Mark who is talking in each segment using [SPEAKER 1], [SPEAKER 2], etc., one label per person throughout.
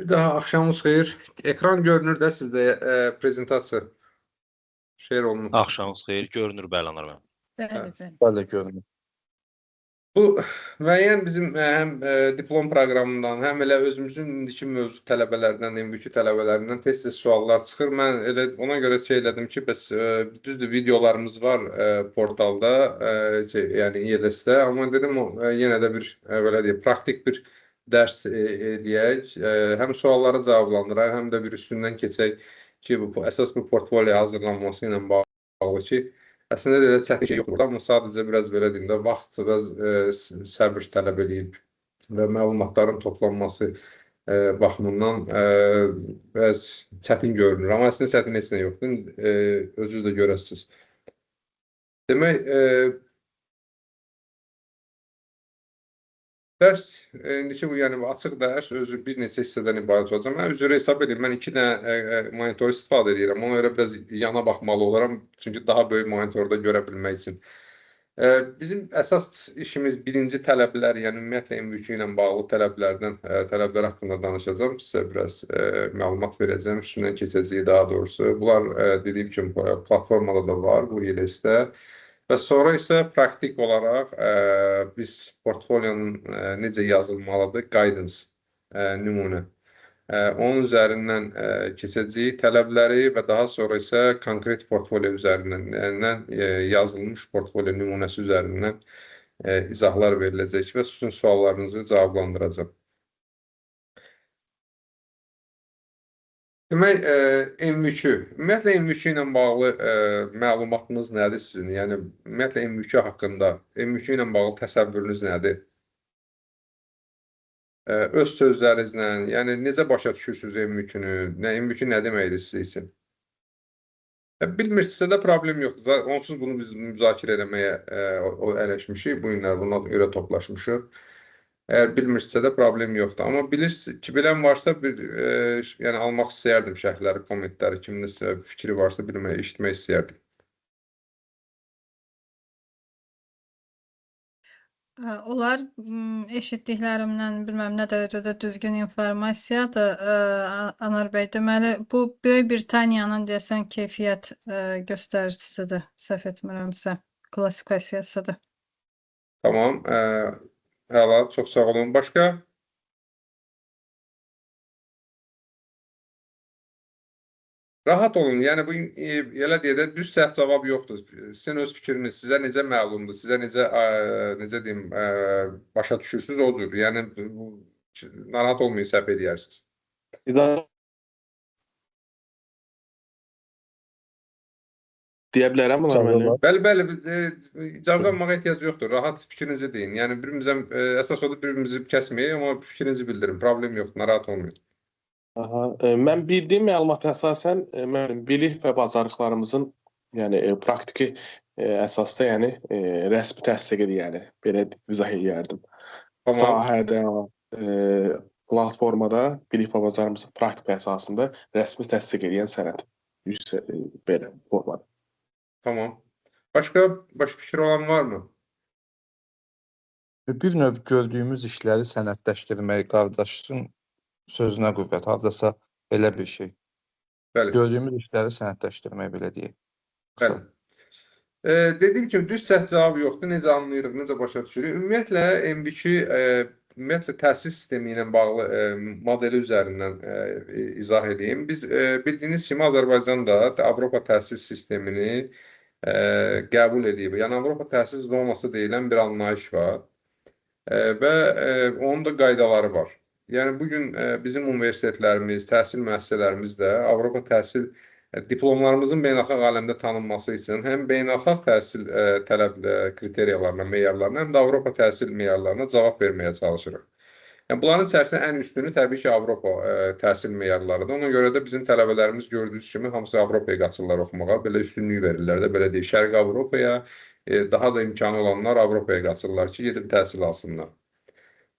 [SPEAKER 1] Bir daha akşamınız xeyir. Ekran görünür də sizdə prezentasiya şeir olunub.
[SPEAKER 2] Axşamınız xeyir. Görünür bəli anar mən.
[SPEAKER 3] Bəli, bəli.
[SPEAKER 4] Bəli, görünür.
[SPEAKER 1] Bu müəyyən bizim həm diplom proqramından, həm elə özümüzün indiki mövzu tələbələrindən, MVQ tələbələrindən tez-tez suallar çıxır. Mən elə ona görə şey elədim ki, bəs düzdür videolarımız var portalda, yəni ILS-də, amma dedim yenə də bir belə deyək, praktik bir dərs eləyək. Həm sualları cavablandıraq, həm də bir üstündən keçək ki, əsas bu portfolio hazırlanması ilə bağlı ki, əslində də çətin şey yoxdur, amma sadəcə biraz belə deyim də, vaxt biraz səbr tələb eləyib və məlumatların toplanması baxımından biraz çətin görünür. Amma əslində çətin heç nə yoxdur, özünüz də görəsiniz. Demək, dərs, indiki bu, yəni açıq dərs özü bir neçə hissədən ibarət olacaq. Mən üzrə hesab edeyim, mən 2 dənə monitor istifadə edirəm. Ona görə biraz yana baxmalı olaram, çünki daha böyük monitorda görə bilmək üçün. Bizim əsas işimiz birinci tələblər, yəni ümumiyyətlə MVQ ilə bağlı tələblər haqqında danışacağım. Sizə biraz məlumat verəcəm, üstündən keçəcəyik daha doğrusu. Bunlar dediyim kimi platformada da var, bu ILS-də. Və sonra isə praktik olaraq biz portfolionun necə yazılmalıdır, guidance nümunə. Onun üzərindən keçəcəyik tələbləri və daha sonra isə konkret portfolio üzərindən yazılmış portfolio nümunəsi üzərindən izahlar veriləcək və sizin suallarınızı cavablandıracağım. Demək, MVQ. Ümumiyyətlə, MVQ ilə bağlı məlumatınız nədir sizin? Yəni, ümumiyyətlə, MVQ haqqında, MVQ ilə bağlı təsəvvürünüz nədir? Öz sözlərinizlə, yəni necə başa düşürsünüz MVQ-nü? MVQ nə deməkdir sizin üçün? Bilmirsinizsə də problem yoxdur. Onsuz bunu biz müzakirə eləməyə ələşmişik, bu günlər buna görə toplaşmışıq. Əgər bilmirsinizsə də problem yoxdur. Amma bilirsiniz ki, bilən varsa, yəni almaq istəyərdim şərhləri, kommentləri, kiminizsə fikri varsa bilməyə, eşitmək istəyərdim.
[SPEAKER 3] Onlar eşitdiklərimdən bilməm nə dərəcədə düzgün informasiyadır. Anar bəy, deməli, bu Böyük Britaniyanın deyəsən keyfiyyət göstəricisidir, səhv etmirəmsə, klassifikasiyasıdır.
[SPEAKER 1] Tamam. Əla, çox sağ olun. Başqa? Rahat olun. Yəni, bu, elə deyək də, düz səhv cavab yoxdur. Sizin öz fikriniz, sizə necə məlumdur, sizə necə deyim, başa düşürsünüz o cür. Yəni, narahat olmayın, səhv edərsiniz.
[SPEAKER 4] Deyə bilərəm bunlar mənə?
[SPEAKER 1] Bəli, icazə almağa ehtiyac yoxdur. Rahat fikrinizi deyin. Yəni, əsas odur, birimizi kəsməyək, amma fikrinizi bildirin. Problem yoxdur, narahat olmayın.
[SPEAKER 4] Mən bildiyim məlumata əsasən bilik və bacarıqlarımızın, yəni praktiki əsasda, yəni rəsmi təsdiq edir, yəni belə izah edərdim. Sahədə, platformada bilik və bacarığımızın praktik əsasında rəsmi təsdiq edən sənəd belə formada.
[SPEAKER 1] Tamam. Başqa fikir olan varmı?
[SPEAKER 5] Bir növ gördüyümüz işləri sənədləşdirmək qardaşın sözünə qüvvət, hardasa belə bir şey.
[SPEAKER 1] Bəli.
[SPEAKER 5] Gördüyümüz işləri sənədləşdirmək, belə deyək.
[SPEAKER 1] Bəli. Dediyim kimi, düz səhv cavab yoxdur. Necə anlayırıq, necə başa düşürük? Ümumiyyətlə, ümumiyyətlə təhsil sistemi ilə bağlı modeli üzərindən izah edeyim. Biz bildiyiniz kimi Azərbaycanda Avropa təhsil sistemini qəbul edib. Yəni, Avropa təhsil zonası deyilən bir anlayış var və onun da qaydaları var. Yəni, bugün bizim universitetlərimiz, təhsil müəssisələrimiz də Avropa təhsil diplomlarımızın beynəlxalq aləmdə tanınması üçün həm beynəlxalq təhsil kriteriyalarına, meyarlarına, həm də Avropa təhsil meyarlarına cavab verməyə çalışırıq. Yəni, bunların içərisində ən üstünü təbii ki, Avropa təhsil meyarlarıdır. Ona görə də bizim tələbələrimiz gördüyünüz kimi hamısı Avropaya qaçırlar oxumağa, belə üstünlük verirlər də, belə deyək, Şərqi Avropaya, daha da imkanı olanlar Avropaya qaçırlar ki, gedib təhsil alsınlar.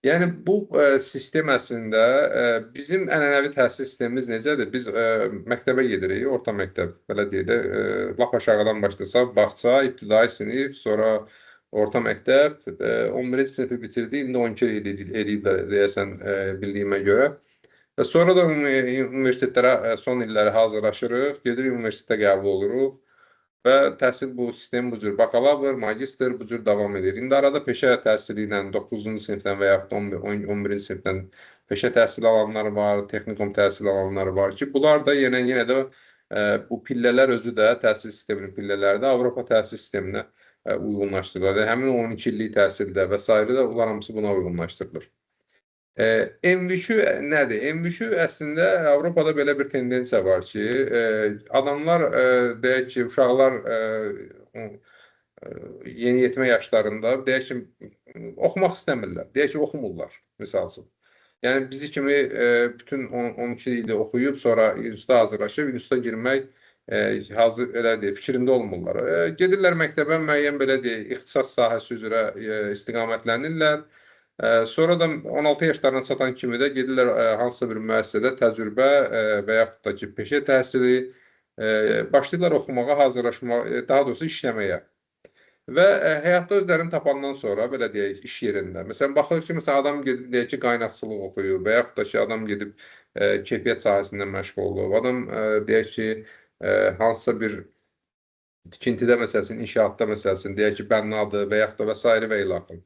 [SPEAKER 1] Yəni, bu sistem əslində bizim ənənəvi təhsil sistemimiz necədir? Biz məktəbə gedirik, orta məktəb, belə deyək də, lap aşağıdan başlasaq, bağça, ibtidai sinif, sonra orta məktəb, 11-ci sinifi bitirdi, indi 12 edib deyəsən bildiyimə görə. Və sonra da universitetlərə son illəri hazırlaşırıq, gedirik universitetə qəbul oluruq və təhsil bu sistem bu cür bakalavr, magistr bu cür davam edir. İndi arada peşə təhsili ilə 9-cu sinifdən və yaxud 11-ci sinifdən peşə təhsili alanlar var, texnikum təhsili alanlar var ki, bunlar da yenə də bu pillələr özü də təhsil sisteminin pillələri də Avropa təhsil sisteminə uyğunlaşdırılır. Həmin 12 illik təhsildə və s. də bunlar hamısı buna uyğunlaşdırılır. MVQ nədir? MVQ əslində Avropada belə bir tendensiya var ki, adamlar, deyək ki, uşaqlar yeniyetmə yaşlarında, deyək ki, oxumaq istəmirlər, deyək ki, oxumurlar, misal üçün. Yəni, bizi kimi bütün 12 ildə oxuyub, sonra instituta hazırlaşıb, instituta girmək fikrində olmurlar. Gedirlər məktəbə müəyyən belə deyək, ixtisas sahəsi üzrə istiqamətlənirlər. Sonra da 16 yaşlarına çatan kimi də gedirlər hansısa bir müəssisədə təcrübə və yaxud da ki, peşə təhsili başlayırlar oxumağa, hazırlaşmağa, daha doğrusu işləməyə. Və həyatda özlərini tapandan sonra, belə deyək, iş yerində. Məsələn, baxır ki, adam gedib, deyək ki, qaynaqçılıq oxuyub və yaxud da ki, adam gedib keyfiyyət sahəsində məşğul olub. Adam, deyək ki, hansısa bir tikintidə məsəlsin, inşaatda məsəlsin, deyək ki, bənnadır və yaxud da və s. və ilaxır.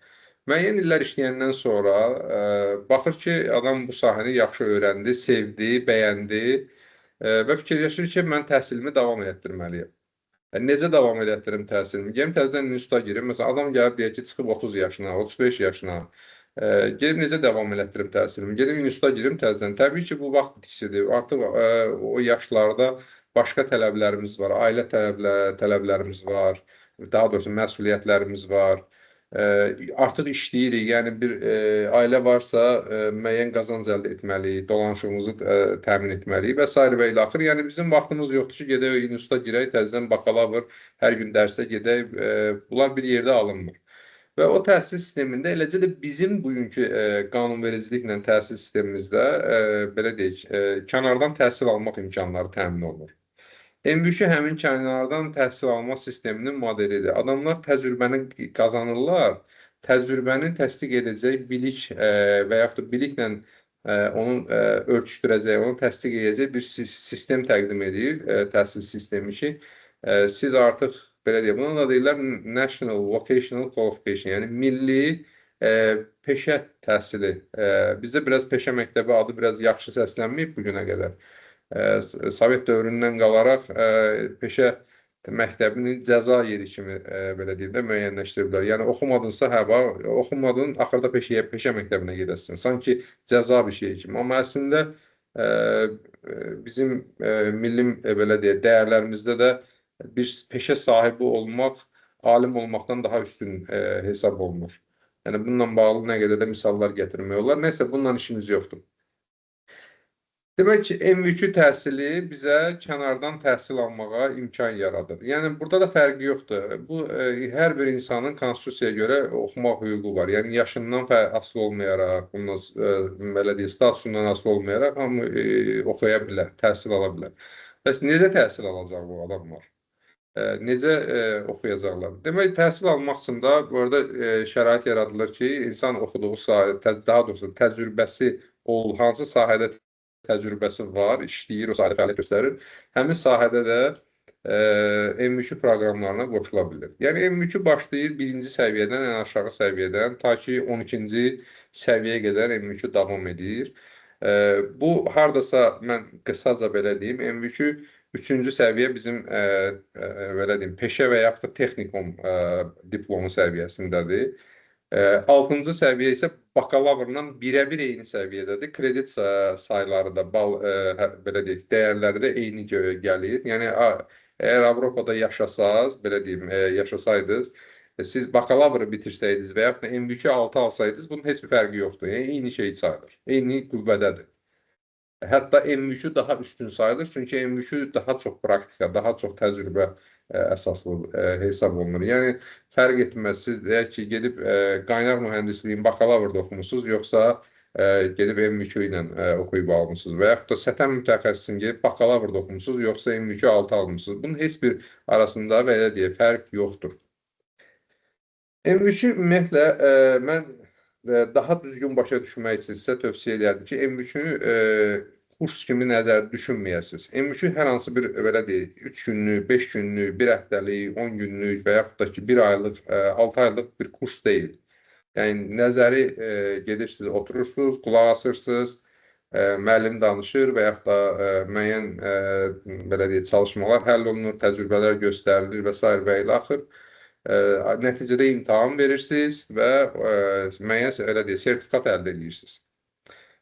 [SPEAKER 1] Müəyyən illər işləyəndən sonra baxır ki, adam bu sahəni yaxşı öyrəndi, sevdi, bəyəndi və fikirləşir ki, mən təhsilimi davam etdirməliyəm. Necə davam etdirim təhsilimi? Gəlin təzədən instituta girim. Məsələn, adam gəlib deyək ki, çıxıb 30 yaşına, 35 yaşına. Gelib necə davam etdirim təhsilimi? Gedim instituta girim təzədən. Təbii ki, bu vaxt itkisidir. Artıq o yaşlarda başqa tələblərimiz var, ailə tələblərimiz var, daha doğrusu məsuliyyətlərimiz var. Artıq işləyirik, yəni bir ailə varsa müəyyən qazanc əldə etməliyik, dolanışığımızı təmin etməliyik və s. və ilaxır. Yəni bizim vaxtımız yoxdur ki, gedək instituta girək, təzədən bakalavr, hər gün dərsə gedək, bunlar bir yerdə alınmır. Və o təhsil sistemində, eləcə də bizim bugünkü qanunvericiliklə təhsil sistemimizdə, belə deyək, kənardan təhsil almaq imkanları təmin olunur. MVQ həmin kənardan təhsil alma sisteminin modelidir. Adamlar təcrübəni qazanırlar, təcrübəni təsdiq edəcək bilik və yaxud da biliklə onu ölçüşdürəcək, onu təsdiq edəcək bir sistem təqdim edir, təhsil sistemi ki, siz artıq, belə deyək, buna da deyirlər National Vocational Qualification, yəni milli peşə təhsili. Bizdə biraz peşə məktəbi adı biraz yaxşı səslənməyib bugünə qədər. Sovet dövründən qalaraq peşə məktəbini cəza yeri kimi belə deyim də müəyyənləşdiriblər. Yəni oxumadınsa, oxumadın, axırda peşə məktəbinə gedəsən. Sanki cəza bir şey kimi. Amma əslində bizim milli belə deyək, dəyərlərimizdə də bir peşə sahibi olmaq alim olmaqdan daha üstün hesab olunur. Yəni bununla bağlı nə qədər də misallar gətirmək olar. Nəysə, bununla işimiz yoxdur. Demək ki, MVQ təhsili bizə kənardan təhsil almağa imkan yaradır. Yəni, burada da fərqi yoxdur. Bu, hər bir insanın konstitusiyaya görə oxumaq hüququ var. Yəni, yaşından asılı olmayaraq, belə deyil, statusundan asılı olmayaraq, hamı oxuya bilər, təhsil ala bilər. Bəs necə təhsil alacaq bu adamlar? Necə oxuyacaqlar? Demək, təhsil almaq üçün də burada şərait yaradılır ki, insan oxuduğu sahə, daha doğrusu təcrübəsi hansı sahədə təcrübəsi var, işləyir, o sahədə fəaliyyət göstərir. Həmin sahədə də MVQ proqramlarına qoşula bilir. Yəni, MVQ başlayır birinci səviyyədən, ən aşağı səviyyədən, ta ki 12-ci səviyyəyə qədər MVQ davam edir. Bu, haradasa mən qısaca belə deyim, MVQ 3-cü səviyyə bizim belə deyim, peşə və yaxud da texnikum diplomu səviyyəsindədir. 6-cı səviyyə isə bakalavrla birə-bir eyni səviyyədədir. Kredit sayıları da, belə deyək, dəyərləri də eyni gəlir. Yəni, əgər Avropada yaşasaz, belə deyim, yaşasaydınız, siz bakalavrı bitirsəydiniz və yaxud da MVQ 6 alsaydınız, bunun heç bir fərqi yoxdur. Yəni, eyni şey sayılır, eyni qüvvədədir. Hətta MVQ daha üstün sayılır, çünki MVQ daha çox praktika, daha çox təcrübə əsaslı hesab olunur. Yəni, fərq etməz. Siz deyək ki, gedib qaynaq mühəndisliyin bakalavrda oxumusunuz, yoxsa gedib MVQ ilə oxuyub almışsınız və yaxud da səthən mütəxəssisin gedib bakalavrda oxumusunuz, yoxsa MVQ 6 almışsınız. Bunun heç bir arasında belə deyək, fərq yoxdur. MVQ ümumiyyətlə, mən daha düzgün başa düşmək üçün sizə tövsiyə edərdim ki, M3-ü kurs kimi nəzərdə düşünməyəsiniz. M3 hər hansı bir belə deyək, 3 günlük, 5 günlük, 1 həftəlik, 10 günlük və yaxud da ki 1 aylıq, 6 aylıq bir kurs deyil. Yəni nəzəri gedirsiniz, oturursunuz, qulaq asırsınız, müəllim danışır və yaxud da müəyyən belə deyək, çalışmalar həll olunur, təcrübələr göstərilir və s. və ilə axır. Nəticədə imtahan verirsiniz və müəyyən elə deyək, sertifikat əldə edirsiniz.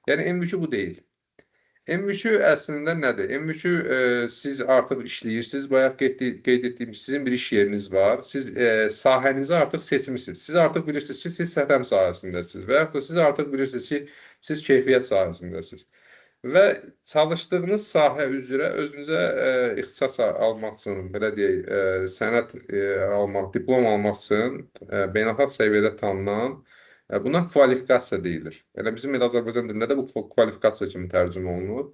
[SPEAKER 1] Yəni M3 bu deyil. M3 əslində nədir? M3 siz artıq işləyirsiniz, bayaq qeyd etdiyim sizin bir iş yeriniz var. Siz sahənizi artıq seçmisiniz. Siz artıq bilirsiniz ki, siz səthəm sahəsindəsiniz və yaxud da siz artıq bilirsiniz ki, siz keyfiyyət sahəsindəsiniz. Və çalışdığınız sahə üzrə özünüzə ixtisas almaq üçün, belə deyək, sənəd almaq, diplom almaq üçün beynəlxalq səviyyədə tanınan buna kvalifikasiya deyilir. Yəni bizim Azərbaycan dilində də bu kvalifikasiya kimi tərcümə olunur.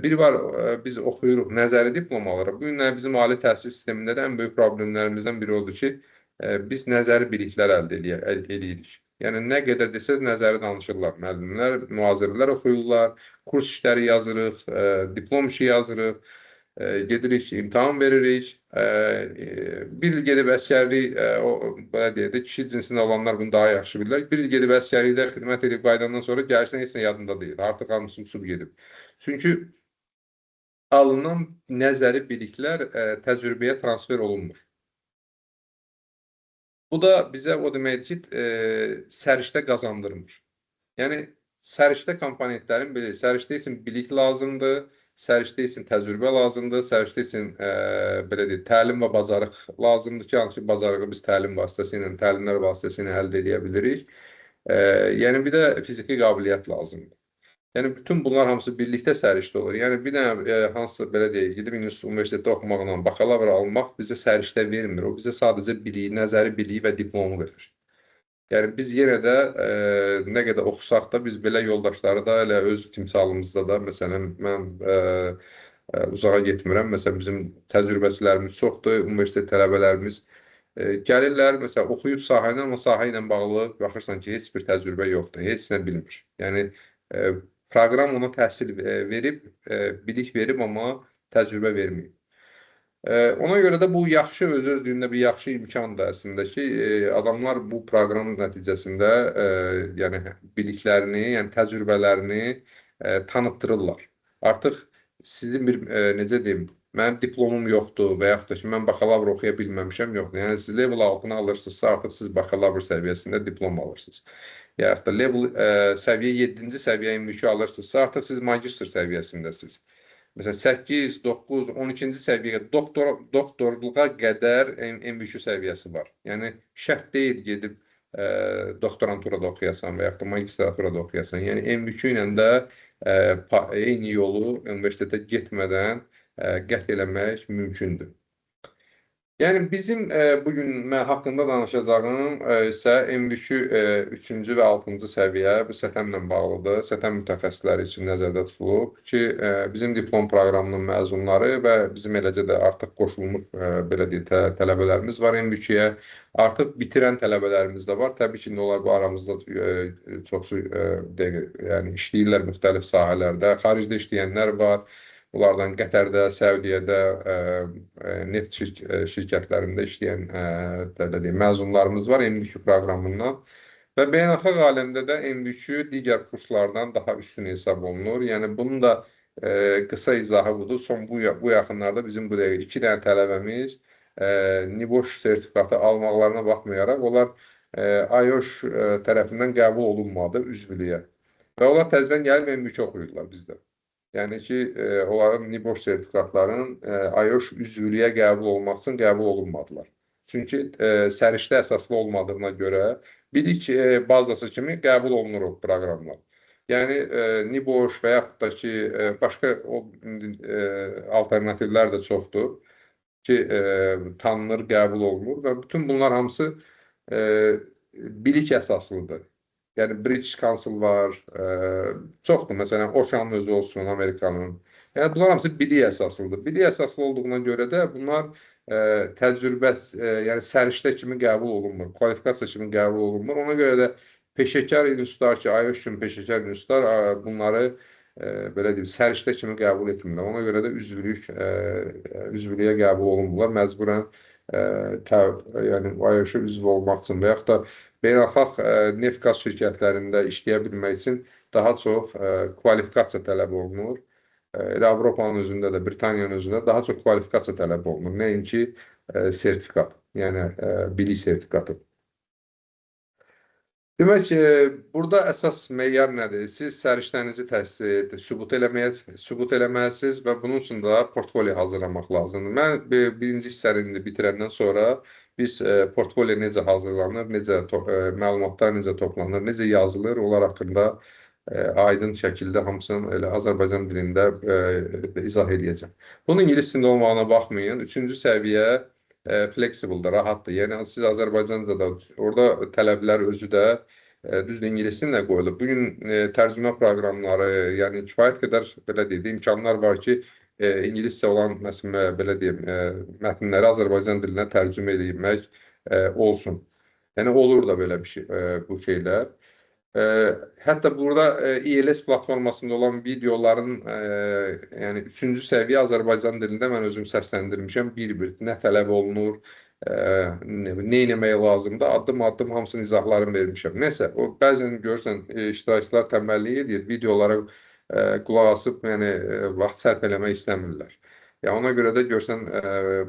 [SPEAKER 1] Bir var, biz oxuyuruq, nəzəri diplom alırıq. Bu günlər bizim ali təhsil sistemində də ən böyük problemlərimizdən biri odur ki, biz nəzəri biliklər əldə edirik. Yəni nə qədər desəz nəzəri danışırlar. Müəllimlər, mühazirələr oxuyurlar, kurs işləri yazırıq, diplom işi yazırıq, gedirik, imtahan veririk. Bir il gedib əskərlik, belə deyək də, kişi cinsində olanlar bunu daha yaxşı bilirlər. Bir il gedib əskərlikdə xidmət edib qaydandan sonra gəlsən heç nə yadında deyil. Artıq hamısı uçub gedib. Çünki alınan nəzəri biliklər təcrübəyə transfer olunmur. Bu da bizə o deməkdir ki, səriştə qazandırmır. Yəni, səriştə komponentlərin belə, səriştə üçün bilik lazımdır, səriştə üçün təcrübə lazımdır, səriştə üçün belə deyək, təlim və bacarıq lazımdır ki, hansı ki, bacarığı biz təlim vasitəsilə, təlimlər vasitəsilə əldə edə bilirik. Yəni, bir də fiziki qabiliyyət lazımdır. Yəni, bütün bunlar hamısı birlikdə səriştə olur. Yəni, bir dənə hansı, belə deyək, gidib universitetdə oxumaqla bakalavr almaq bizə səriştə vermir. O bizə sadəcə biliyi, nəzəri biliyi və diplomu verir. Yəni, biz yenə də nə qədər oxusaq da, biz belə yoldaşları da, elə öz timsalımızda da, məsələn, mən uzağa getmirəm. Məsələn, bizim təcrübəçilərimiz çoxdur, universitet tələbələrimiz gəlirlər, məsələn, oxuyub sahəni, amma sahə ilə bağlı baxırsan ki, heç bir təcrübə yoxdur, heç nə bilmir. Yəni, proqram ona təhsil verib, bilik verib, amma təcrübə verməyib. Ona görə də bu yaxşı, öz-özlüyündə bir yaxşı imkandır əslində ki, adamlar bu proqram nəticəsində yəni, biliklərini, yəni təcrübələrini tanıtdırırlar. Artıq sizin bir, necə deyim, mənim diplomum yoxdur və yaxud da ki, mən bakalavr oxuya bilməmişəm, yoxdur. Yəni, siz level altını alırsınızsa, artıq siz bakalavr səviyyəsində diplom alırsınız. Yaxud da level səviyyə 7-ci səviyyə M3 alırsınızsa, artıq siz magistr səviyyəsindəsiniz. Məsələn, 8, 9, 12-ci səviyyə, doktorluğa qədər M3 səviyyəsi var. Yəni, şərt deyil gedib doktoranturada oxuyasan və yaxud da magistraturada oxuyasan. Yəni, M3 ilə də eyni yolu universitetə getmədən qət eləmək mümkündür. Yəni, bizim bugün mən haqqında danışacağım isə M3 3-cü və 6-cı səviyyə bu SƏTƏM-lə bağlıdır. SƏTƏM mütəxəssisləri üçün nəzərdə tutulub ki, bizim diplom proqramının məzunları və bizim eləcə də artıq qoşulmuş belə deyək, tələbələrimiz var M3-yə. Artıq bitirən tələbələrimiz də var. Təbii ki, onlar bu aramızda çoxsu yəni, işləyirlər müxtəlif sahələrdə. Xaricdə işləyənlər var. Bunlardan Qətərdə, Səudiyyədə, neft şirkətlərində işləyən məzunlarımız var M3 proqramından. Və beynəlxalq aləmdə də M3 digər kurslardan daha üstün hesab olunur. Yəni, bunun da qısa izahı budur. Son bu yaxınlarda bizim bu dəqiqə 2 dənə tələbəmiz NİBOŞ sertifikatı almaqlarına baxmayaraq, onlar IOŞ tərəfindən qəbul olunmadı üzvlüyə. Və onlar təzədən gəlib M3 oxuyurlar bizdə. Yəni ki, onların NİBOŞ sertifikatlarının IOŞ üzvlüyə qəbul olmaq üçün qəbul olunmadılar. Çünki səriştə əsaslı olmadığına görə bilik bazası kimi qəbul olunur o proqramlar. Yəni, NİBOŞ və yaxud da ki, başqa alternativlər də çoxdur ki, tanınır, qəbul olunur və bütün bunlar hamısı bilik əsaslıdır. Yəni, British Council var, çoxdur, məsələn, Oşanın özü olsun, Amerikanın. Yəni, bunlar hamısı bilik əsaslıdır. Bilik əsaslı olduğuna görə də bunlar təcrübə, yəni səriştə kimi qəbul olunmur, kvalifikasiya kimi qəbul olunmur. Ona görə də peşəkar institutlar ki, IELTS üçün peşəkar institutlar bunları belə deyim, səriştə kimi qəbul etmirlər. Ona görə də üzvlüyə qəbul olunmurlar. Məcburən yəni IELTS-ə üzv olmaq üçün və yaxud da beynəlxalq neft qaz şirkətlərində işləyə bilmək üçün daha çox kvalifikasiya tələb olunur. Elə Avropanın özündə də, Britaniyanın özündə daha çox kvalifikasiya tələb olunur. Nəinki sertifikat, yəni bilik sertifikatı. Demək ki, burada əsas meyar nədir? Siz səriştənizi sübut eləməlisiniz və bunun üçün də portfolio hazırlamaq lazımdır. Mən birinci hissəni bitirəndən sonra biz portfolio necə hazırlanır, məlumatlar necə toplanır, necə yazılır, onlar haqqında aydın şəkildə hamısını elə Azərbaycan dilində izah edəcəm. Bunun ingilis dilində olmağına baxmayın. Üçüncü səviyyə fleksibledir, rahatdır. Yəni siz Azərbaycanda da orada tələblər özü də düzdür ingilis dilində qoyulub. Bu gün tərcümə proqramları, yəni kifayət qədər belə deyək, imkanlar var ki, ingiliscə olan məsələn belə deyim, mətnləri Azərbaycan dilinə tərcümə edilmək olsun. Yəni olur da belə bir şey bu şeylər. Hətta burada IELTS platformasında olan videoların yəni 3-cü səviyyə Azərbaycan dilində mən özüm səsləndirmişəm. Bir-bir nə tələb olunur, nə etmək lazımdır, addım-addım hamısının izahlarını vermişəm. Nəsə, o bəzən görürsən iştirakçılar tənbəllik edir, videolara qulaq asıb, yəni vaxt sərf eləmək istəmirlər. Yəni ona görə də görsən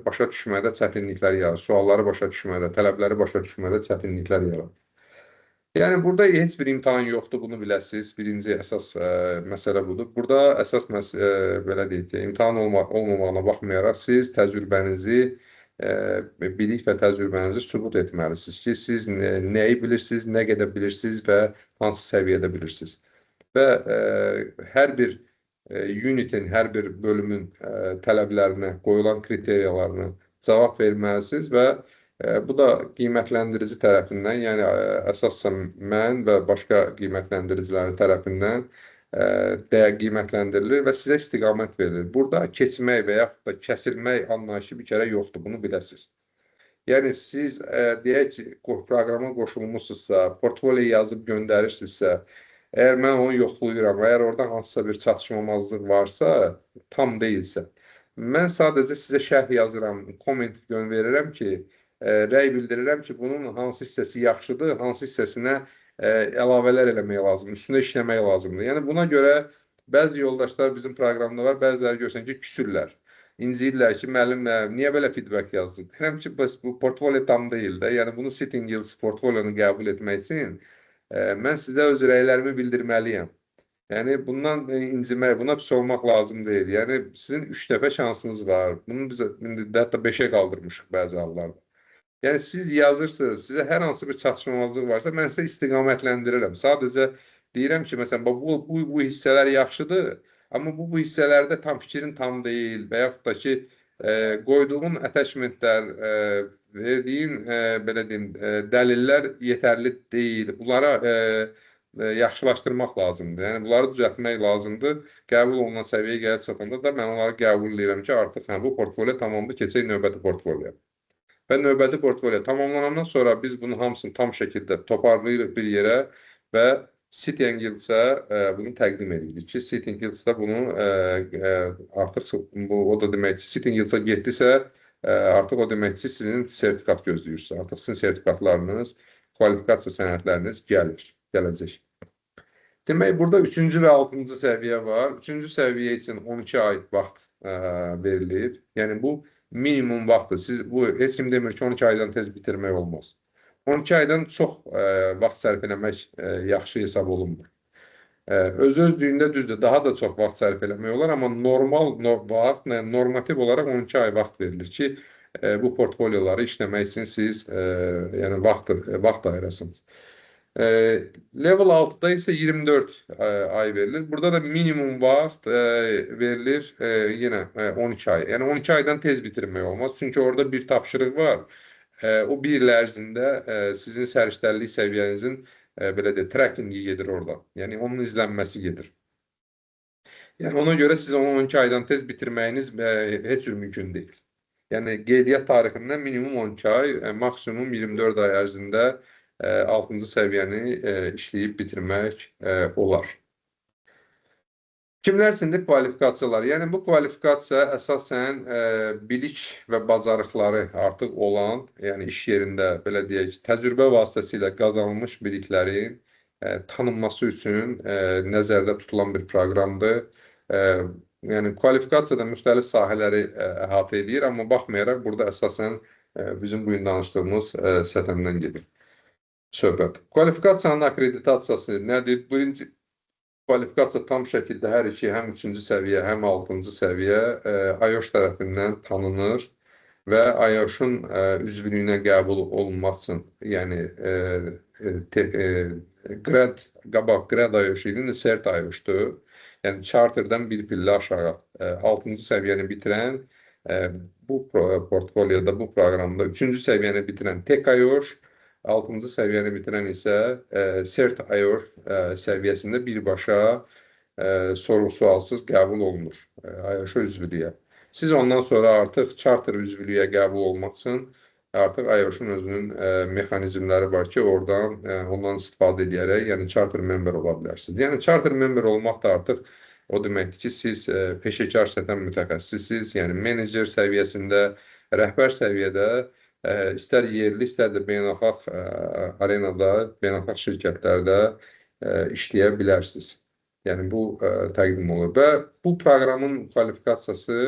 [SPEAKER 1] başa düşmədə çətinliklər yaranır, sualları başa düşmədə, tələbləri başa düşmədə çətinliklər yaranır. Yəni burada heç bir imtahan yoxdur, bunu biləsiniz. Birinci əsas məsələ budur. Burada əsas belə deyək, imtahan olmamağına baxmayaraq siz təcrübənizi, bilik və təcrübənizi sübut etməlisiniz ki, siz nəyi bilirsiniz, nə qədər bilirsiniz və hansı səviyyədə bilirsiniz. Və hər bir unitin, hər bir bölümün tələblərinə, qoyulan kriteriyalarına cavab verməlisiniz və bu da qiymətləndirici tərəfindən, yəni əsasən mən və başqa qiymətləndiricilərin tərəfindən qiymətləndirilir və sizə istiqamət verilir. Burada keçmək və yaxud da kəsilmək anlayışı bir kərə yoxdur, bunu biləsiniz. Yəni siz deyək ki, proqrama qoşulmusunuzsa, portfolio yazıb göndərirsinizsə, əgər mən onu yoxlayıram, əgər orada hansısa bir çatışmamazlıq varsa, tam deyilsə, mən sadəcə sizə şərh yazıram, komment verirəm ki, rəy bildirirəm ki, bunun hansı hissəsi yaxşıdır, hansı hissəsinə əlavələr eləmək lazımdır, üstündə işləmək lazımdır. Yəni buna görə bəzi yoldaşlar bizim proqramda var, bəziləri görsən ki, küsürlər. İnciyirlər ki, müəllim, niyə belə feedback yazdın? Deyirəm ki, bu portfolio tam deyil də. Yəni bunu Sitting Guilds portfolionu qəbul etmək üçün mən sizə öz rəylərimi bildirməliyəm. Yəni bundan incimək, buna pis olmaq lazım deyil. Yəni sizin 3 dəfə şansınız var. Bunu biz hətta 5-ə qaldırmışıq bəzi hallarda. Yəni siz yazırsınız, sizə hər hansı bir çatışmamazlıq varsa, mən sizə istiqamətləndirirəm. Sadəcə deyirəm ki, məsələn, bu hissələr yaxşıdır, amma bu hissələrdə tam fikrin tam deyil və yaxud da ki, qoyduğun attachmentlər, verdiyin belə deyim, dəlillər yetərli deyil. Bunlara yaxşılaşdırmaq lazımdır. Yəni bunları düzəltmək lazımdır. Qəbul olunan səviyyəyə gəlib çatanda da mən onları qəbul edirəm ki, artıq bu portfolio tamamdır, keçək növbəti portfolio. Və növbəti portfolio tamamlanandan sonra biz bunun hamısını tam şəkildə toparlayırıq bir yerə və Sitting Guilds-ə bunu təqdim edirik ki, Sitting Guilds-da bunu artıq o da demək ki, Sitting Guilds-a getdisə, artıq o demək ki, sizin sertifikat gözləyirsiniz. Artıq sizin sertifikatlarınız, kvalifikasiya sənədləriniz gələcək. Demək, burada 3-cü və 6-cı səviyyə var. 3-cü səviyyə üçün 12 ay vaxt verilir. Yəni bu minimum vaxtdır. Bu heç kim demir ki, 12 aydan tez bitirmək olmaz. 12 aydan çox vaxt sərf eləmək yaxşı hesab olunmur. Öz-özlüyündə düzdür, daha da çox vaxt sərf eləmək olar, amma normativ olaraq 12 ay vaxt verilir ki, bu portfolioları işləmək üçün siz vaxt ayırasınız. Level 6-da isə 24 ay verilir. Burada da minimum vaxt verilir yenə 12 ay. Yəni 12 aydan tez bitirmək olmaz. Çünki orada bir tapşırıq var. O bir il ərzində sizin səriştəlilik səviyyənizin belə deyək, trackingi gedir orada. Yəni onun izlənməsi gedir. Yəni ona görə siz onu 12 aydan tez bitirməyiniz heç cür mümkün deyil. Yəni qeydiyyat tarixindən minimum 12 ay, maksimum 24 ay ərzində 6-cı səviyyəni işləyib bitirmək olar. Kimlər üçündür kvalifikasiyalar? Yəni bu kvalifikasiya əsasən bilik və bacarıqları artıq olan, yəni iş yerində belə deyək, təcrübə vasitəsilə qazanılmış biliklərin tanınması üçün nəzərdə tutulan bir proqramdır. Yəni kvalifikasiyada müxtəlif sahələri əhatə edir, amma baxmayaraq burada əsasən bizim bugün danışdığımız səthəndən gedir söhbət. Kvalifikasiyanın akkreditasiyası nədir? Birinci kvalifikasiya tam şəkildə hər iki, həm 3-cü səviyyə, həm 6-cı səviyyə IOSH tərəfindən tanınır və IOSH-un üzvlüyünə qəbul olunmaq üçün, yəni Grad IOSH idi, indi Cert IOSH-dur. Yəni charterdən bir pillə aşağı 6-cı səviyyəni bitirən bu portfolyoda, bu proqramda 3-cü səviyyəni bitirən TEC IOSH, 6-cı səviyyəni bitirən isə Cert IOSH səviyyəsində birbaşa sorğu-sualsız qəbul olunur IOSH üzvlüyə. Siz ondan sonra artıq charter üzvlüyə qəbul olmaq üçün artıq IOSH-un özünün mexanizmləri var ki, ondan istifadə edərək, yəni charter member ola bilərsiniz. Yəni charter member olmaq da artıq o deməkdir ki, siz peşəkar səthən mütəxəssissiniz, yəni menecer səviyyəsində, rəhbər səviyyədə istər yerli, istər də beynəlxalq arenada, beynəlxalq şirkətlərdə işləyə bilərsiniz. Yəni bu təqdim olur və bu proqramın kvalifikasiyası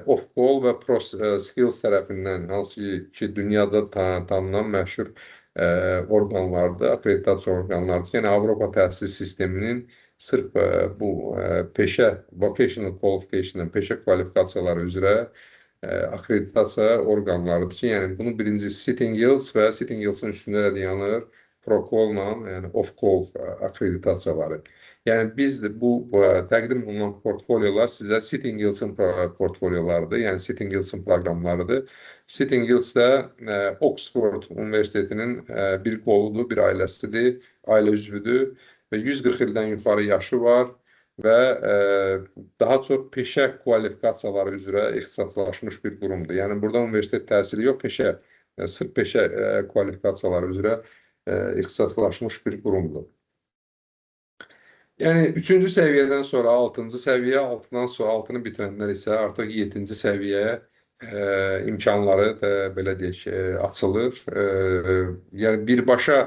[SPEAKER 1] Off-Call və ProSkills tərəfindən, hansı ki, dünyada tanınan məşhur orqanlardır, akkreditasiya orqanlardır. Yəni Avropa təhsil sisteminin sırf bu peşə, vocational qualification, peşə kvalifikasiyaları üzrə akkreditasiya orqanlarıdır ki, yəni bunun birinci Sitting Guilds və Sitting Guilds-ın üstündə də yanır Pro-Call-la, yəni Off-Call akkreditasiyaları. Yəni biz də bu təqdim olunan portfolyolar sizə Sitting Guilds-ın portfolyolarıdır, yəni Sitting Guilds-ın proqramlarıdır. Sitting Guilds də Oxford Universitetinin bir qoludur, bir ailəsidir, ailə üzvüdür və 140 ildən yuxarı yaşı var və daha çox peşə kvalifikasiyaları üzrə ixtisaslaşmış bir qurumdur. Yəni burada universitet təhsili yox, peşə, sırf peşə kvalifikasiyaları üzrə ixtisaslaşmış bir qurumdur. Yəni 3-cü səviyyədən sonra 6-cı səviyyə, 6-dan sonra 6-nı bitirənlər isə artıq 7-ci səviyyə imkanları da belə deyək açılır. Yəni birbaşa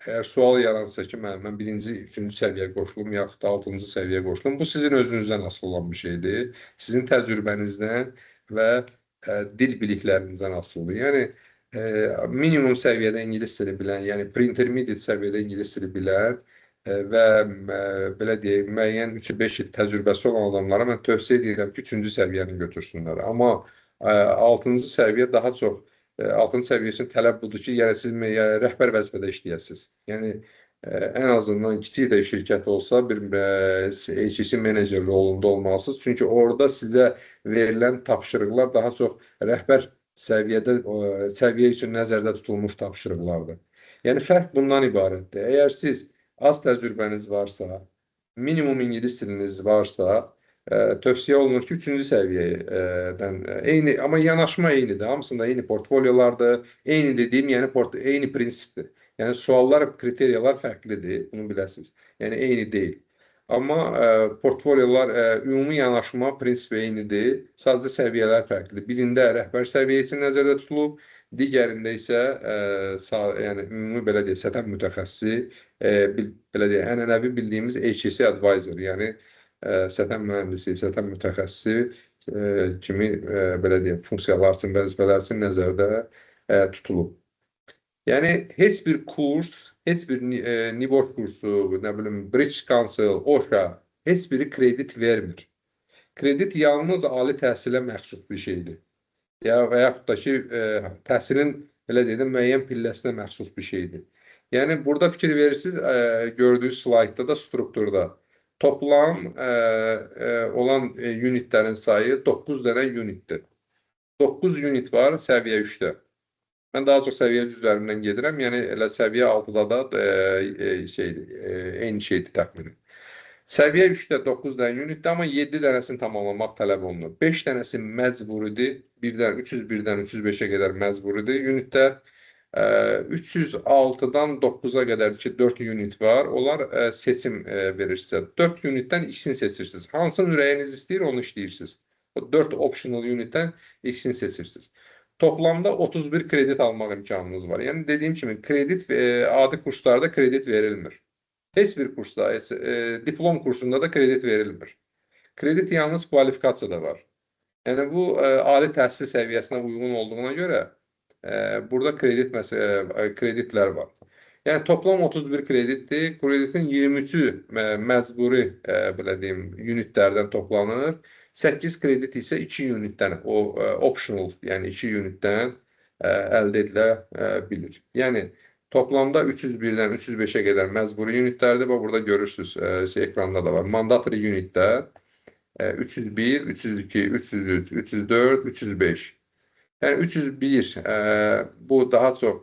[SPEAKER 1] əgər sual yaransa ki, mən birinci, 3-cü səviyyəyə qoşulum, yaxud da 6-cı səviyyəyə qoşulum, bu sizin özünüzdən asılı olan bir şeydir. Sizin təcrübənizdən və dil biliklərinizdən asılıdır. Yəni minimum səviyyədə ingilis dili bilən, yəni pre-intermediate səviyyədə ingilis dili bilən və belə deyək, müəyyən 3-5 il təcrübəsi olan adamlara mən tövsiyə edirəm ki, 3-cü səviyyəni götürsünlər. Amma 6-cı səviyyə daha çox, 6-cı səviyyə üçün tələb budur ki, yəni siz rəhbər vəzifədə işləyəsiniz. Yəni ən azından kiçik də şirkət olsa, bir HSC menecer rolunda olmalısınız. Çünki orada sizə verilən tapşırıqlar daha çox rəhbər səviyyə üçün nəzərdə tutulmuş tapşırıqlardır. Yəni fərq bundan ibarətdir. Əgər siz az təcrübəniz varsa, minimum ingilis diliniz varsa, tövsiyə olunur ki, 3-cü səviyyədən eyni, amma yanaşma eynidir. Hamısında eyni portfolyolardır. Eyni dediyim, yəni eyni prinsipdir. Yəni suallar, kriteriyalar fərqlidir, bunu biləsiniz. Yəni eyni deyil. Amma portfolyolar, ümumi yanaşma prinsipi eynidir. Sadəcə səviyyələr fərqlidir. Birində rəhbər səviyyə üçün nəzərdə tutulub, digərində isə yəni ümumi belə deyək, səthən mütəxəssisi, belə deyək, ənənəvi bildiyimiz HSC advisor, yəni səthən mühəndisi, səthən mütəxəssisi kimi belə deyək, funksiyalar üçün, vəzifələr üçün nəzərdə tutulub. Yəni heç bir kurs, heç bir Nibor kursu, nə bilim, British Council, OSHA heç biri kredit vermir. Kredit yalnız ali təhsilə məxsus bir şeydir. Və yaxud da ki, təhsilin belə deyək, müəyyən pilləsinə məxsus bir şeydir. Yəni burada fikir verirsiniz, gördüyünüz slaydda da, strukturda toplam olan unitlərin sayı 9 dənə unitdir. 9 unit var səviyyə 3-də. Mən daha çox səviyyə üzvlərindən gedirəm, yəni elə səviyyə 6-da da eyni şeydir təxmini. Səviyyə 3-də 9 dənə unitdir, amma 7 dənəsini tamamlamaq tələb olunur. 5 dənəsi məcburidir, 301-dən 305-ə qədər məcburidir unitlər. 306-dan 9-a qədər ki 4 unit var. Onlar seçim verir sizə. 4 unitdən ikisini seçirsiniz. Hansını ürəyiniz istəyir, onu işləyirsiniz. O 4 optional unitdən ikisini seçirsiniz. Toplamda 31 kredit almaq imkanınız var. Yəni dediyim kimi kredit adi kurslarda kredit verilmir. Heç bir kursda, diplom kursunda da kredit verilmir. Kredit yalnız kvalifikasiyada var. Yəni bu ali təhsil səviyyəsinə uyğun olduğuna görə burada kreditlər var. Yəni toplam 31 kreditdir. Kreditin 23-ü məcburi belə deyim unitlərdən toplanır. 8 kredit isə 2 unitdən, o optional, yəni 2 unitdən əldə edilə bilir. Yəni toplamda 301-dən 305-ə qədər məcburi unitlərdir. Burada görürsünüz, ekranda da var. Mandatory unitlər 301, 302, 303, 304, 305. Yəni 301 bu daha çox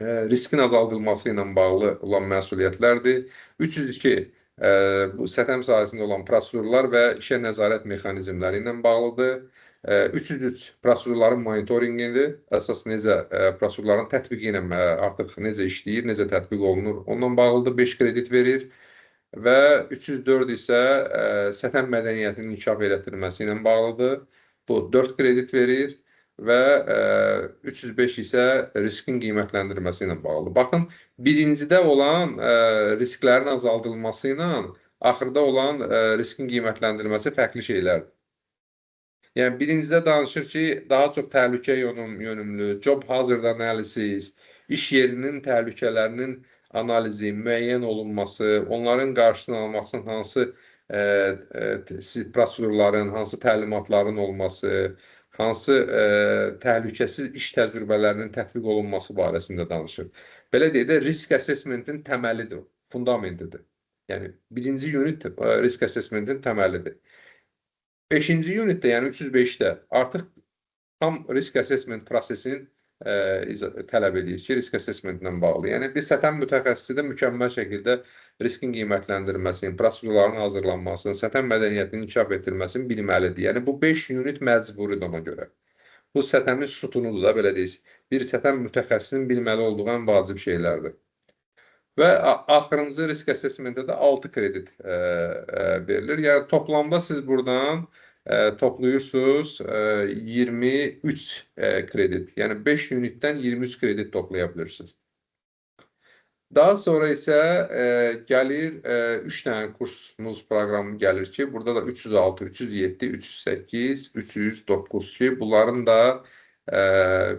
[SPEAKER 1] riskin azaldılması ilə bağlı olan məsuliyyətlərdir. 302 bu STM sahəsində olan prosedurlar və işə nəzarət mexanizmləri ilə bağlıdır. 303 prosedurların monitoringidir. Əsas necə prosedurların tətbiqi ilə artıq necə işləyir, necə tətbiq olunur, ondan bağlıdır, 5 kredit verir. Və 304 isə STM mədəniyyətinin inkişaf elətdirilməsi ilə bağlıdır. Bu 4 kredit verir və 305 isə riskin qiymətləndirilməsi ilə bağlıdır. Baxın, birincidə olan risklərin azaldılması ilə axırda olan riskin qiymətləndirilməsi fərqli şeylərdir. Yəni birincidə danışır ki, daha çox təhlükə yönümlü, job hazard analysis, iş yerinin təhlükələrinin analizi, müəyyən olunması, onların qarşısını almaq üçün hansı prosedurların, hansı təlimatların olması, hansı təhlükəsiz iş təcrübələrinin tətbiq olunması barəsində danışır. Belə deyək də, risk assessmentin təməlidir, fundamentidir. Yəni, birinci unit risk assessmentin təməlidir. 5-ci unitdə, yəni 305-də artıq tam risk assessment prosesinin tələb edir ki, risk assessmentlə bağlı. Yəni, bir STM mütəxəssisi də mükəmməl şəkildə riskin qiymətləndirilməsinin, prosedurların hazırlanmasının, STM mədəniyyətinin inkişaf etdirilməsini bilməlidir. Yəni, bu 5 unit məcburidir ona görə. Bu STM-in sütunudur da, belə deyək. Bir STM mütəxəssisinin bilməli olduğu ən vacib şeylərdir. Və axırıncı risk assessmentdə də 6 kredit verilir. Yəni, toplamda siz buradan toplayırsınız 23 kredit. Yəni 5 unitdən 23 kredit toplaya bilirsiniz. Daha sonra isə gəlir 3 dənə kursumuz proqramı gəlir ki, burada da 306, 307, 308, 309 ki, bunların da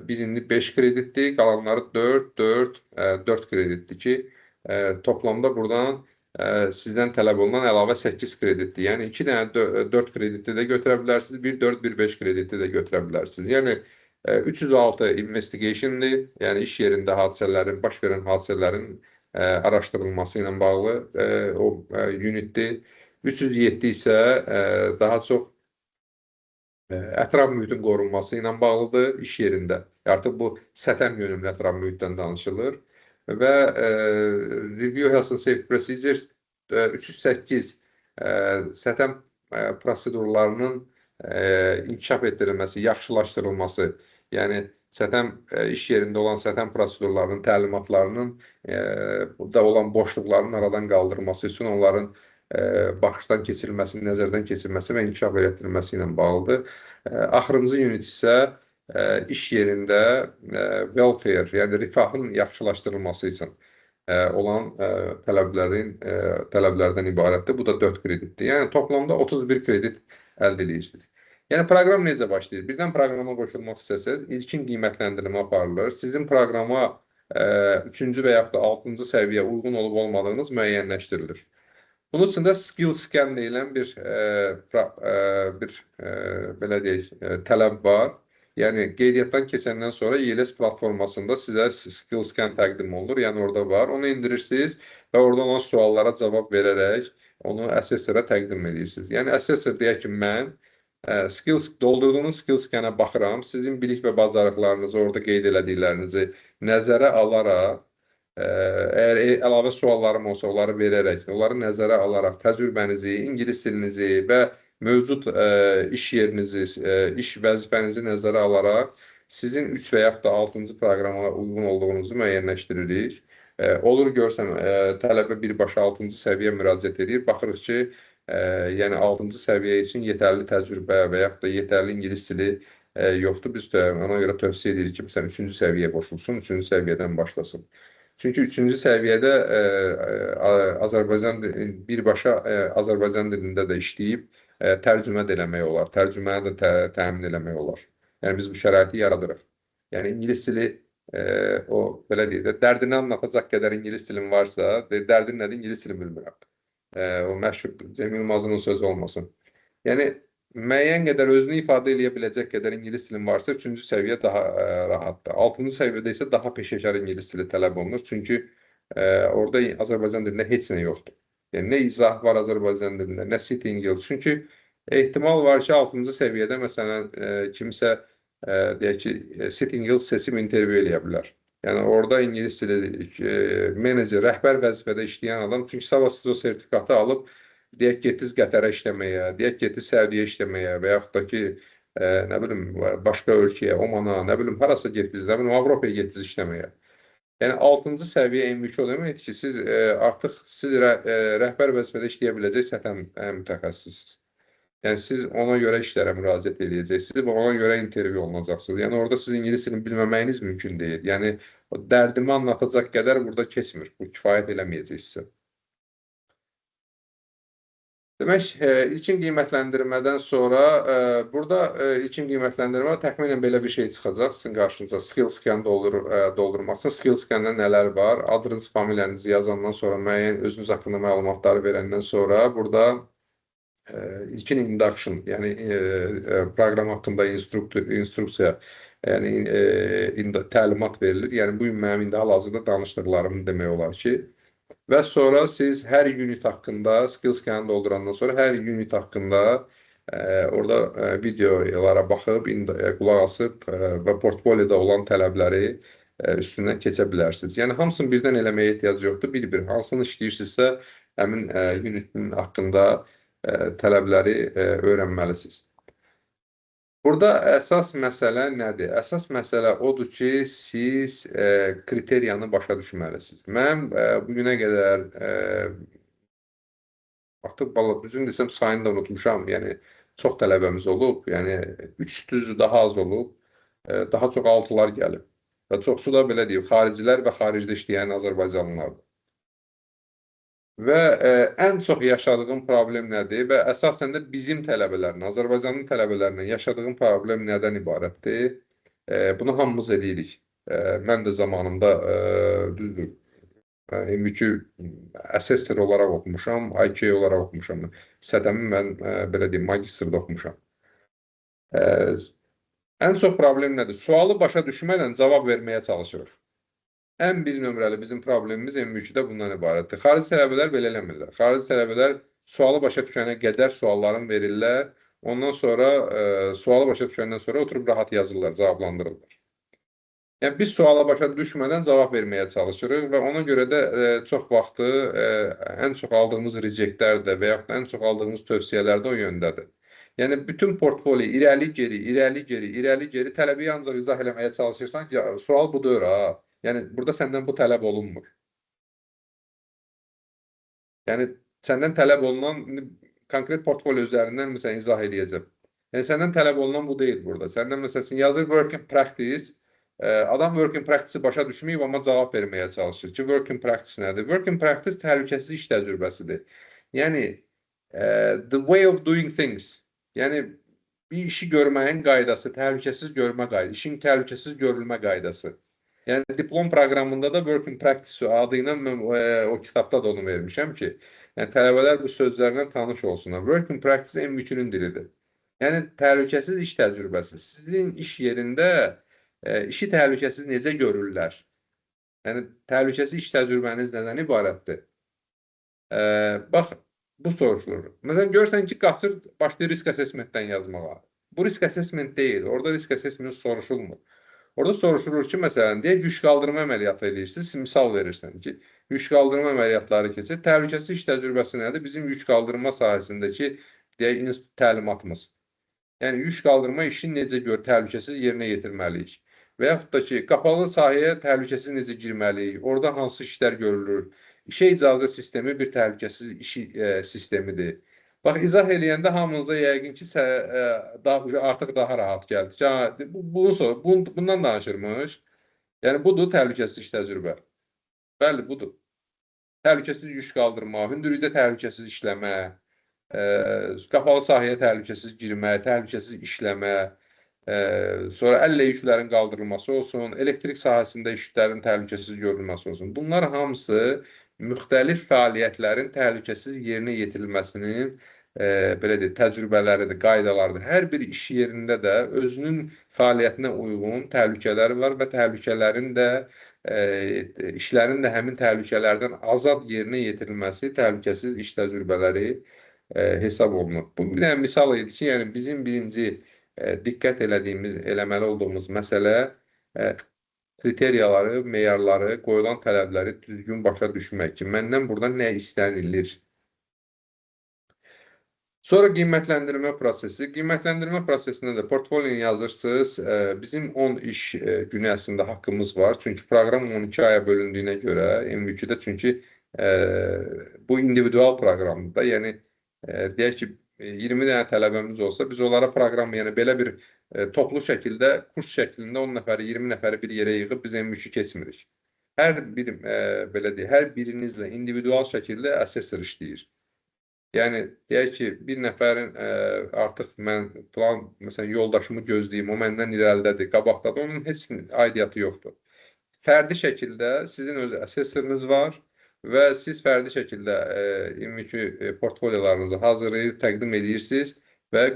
[SPEAKER 1] birini 5 kreditdir, qalanları 4 kreditdir ki, toplamda buradan sizdən tələb olunan əlavə 8 kreditdir. Yəni 2 dənə 4 krediti də götürə bilərsiniz, 1-4, 1-5 krediti də götürə bilərsiniz. Yəni 306 investigation'dir, yəni iş yerində hadisələrin, baş verən hadisələrin araşdırılması ilə bağlı o unitdir. 307 isə daha çox ətraf mühitin qorunması ilə bağlıdır iş yerində. Artıq bu STM yönümlü ətraf mühitdən danışılır. Və Review Health and Safety Procedures 308 STM prosedurlarının inkişaf etdirilməsi, yaxşılaşdırılması, yəni STM iş yerində olan STM prosedurlarının, təlimatlarının burada olan boşluqların aradan qaldırılması üçün onların baxışdan keçirilməsi, nəzərdən keçirilməsi və inkişaf etdirilməsi ilə bağlıdır. Axırıncı unit isə iş yerində welfare, yəni rifahın yaxşılaşdırılması üçün olan tələblərdən ibarətdir. Bu da 4 kreditdir. Yəni toplamda 31 kredit əldə edirsiniz. Yəni proqram necə başlayır? Birdən proqrama qoşulmaq istəsəz, ilkin qiymətləndirmə aparılır. Sizin proqrama 3-cü və yaxud da 6-cı səviyyə uyğun olub olmadığınız müəyyənləşdirilir. Bunun üçün də skill scan deyilən bir belə deyək, tələb var. Yəni qeydiyyatdan keçəndən sonra ILS platformasında sizə skill scan təqdim olunur. Yəni orada var. Onu indirirsiniz və orada olan suallara cavab verərək onu assessora təqdim edirsiniz. Yəni assessor deyək ki, mən doldurduğunuz skill scanə baxıram, sizin bilik və bacarıqlarınızı, orada qeyd elədiklərinizi nəzərə alaraq, əgər əlavə suallarım olsa, onları verərək, onları nəzərə alaraq təcrübənizi, ingilis dilinizi və mövcud iş yerinizi, iş vəzifənizi nəzərə alaraq sizin 3 və yaxud da 6-cı proqrama uyğun olduğunuzu müəyyənləşdiririk. Olur görsəm, tələbə birbaşa 6-cı səviyyə müraciət edir. Baxırıq ki, yəni 6-cı səviyyə üçün yetərli təcrübə və yaxud da yetərli ingilis dili yoxdur. Biz də ona görə tövsiyə edirik ki, məsələn, 3-cü səviyyəyə qoşulsun, 3-cü səviyyədən başlasın. Çünki 3-cü səviyyədə birbaşa Azərbaycan dilində də işləyib tərcümə də eləmək olar, tərcüməni də təmin eləmək olar. Yəni biz bu şəraiti yaradırıq. Yəni ingilis dili o belə deyək də dərdini anlatacaq qədər ingilis dilin varsa, dərdin nədir? İngilis dilini bilmirəm. O məşhur Cem Yılmazın o sözü olmasın. Yəni müəyyən qədər özünü ifadə edə biləcək qədər ingilis dilin varsa 3-cü səviyyə daha rahatdır. 6-cı səviyyədə isə daha peşəkar ingilis dili tələb olunur. Çünki orada Azərbaycan dilində heç nə yoxdur. Yəni nə izah var Azərbaycan dilində, nə sitting yield. Çünki ehtimal var ki, 6-cı səviyyədə məsələn kimsə deyək ki, sitting yield seçib intervyu eləyə bilər. Yəni orada ingilis dili menecer, rəhbər vəzifədə işləyən adam, çünki savasız o sertifikatı alıb deyək getdiniz Qətərə işləməyə, deyək getdiniz Səudiyyə işləməyə və yaxud da ki, nə bilim, başqa ölkəyə, Omana, nə bilim, harasa getdiniz, nə bilim, Avropaya getdiniz işləməyə. Yəni 6-cı səviyyə MVQ o deməkdir ki, siz artıq rəhbər vəzifədə işləyə biləcək səthən mütəxəssissiniz. Yəni siz ona görə işlərə müraciət edəcəksiniz və ona görə intervyu olunacaqsınız. Yəni orada siz ingilis dilini bilməməyiniz mümkün deyil. Yəni o dərdimi anlatacaq qədər burada keçmir. Bu kifayət eləməyəcəksə. Demək, ilkin qiymətləndirmədən sonra burada ilkin qiymətləndirmə təxminən belə bir şey çıxacaq sizin qarşınıza. Skill scan doldurmaq üçün skill scan'da nələr var? Adınız, familiyanızı yazandan sonra müəyyən özünüz haqqında məlumatları verəndən sonra burada ilkin induction, yəni proqram haqqında instruksiya, yəni təlimat verilir. Yəni bu gün mənim indi hal-hazırda danışdıqlarım demək olar ki. Və sonra siz hər unit haqqında, skill scan'ı doldurandan sonra hər unit haqqında orada videolara baxıb, qulaq asıb və portfolioda olan tələbləri üstündən keçə bilərsiniz. Yəni hamısını birdən eləməyə ehtiyac yoxdur. Bir-bir hansını işləyirsinizsə, həmin unitin haqqında tələbləri öyrənməlisiniz. Burada əsas məsələ nədir? Əsas məsələ odur ki, siz kriteriyanı başa düşməlisiniz. Mən bugünə qədər artıq düzün desəm sayını da unutmuşam. Yəni çox tələbəmiz olub. Yəni 300 daha az olub. Daha çox 6'lar gəlib. Və çoxsu da belə deyib, xaricilər və xaricdə işləyən Azərbaycanlılardır. Və ən çox yaşadığım problem nədir? Və əsasən də bizim tələbələrin, Azərbaycanın tələbələrinin yaşadığım problem nədən ibarətdir? Bunu hamımız edirik. Mən də zamanında düzdür, MVQ assessor olaraq oxumuşam, IQ olaraq oxumuşam. STM-i mən belə deyim, magistrda oxumuşam. Ən çox problem nədir? Sualı başa düşmədən cavab verməyə çalışırıq. Ən bir nömrəli bizim problemimiz MVQ-də bundan ibarətdir. Xarici tələbələr belə eləmirlər. Xarici tələbələr sualı başa düşənə qədər suallarını verirlər. Ondan sonra sualı başa düşəndən sonra oturub rahat yazırlar, cavablandırırlar. Yəni biz suala başa düşmədən cavab verməyə çalışırıq və ona görə də çox vaxtı ən çox aldığımız rejectlər də və yaxud da ən çox aldığımız tövsiyələr də o yöndədir. Yəni bütün portfolio irəli geri tələbi ancaq izah eləməyə çalışırsan ki, sual budur ha. Yəni burada səndən bu tələb olunmur. Yəni səndən tələb olunan konkret portfolio üzərindən məsələn izah edəcəm. Yəni səndən tələb olunan bu deyil burada. Səndən məsələn yazır work in practice. Adam work in practice-i başa düşməyib amma cavab verməyə çalışır ki, work in practice nədir? Work in practice təhlükəsiz iş təcrübəsidir. Yəni the way of doing things. Yəni bir işi görməyin qaydası, təhlükəsiz görmə qaydası, işin təhlükəsiz görülmə qaydası. Yəni diplom proqramında da work in practice adı ilə mən o kitabda da onu vermişəm ki, yəni tələbələr bu sözlərlə tanış olsunlar. Work in practice MVQ-nun dilidir. Yəni təhlükəsiz iş təcrübəsi. Sizin iş yerində işi təhlükəsiz necə görürlər? Yəni təhlükəsiz iş təcrübəniz nədən ibarətdir? Bax, bu soruşulur. Məsələn, görürsən ki, qaçır başlayır risk assessment-dən yazmağa. Bu risk assessment deyil. Orada risk assessment soruşulmur. Orada soruşulur ki, məsələn, deyək, yük qaldırma əməliyyatı edirsiniz, misal verirsən ki, yük qaldırma əməliyyatları keçir. Təhlükəsiz iş təcrübəsi nədir? Bizim yük qaldırma sahəsindəki deyək, təlimatımız. Yəni yük qaldırma işini necə təhlükəsiz yerinə yetirməliyik? Və yaxud da ki, qapalı sahəyə təhlükəsiz necə girməliyik? Orada hansı işlər görülür? İşə icazə sistemi bir təhlükəsiz iş sistemidir. Bax, izah eləyəndə hamınıza yəqin ki, artıq daha rahat gəldi ki, bundan danışırmış. Yəni, budur təhlükəsiz iş təcrübə. Bəli, budur. Təhlükəsiz yük qaldırma, hündürlükdə təhlükəsiz işləmə, qapalı sahəyə təhlükəsiz girmə, təhlükəsiz işləmə, sonra əllə yüklərin qaldırılması olsun, elektrik sahəsində işlərin təhlükəsiz görülməsi olsun. Bunlar hamısı müxtəlif fəaliyyətlərin təhlükəsiz yerinə yetirilməsinin belə deyək, təcrübələridir, qaydalardır. Hər bir iş yerində də özünün fəaliyyətinə uyğun təhlükələri var və təhlükələrin də işlərin də həmin təhlükələrdən azad yerinə yetirilməsi təhlükəsiz iş təcrübələri hesab olunur. Bu bir dənə misal idi ki, yəni bizim birinci diqqət eləməli olduğumuz məsələ kriteriyaları, meyarları, qoyulan tələbləri düzgün başa düşmək ki, məndən burada nə istənilir? Sonra qiymətləndirmə prosesi. Qiymətləndirmə prosesində də portfoliyonu yazırsınız. Bizim 10 iş günü əslində haqqımız var. Çünki proqram 12 aya bölündüyünə görə MVQ-də çünki bu individual proqramdır da. Yəni deyək ki, 20 dənə tələbəmiz olsa, biz onlara proqramı, yəni belə bir toplu şəkildə, kurs şəklində 10 nəfəri, 20 nəfəri bir yerə yığıb biz MVQ keçmirik. Hər birinizlə individual şəkildə assessor işləyir. Yəni, deyək ki, bir nəfərin artıq mən plan, məsələn, yoldaşımı gözləyim, o məndən irəlidədir, qabaqdadır, onun heç aidiyyatı yoxdur. Fərdi şəkildə sizin öz assessorunuz var və siz fərdi şəkildə MVQ portfolyolarınızı hazırlayır, təqdim edirsiniz və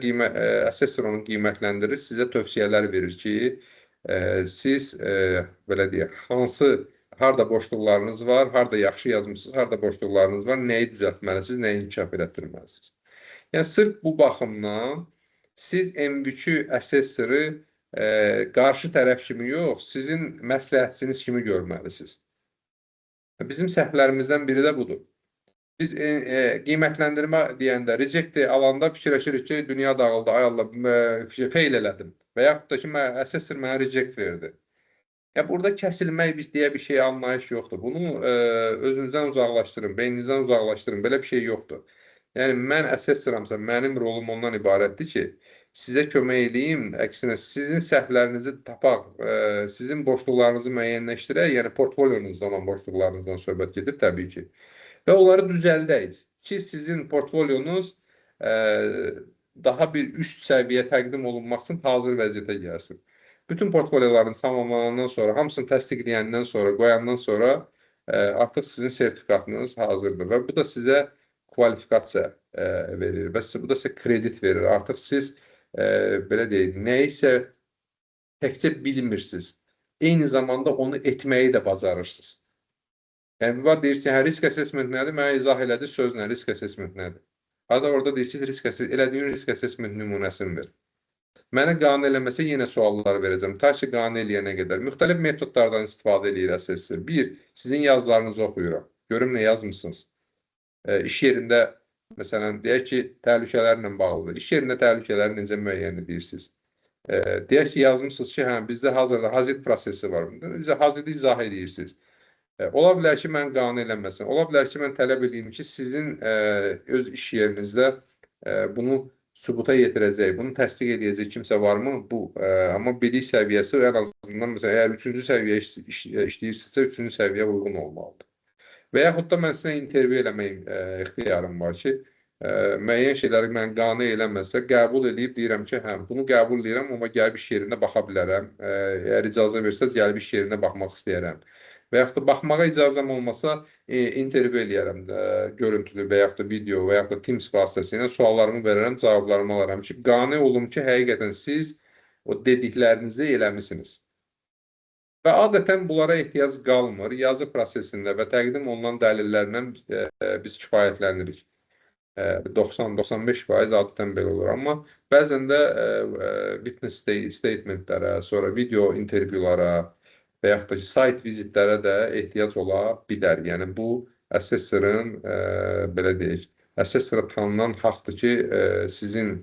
[SPEAKER 1] assessor onu qiymətləndirir, sizə tövsiyələr verir ki, siz, belə deyək, harda boşluqlarınız var, harda yaxşı yazmışsınız, harda boşluqlarınız var, nəyi düzəltməlisiniz, nəyi inkişaf elətdirməlisiniz. Yəni, sırf bu baxımdan siz MVQ assessoru qarşı tərəf kimi yox, sizin məsləhətçiniz kimi görməlisiniz. Bizim səhvlərimizdən biri də budur. Biz qiymətləndirmə deyəndə, reject alanda fikirləşirik ki, dünya dağıldı, ay Allah, fail elədim və yaxud da ki, assessor mənə reject verdi. Ya burada kəsilmək deyə bir şey, anlayış yoxdur. Bunu özünüzdən uzaqlaşdırın, beyninizdən uzaqlaşdırın. Belə bir şey yoxdur. Yəni, mən assessoramsa, mənim rolum ondan ibarətdir ki, sizə kömək edeyim, əksinə sizin səhvlərinizi tapaq, sizin boşluqlarınızı müəyyənləşdirək, yəni portfolyonuzda olan boşluqlarınızdan söhbət gedir təbii ki. Və onları düzəldək ki, sizin portfolyonuz daha bir üst səviyyə təqdim olunmaq üçün hazır vəziyyətə gəlsin. Bütün portfolyolarınız tamamlanandan sonra, hamısını təsdiqləyəndən sonra, qoyandan sonra artıq sizin sertifikatınız hazırdır və bu da sizə kvalifikasiya verir və bu da sizə kredit verir. Artıq siz, belə deyək, nəyisə təkcə bilmirsiniz, eyni zamanda onu etməyi də bacarırsınız. Yəni, var deyirsiniz, risk assessment nədir? Mənə izah elədi sözlə, risk assessment nədir? Orada deyirsiniz, elədiyin risk assessment nümunəsini ver. Mənə qane eləməsə yenə suallar verəcəm. Ta ki, qane eləyənə qədər. Müxtəlif metodlardan istifadə edir assessor. Bir, sizin yazılarınızı oxuyuram. Görüm nə yazmışsınız. İş yerində, məsələn, deyək ki, təhlükələrlə bağlıdır. İş yerində təhlükələri necə müəyyən edirsiniz? Deyək ki, yazmışsınız ki, bizdə hazırda hazit prosesi var. Haziti izah edirsiniz. Ola bilər ki, mən qane eləməsin. Ola bilər ki, mən tələb edeyim ki, sizin öz iş yerinizdə bunu sübuta yetirəcək, bunu təsdiq edəcək kimsə varmı? Bu, amma bilik səviyyəsi ən azından, məsələn, əgər 3-cü səviyyə işləyirsinizsə, 3-cü səviyyə uyğun olmalıdır. Və yaxud da mən sizə intervyu eləmək ixtiyarım var ki, müəyyən şeyləri mən qane eləməsə, qəbul edib deyirəm ki, bunu qəbul edirəm, amma gəlib iş yerində baxa bilərəm. Əgər icazə versəz, gəlib iş yerində baxmaq istəyərəm. Və yaxud da baxmağa icazəm olmasa, intervyu eləyərəm görüntülü və yaxud da video və yaxud da Teams vasitəsilə suallarımı verərəm, cavablarımı alaram ki, qane olum ki, həqiqətən siz o dediklərinizi eləmisiniz. Və adətən bunlara ehtiyac qalmır. Yazı prosesində və təqdim olunan dəlillərlə biz kifayətlənirik. 90-95% adətən belə olur. Amma bəzən də witness statementlərə, sonra video intervyulara və yaxud da ki, sayt vizitlərə də ehtiyac ola bilər. Yəni, bu assessorun, belə deyək, assessora tanınan haqdır ki, sizin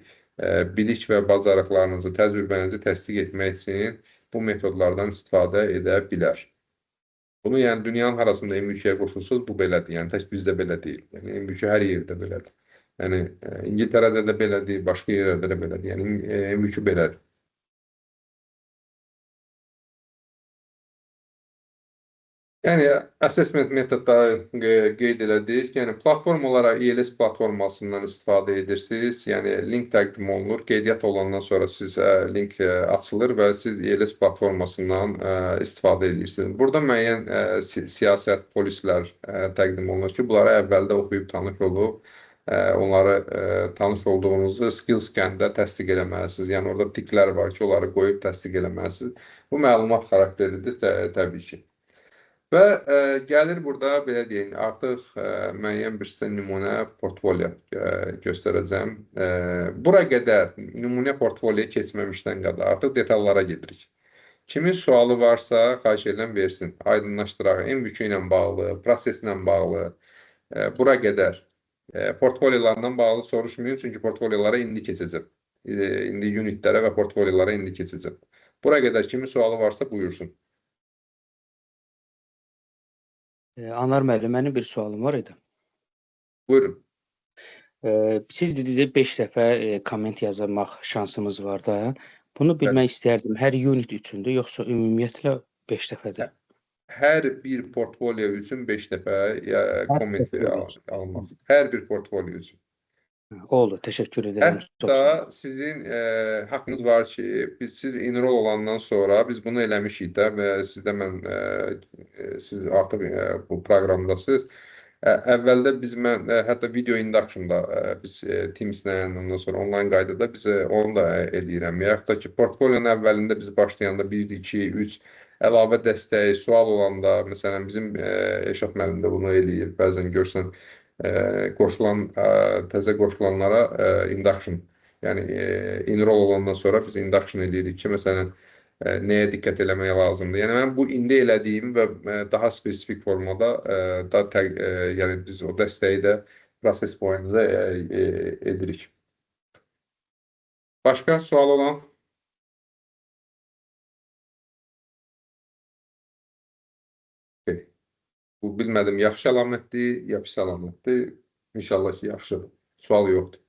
[SPEAKER 1] bilik və bacarıqlarınızı, təcrübənizi təsdiq etmək üçün bu metodlardan istifadə edə bilər. Bunu yəni dünyanın harasında MÜK-yə qoşulsunuz, bu belədir. Yəni tək bizdə belə deyil. Yəni MÜK hər yerdə belədir. Yəni İngiltərədə də belədir, başqa yerlərdə də belədir. Yəni MÜK belədir. Yəni assessment metodları qeyd elədik. Yəni platformalara ELS platformasından istifadə edirsiniz. Yəni link təqdim olunur. Qeydiyyat olandan sonra sizə link açılır və siz ELS platformasından istifadə edirsiniz. Burada müəyyən siyasət, polislər təqdim olunur ki, bunları əvvəldə oxuyub tanış olub, onları tanış olduğunuzu skill scan-da təsdiq eləməlisiniz. Yəni orada tiklər var ki, onları qoyub təsdiq eləməlisiniz. Bu məlumat xarakterlidir təbii ki. Və gəlir burada, belə deyək, artıq müəyyən bir sizə nümunə portfolyo göstərəcəm. Bura qədər nümunə portfolyoya keçməmişdən qədər artıq detallara gedirik. Kimin sualı varsa, xahiş edirəm versin, aydınlaşdıraq. MVQ ilə bağlı, proseslə bağlı, bura qədər portfolyolardan bağlı soruşmayın, çünki portfolyolara indi keçəcəm. İndi unitlərə və portfolyolara indi keçəcəm. Bura qədər kimin sualı varsa buyursun.
[SPEAKER 6] Anar müəllim, mənim bir sualım var idi.
[SPEAKER 1] Buyurun.
[SPEAKER 6] Siz dediniz 5 dəfə komment yazmaq şansımız var da. Bunu bilmək istərdim. Hər unit üçündür, yoxsa ümumiyyətlə 5 dəfədir?
[SPEAKER 1] Hər bir portfolyo üçün 5 dəfə komment almaq. Hər bir portfolyo üçün.
[SPEAKER 6] Oldu, təşəkkür edirəm.
[SPEAKER 1] Hətta sizin haqqınız var ki, siz enroll olandan sonra biz bunu eləmişik də və sizdə mən siz artıq bu proqramdasınız. Əvvəldə mən hətta video induction'da biz Teams-lə ondan sonra onlayn qaydada biz onu da eləyirəm. Yaxud da ki, portfolionun əvvəlində biz başlayanda 1, 2, 3 əlavə dəstəyi, sual olanda, məsələn bizim Eşat müəllim də bunu eləyir. Bəzən görsən təzə qoşulanlara induction, yəni enroll olandan sonra biz induction edirik ki, məsələn, nəyə diqqət eləmək lazımdır. Yəni mən bu indi elədiyim və daha spesifik formada yəni biz o dəstəyi də proses boyunca edirik. Başqa sual olan? Bu bilmədim, yaxşı əlamətdir, ya pis əlamətdir. İnşallah ki, yaxşıdır. Sual yoxdur.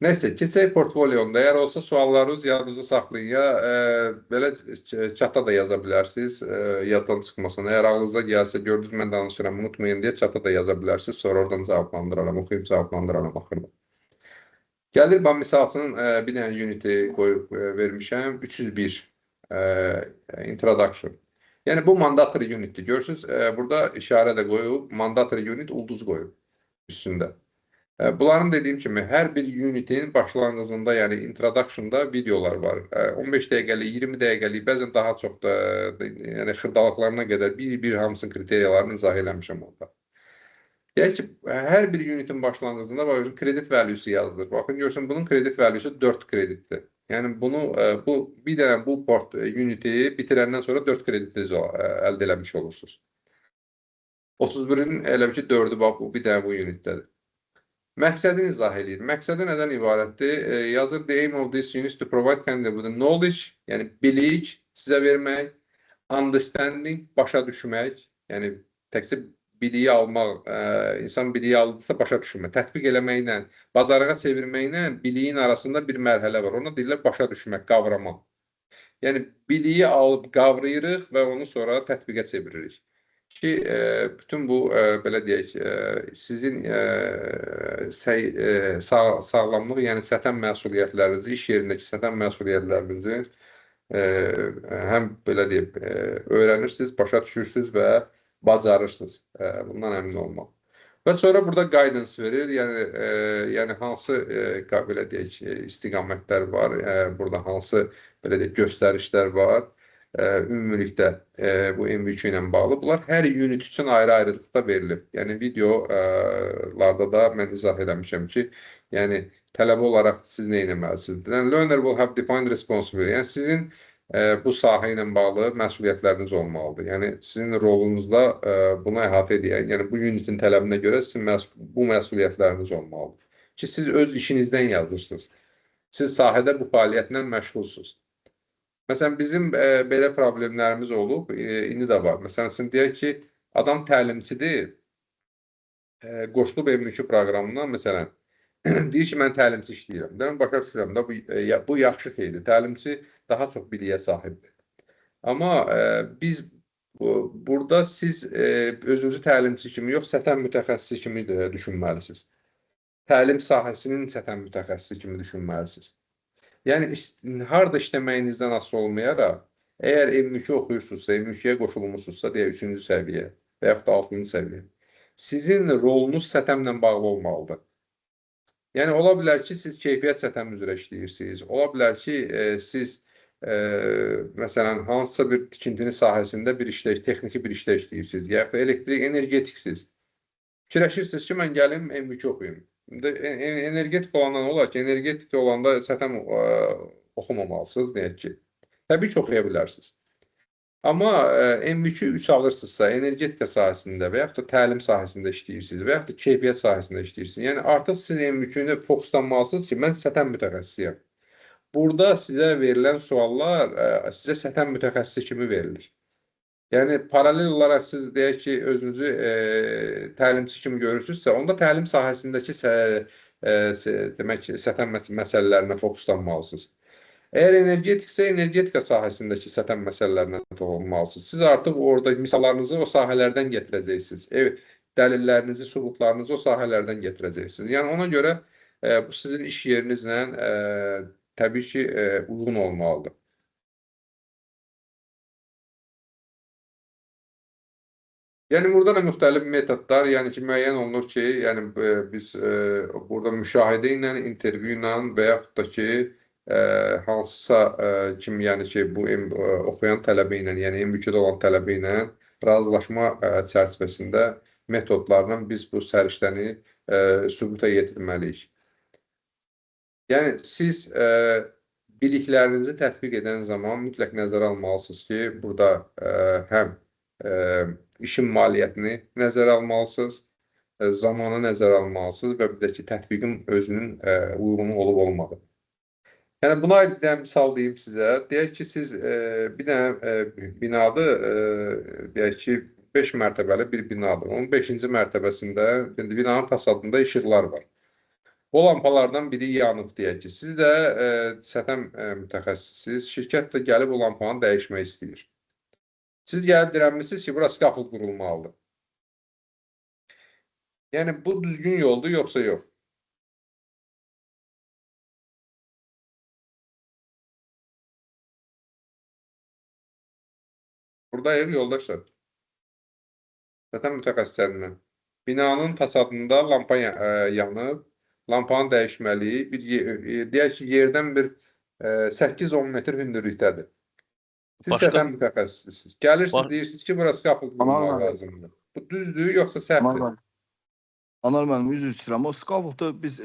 [SPEAKER 1] Nəysə, keçək portfolyonda. Əgər olsa suallarınız yadınızda saxlayın. Ya belə çata da yaza bilərsiniz, yaddan çıxmasın. Əgər ağlınıza gəlsə, gördünüz mən danışıram, unutmayın deyə çata da yaza bilərsiniz. Sonra oradan cavablandıraram, oxuyub cavablandıraram axırda. Gəlir, ben misal üçün bir dənə uniti qoyub vermişəm. 301 introduction. Yəni bu mandatory unitdir. Görürsünüz, burada işarə də qoyub, mandatory unit ulduz qoyub üstündə. Bunların dediyim kimi, hər bir unitin başlanğıcında, yəni introduction'da videolar var. 15 dəqiqəlik, 20 dəqiqəlik, bəzən daha çox da, yəni xırdalıqlarına qədər bir hamısının kriteriyalarını izah eləmişəm orada. Yəni ki, hər bir unitin başlanğıcında baxın, kredit value'su yazılır. Baxın, görürsən, bunun kredit value'su 4 kreditdir. Yəni bunu bir dənə bu port uniti bitirəndən sonra 4 kreditinizi əldə eləmiş olursunuz. 31-in elə ki 4'ü bax bu bir dənə bu unitdədir. Məqsədini izah edir. Məqsədi nədən ibarətdir? Yazır the aim of this unit is to provide candidate with knowledge, yəni bilik sizə vermək, understanding başa düşmək, yəni təkcə biliyi almaq, insan biliyi aldısa başa düşmək, tətbiq eləməklə, bacarığa çevirməklə biliyin arasında bir mərhələ var. Ona deyirlər başa düşmək, qavramaq. Yəni biliyi alıb qavrayırıq və onu sonra tətbiqə çeviririk. Ki, bütün bu, belə deyək, sizin sağlamlıq, yəni sətən məsuliyyətlərinizi, iş yerindəki sətən məsuliyyətlərinizi həm belə deyək, öyrənirsiniz, başa düşürsünüz və bacarırsınız. Bundan əmin olmaq. Və sonra burada guidance verir, yəni hansı belə deyək, istiqamətlər var, burada hansı belə deyək, göstərişlər var. Ümumilikdə bu MVQ ilə bağlı. Bunlar hər unit üçün ayrı-ayrılıqda verilir. Yəni videolarda da mən izah eləmişəm ki, yəni tələbə olaraq siz nə etməlisiniz? Learner will have defined responsibility. Yəni sizin bu sahə ilə bağlı məsuliyyətləriniz olmalıdır. Yəni sizin rolunuzda bunu əhatə edən, yəni bu unitin tələbinə görə sizin bu məsuliyyətləriniz olmalıdır. Ki siz öz işinizdən yazırsınız. Siz sahədə bu fəaliyyətlə məşğulsunuz. Məsələn, bizim belə problemlərimiz olub, indi də var. Məsələn üçün deyək ki, adam təlimçidir, qoşulub M2 proqramına, məsələn, deyir ki, mən təlimçi işləyirəm. Mən başa düşürəm da, bu yaxşı şeydir. Təlimçi daha çox biliyə sahibdir. Amma biz burada siz özünüzü təlimçi kimi yox, səthən mütəxəssis kimi düşünməlisiniz. Təlim sahəsinin səthən mütəxəssisi kimi düşünməlisiniz. Yəni, harada işləməyinizdən asılı olmayaraq, əgər M2 oxuyursunuzsa, M2-yə qoşulmuşsunuzsa, deyək 3-cü səviyyə və yaxud da 6-cı səviyyə, sizin rolunuz səthəmlə bağlı olmalıdır. Yəni, ola bilər ki, siz keyfiyyət səthəmi üzrə işləyirsiniz. Ola bilər ki, siz məsələn, hansısa bir tikintinin sahəsində texniki bir işlə işləyirsiniz, ya da elektrik, energetiksiz. Fikirləşirsiniz ki, mən gəlim M2 oxuyum. Energetik olandan olar ki, energetik olanda səthəm oxumamalısınız, deyək ki. Təbii ki, oxuya bilərsiniz. Amma M2 3 alırsınızsa, energetika sahəsində və yaxud da təlim sahəsində işləyirsiniz və yaxud da keyfiyyət sahəsində işləyirsiniz. Yəni, artıq siz M2-nə fokuslanmalısınız ki, mən səthəm mütəxəssisiyəm. Burada sizə verilən suallar sizə səthəm mütəxəssisi kimi verilir. Yəni, paralel olaraq siz deyək ki, özünüzü təlimçi kimi görürsünüzsə, onda təlim sahəsindəki səthəm məsələlərinə fokuslanmalısınız. Əgər energetiksə, energetika sahəsindəki səthəm məsələlərinə toxunmalısınız. Siz artıq orada misallarınızı o sahələrdən gətirəcəksiniz. Dəlillərinizi, sübutlarınızı o sahələrdən gətirəcəksiniz. Yəni, ona görə bu sizin iş yerinizlə təbii ki, uyğun olmalıdır. Yəni, burada da müxtəlif metodlar, yəni ki, müəyyən olunur ki, yəni biz burada müşahidə ilə, intervyu ilə və yaxud da ki, hansısa kimi, yəni ki, bu oxuyan tələbə ilə, yəni M2-də olan tələbə ilə razılaşma çərçivəsində metodlarla biz bu səriştəni sübuta yetirməliyik. Yəni, siz biliklərinizi tətbiq edən zaman mütləq nəzərə almalısınız ki, burada həm işin maliyyətini nəzərə almalısınız, zamanı nəzərə almalısınız və bir də ki, tətbiqin özünün uyğunu olub-olmadı. Yəni, buna aid misal deyim sizə. Deyək ki, siz bir dənə binadır, deyək ki, 5 mərtəbəli bir binadır. Onun 5-ci mərtəbəsində, binanın fasadında işıqlar var. O lampalardan biri yanıb deyək ki, siz də səthəm mütəxəssisiniz, şirkət də gəlib o lampanı dəyişmək istəyir. Siz gəlib dirənmişsiniz ki, bura skaffold qurulmalıdır. Yəni, bu düzgün yoldur, yoxsa yox? Buradayıq, yoldaşlar. Səthəm mütəxəssislərindən. Binanın fasadında lampa yanıb, lampanı dəyişməliyik. Deyək ki, yerdən bir 8-10 metr hündürlükdədir. Siz səthəm mütəxəssisiniz. Gəlirsiniz, deyirsiniz ki, burası skaffold qurulmaq lazımdır. Bu düzdür, yoxsa səhvdir?
[SPEAKER 5] Anar müəllim, üzr istəyirəm. O skaffoldu biz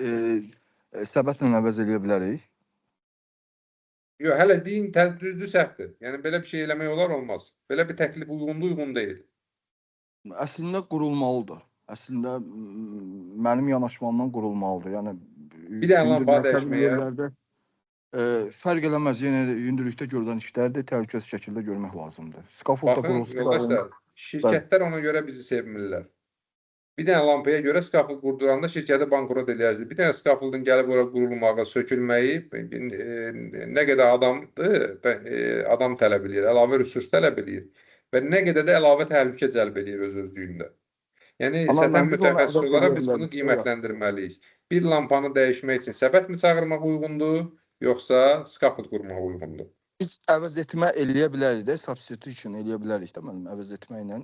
[SPEAKER 5] səbətlə əvəz eləyə bilərik.
[SPEAKER 1] Yox, hələ deyin, düzdür, səhvdir. Yəni, belə bir şey eləmək olar, olmaz. Belə bir təklif uyğundur, uyğun deyil.
[SPEAKER 5] Əslində qurulmalıdır. Əslində mənim yanaşmamdan qurulmalıdır. Yəni,
[SPEAKER 1] bir dənə lampa dəyişməyə
[SPEAKER 5] fərq eləməz. Yəni, hündürlükdə görülən işlərdir, təhlükəsiz şəkildə görmək lazımdır. Skaffolda
[SPEAKER 1] qurulsun. Yoldaşlar, şirkətlər ona görə bizi sevmirlər. Bir dənə lampaya görə skaffold qurduranda şirkəti bankrot edərsiniz. Bir dənə skaffoldun gəlib oraya qurulmağa, sökülməyi nə qədər adam tələb edir, əlavə resurs tələb edir və nə qədər də əlavə təhlükə cəlb edir öz-özlüyündə. Yəni, səthəm mütəxəssis olaraq biz bunu qiymətləndirməliyik. Bir lampanı dəyişmək üçün səbət mi çağırmaq uyğundur, yoxsa skaffold qurmaq uyğundur?
[SPEAKER 5] Biz əvəz etmə eləyə bilərik də, substitution eləyə bilərik də mənim əvəz etməklə.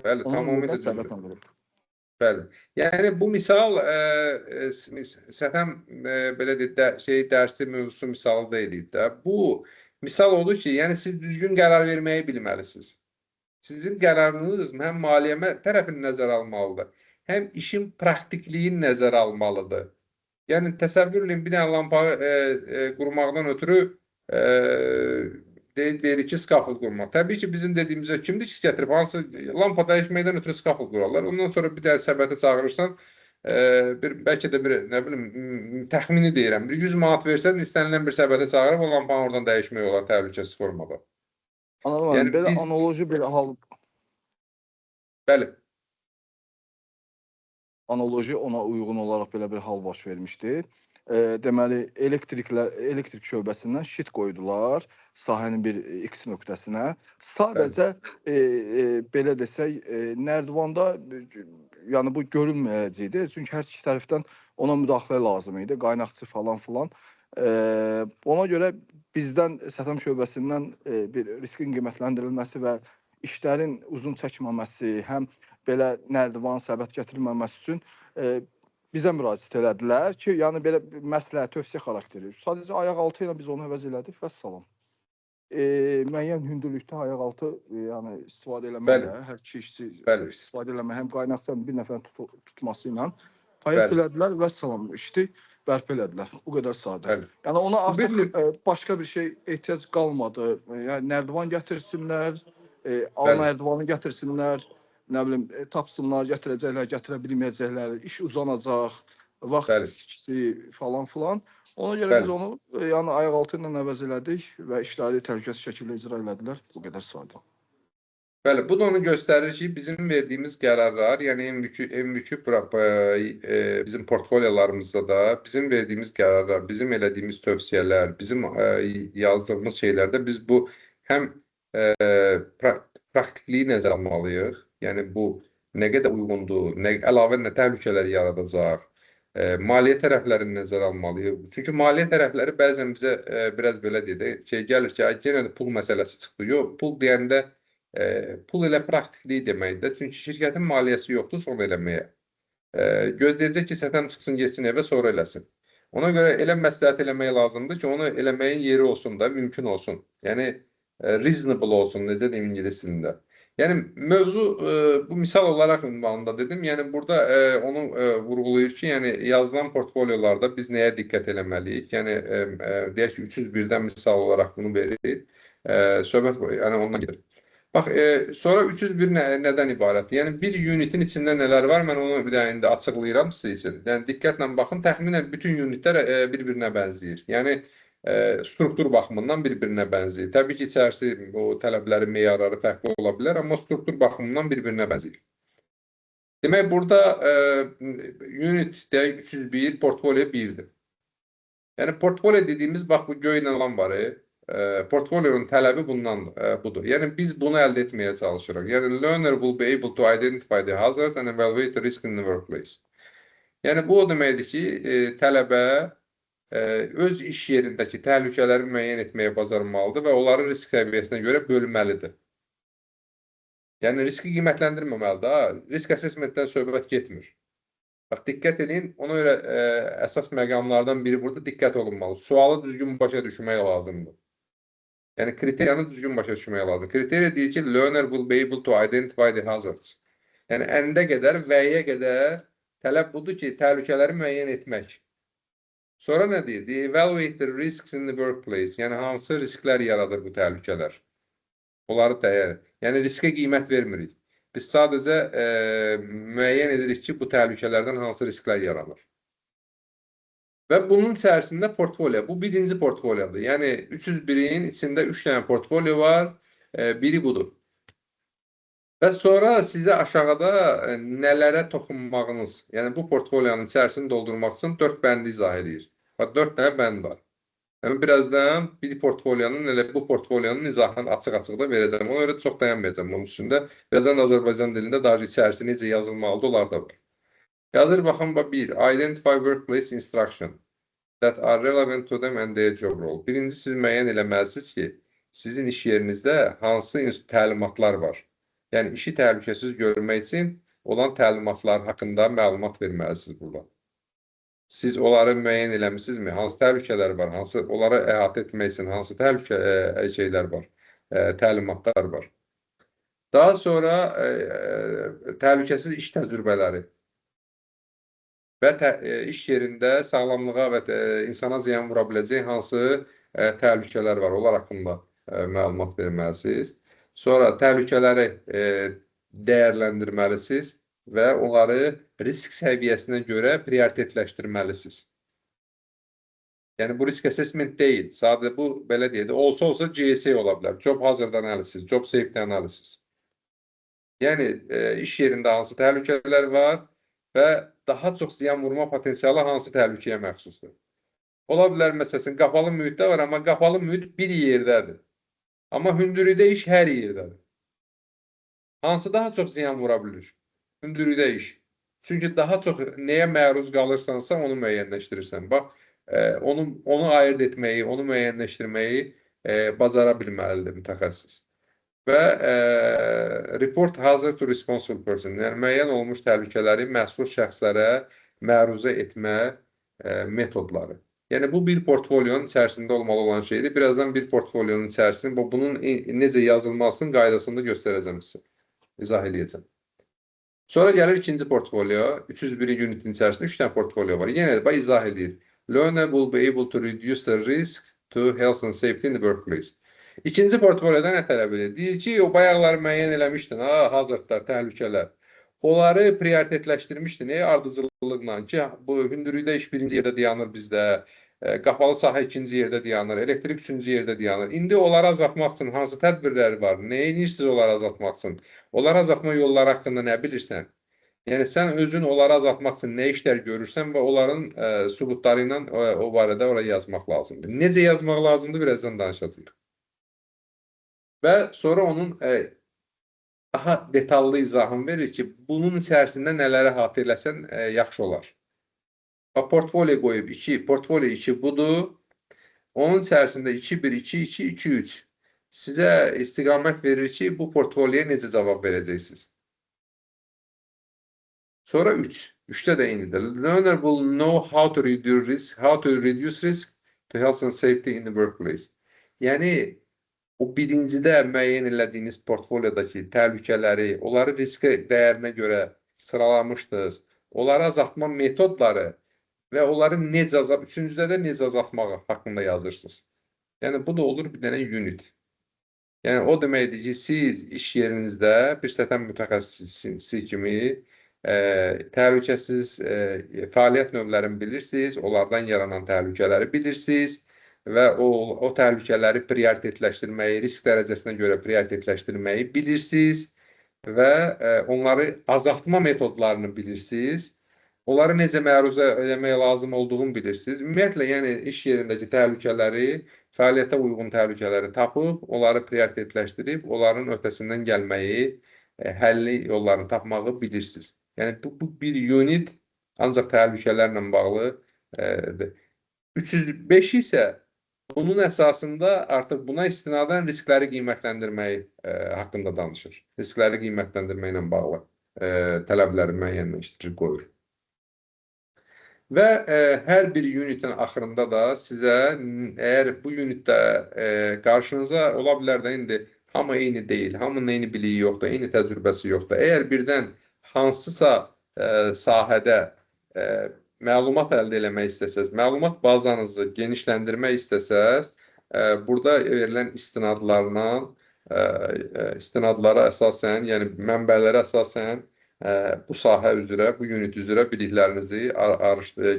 [SPEAKER 5] Bəli, tamamilə düzdür. Bəli. Yəni, bu misal səthəm dərsi mövzusu misalı deyilik də. Bu misal odur ki, yəni siz düzgün qərar verməyi bilməlisiniz. Sizin qərarınız həm maliyyə tərəfini nəzərə almalıdır, həm işin praktikliyin nəzərə almalıdır. Yəni, təsəvvür edin, bir dənə lampa qurmaqdan ötürü deyirik ki, skaffold qurmaq. Təbii ki, bizim dediyimizə kimdir ki, gətirib, hansı lampa dəyişməkdən ötürü skaffold qurarlar. Ondan sonra bir dənə səbətə çağırırsan,
[SPEAKER 1] bəlkə də bir, nə bilim, təxmini deyirəm, bir 100 manat versən, istənilən bir səbətə çağırıb, o lampanı oradan dəyişmək olar təhlükəsiz formada.
[SPEAKER 5] Anladım,
[SPEAKER 1] Yəni
[SPEAKER 5] belə
[SPEAKER 1] biz,
[SPEAKER 5] analoji bir hal,
[SPEAKER 1] bəli,
[SPEAKER 5] analoji ona uyğun olaraq belə bir hal baş vermişdi. Deməli, elektrik şöbəsindən şit qoydular sahənin bir X nöqtəsinə. Sadəcə belə desək, nərdivanda yəni bu görünməyəcəkdi. Çünki hər iki tərəfdən ona müdaxilə lazım idi, qaynaqçı falan filan. Ona görə bizdən səthəm şöbəsindən bir riskin qiymətləndirilməsi və işlərin uzun çəkməməsi, həm belə nərdivan səbət gətirilməməsi üçün bizə müraciət elədilər ki, yəni belə məsləhət, tövsiyə xarakteri. Sadəcə ayaq altı ilə biz onu əvəz elədik və salam. Müəyyən hündürlükdə ayaq altı yəni istifadə eləməklə, hər iki işçi istifadə eləmək, həm qaynaqçı, həm bir nəfərin tutması ilə ayaq elədilər və salam, işi bərpa elədilər. Bu qədər sadə. Yəni ona artıq başqa bir şey ehtiyac qalmadı. Yəni nərdivan gətirsinlər, nərdivanı gətirsinlər, nə bilim, tapsınlar, gətirəcəklər, gətirə bilməyəcəklər, iş uzanacaq, vaxt itkisi falan filan. Ona görə biz onu yəni ayaq altı ilə əvəz elədik və işləri təhlükəsiz şəkildə icra elədilər. Bu qədər sadə.
[SPEAKER 1] Bəli, bu da onu göstərir ki, bizim verdiyimiz qərarlar, yəni MVQ bizim portfolyolarımızda da bizim verdiyimiz qərarlar, bizim elədiyimiz tövsiyələr, bizim yazdığımız şeylərdə biz bu həm praktikliyi nəzərə almalıyıq. Yəni bu nə qədər uyğundur, əlavə nə təhlükələr yaradacaq, maliyyə tərəflərini nəzərə almalıyıq. Çünki maliyyə tərəfləri bəzən bizə biraz belə deyək, gəlir ki, yenə də pul məsələsi çıxdı. Yox, pul deyəndə pul elə praktikliyi deməkdir. Çünki şirkətin maliyyəsi yoxdur son eləməyə. Gözləyəcək ki, səthəm çıxsın, getsin evə, sonra eləsin. Ona görə elə məsləhət eləmək lazımdır ki, onu eləməyin yeri olsun da, mümkün olsun. Yəni reasonable olsun, necə deyim ingilis dilində. Yəni mövzu bu misal olaraq ünvanında dedim. Yəni burada onu vurğulayır ki, yəni yazılan portfolyolarda biz nəyə diqqət eləməliyik? Yəni deyək ki, 301-dən misal olaraq bunu verir. Söhbət yəni ondan gedir. Bax, sonra 301 nədən ibarətdir? Yəni bir unitin içində nələr var? Mən onu bir də indi açıqlayıram sizə üçün. Yəni diqqətlə baxın, təxminən bütün unitlər bir-birinə bənzəyir. Yəni struktur baxımından bir-birinə bənzəyir. Təbii ki, içərisi o tələblərin meyarları fərqli ola bilər, amma struktur baxımından bir-birinə bənzəyir. Demək, burada unit deyək 301, portfolyo 1-dir. Yəni portfolyo dediyimiz, bax bu göy ilə olan var. Portfolyonun tələbi budur. Yəni biz bunu əldə etməyə çalışırıq. Yəni learner will be able to identify the hazards and evaluate the risk in the workplace. Yəni bu o deməkdir ki, tələbə öz iş yerindəki təhlükələri müəyyən etməyə bacarmalıdır və onların risk səviyyəsinə görə bölməlidir. Yəni riski qiymətləndirməməlidir. Risk assessmentdən söhbət getmir. Bax, diqqət edin, ona görə əsas məqamlardan biri burada diqqət olunmalı. Sualı düzgün başa düşmək lazımdır. Yəni kriteriyanı düzgün başa düşmək lazımdır. Kriteriya deyir ki, learner will be able to identify the hazards. Yəni əndə qədər, vəyə qədər tələb budur ki, təhlükələri müəyyən etmək. Sonra nə deyir? Evaluate the risks in the workplace. Yəni hansı risklər yaradır bu təhlükələr? Onları dəyər. Yəni riskə qiymət vermirik. Biz sadəcə müəyyən edirik ki, bu təhlükələrdən hansı risklər yaranır. Və bunun içərisində portfolyo. Bu birinci portfolyodur. Yəni 301-in içində 3 dənə portfolyo var. Biri budur. Və sonra sizə aşağıda nələrə toxunmağınız, yəni bu portfolyanın içərisini doldurmaq üçün 4 bəndi izah edir. 4 dənə bənd var. Yəni birazdan bir portfolyonun, elə bu portfolyonun izahını açıq-açıq da verəcəm. Ona görə çox dayanmayacağım bunun üstündə. Birazdan Azərbaycan dilində daha içərisi necə yazılmalıdır, onlar da var. Yazır, baxın, 1. Identify workplace instruction that are relevant to them and their job role. Birinci, siz müəyyən eləməlisiniz ki, sizin iş yerinizdə hansı təlimatlar var. Yəni işi təhlükəsiz görmək üçün olan təlimatlar haqqında məlumat verməlisiniz burada. Siz onları müəyyən eləmişsinizmi? Hansı təhlükələr var? Hansı onları əhatə etmək üçün hansı şeylər var? Təlimatlar var. Daha sonra təhlükəsiz iş təcrübələri və iş yerində sağlamlığa və insana ziyan vura biləcək hansı təhlükələr var? Onlar haqqında məlumat verməlisiniz. Sonra təhlükələri dəyərləndirməlisiniz. və onları risk səviyyəsinə görə prioritetləşdirməlisiniz. Yəni bu risk assessment deyil. Sadə bu belə deyək də, olsa GSA ola bilər. Job hazard analysis, job safety analysis. Yəni iş yerində hansı təhlükələr var və daha çox ziyan vurma potensialı hansı təhlükəyə məxsusdur. Ola bilər məsələn qapalı mühitdə var, amma qapalı mühit bir yerdədir. Amma hündürlükdə iş hər yerdədir. Hansı daha çox ziyan vura bilir? Hündürlükdə iş. Çünki daha çox nəyə məruz qalırsansa onu müəyyənləşdirirsən. Bax, onu ayırd etməyi, onu müəyyənləşdirməyi bacara bilməlidir mütəxəssis. Və report hazard to responsible person, yəni müəyyən olmuş təhlükələri məsul şəxslərə məruzə etmə metodları. Yəni bu bir portfolyonun içərisində olmalı olan şeydir. Birazdan bir portfolyonun içərisində bunun necə yazılmasının qaydasını da göstərəcəm sizə. İzah edəcəm. Sonra gəlir ikinci portfolyo. 301 unitin içərisində 3 dənə portfolyo var. Yenə də izah edir. Learner will be able to reduce the risk to health and safety in the workplace. İkinci portfolyoda nə tələb edir? Deyir ki, o bayaqları müəyyən eləmişdin, hazardlar, təhlükələr. Onları prioritetləşdirmişdin, ardıcıllıqla ki, bu hündürlükdə iş birinci yerdə dayanır bizdə, qapalı sahə ikinci yerdə dayanır, elektrik üçüncü yerdə dayanır. İndi onları azaltmaq üçün hansı tədbirlər var? Nə edirsiniz onları azaltmaq üçün? Onları azaltma yolları haqqında nə bilirsən? Yəni sən özün onları azaltmaq üçün nə işlər görürsən və onların sübutları ilə o barədə oraya yazmaq lazımdır. Necə yazmaq lazımdır? Birazdan danışacağıq. Və sonra onun daha detallı izahını verir ki, bunun içərisində nələri xatırləsən yaxşı olar. Portfolyo qoyub 2, portfolyo 2 budur. Onun içərisində 2-1, 2-2, 2-3 sizə istiqamət verir ki, bu portfolyoya necə cavab verəcəksiniz. Sonra 3. 3-də də eynidir. Learner will know how to reduce risk to health and safety in the workplace. Yəni o birincidə müəyyən elədiyiniz portfolyodakı təhlükələri, onları risk dəyərinə görə sıralamışdınız. Onları azaltma metodları və onları necə üçüncüdə də necə azaltmaq haqqında yazırsınız. Yəni bu da olur bir dənə unit. Yəni o deməkdir ki, siz iş yerinizdə bir səthən mütəxəssisi kimi təhlükəsiz fəaliyyət növlərini bilirsiniz, onlardan yaranan təhlükələri bilirsiniz və o təhlükələri prioritetləşdirməyi, risk dərəcəsinə görə prioritetləşdirməyi bilirsiniz və onları azaltma metodlarını bilirsiniz. Onları necə məruzə eləmək lazım olduğunu bilirsiniz. Ümumiyyətlə, yəni iş yerindəki təhlükələri, fəaliyyətə uyğun təhlükələri tapıb, onları prioritetləşdirib, onların ötəsindən gəlməyi, həlli yollarını tapmağı bilirsiniz. Yəni bu bir unit ancaq təhlükələrlə bağlıdır. 305 isə bunun əsasında artıq buna istinadən riskləri qiymətləndirməyi haqqında danışır. Riskləri qiymətləndirməklə bağlı tələbləri müəyyənləşdirir, qoyur. Və hər bir unitin axırında da sizə, əgər bu unitdə qarşınıza ola bilər də indi hamı eyni deyil, hamının eyni biliyi yoxdur, eyni təcrübəsi yoxdur. Əgər birdən hansısa sahədə məlumat əldə eləmək istəsəz, məlumat bazanızı genişləndirmək istəsəz, burada verilən istinadlara əsasən, yəni mənbələrə əsasən bu sahə üzrə, bu unit üzrə biliklərinizi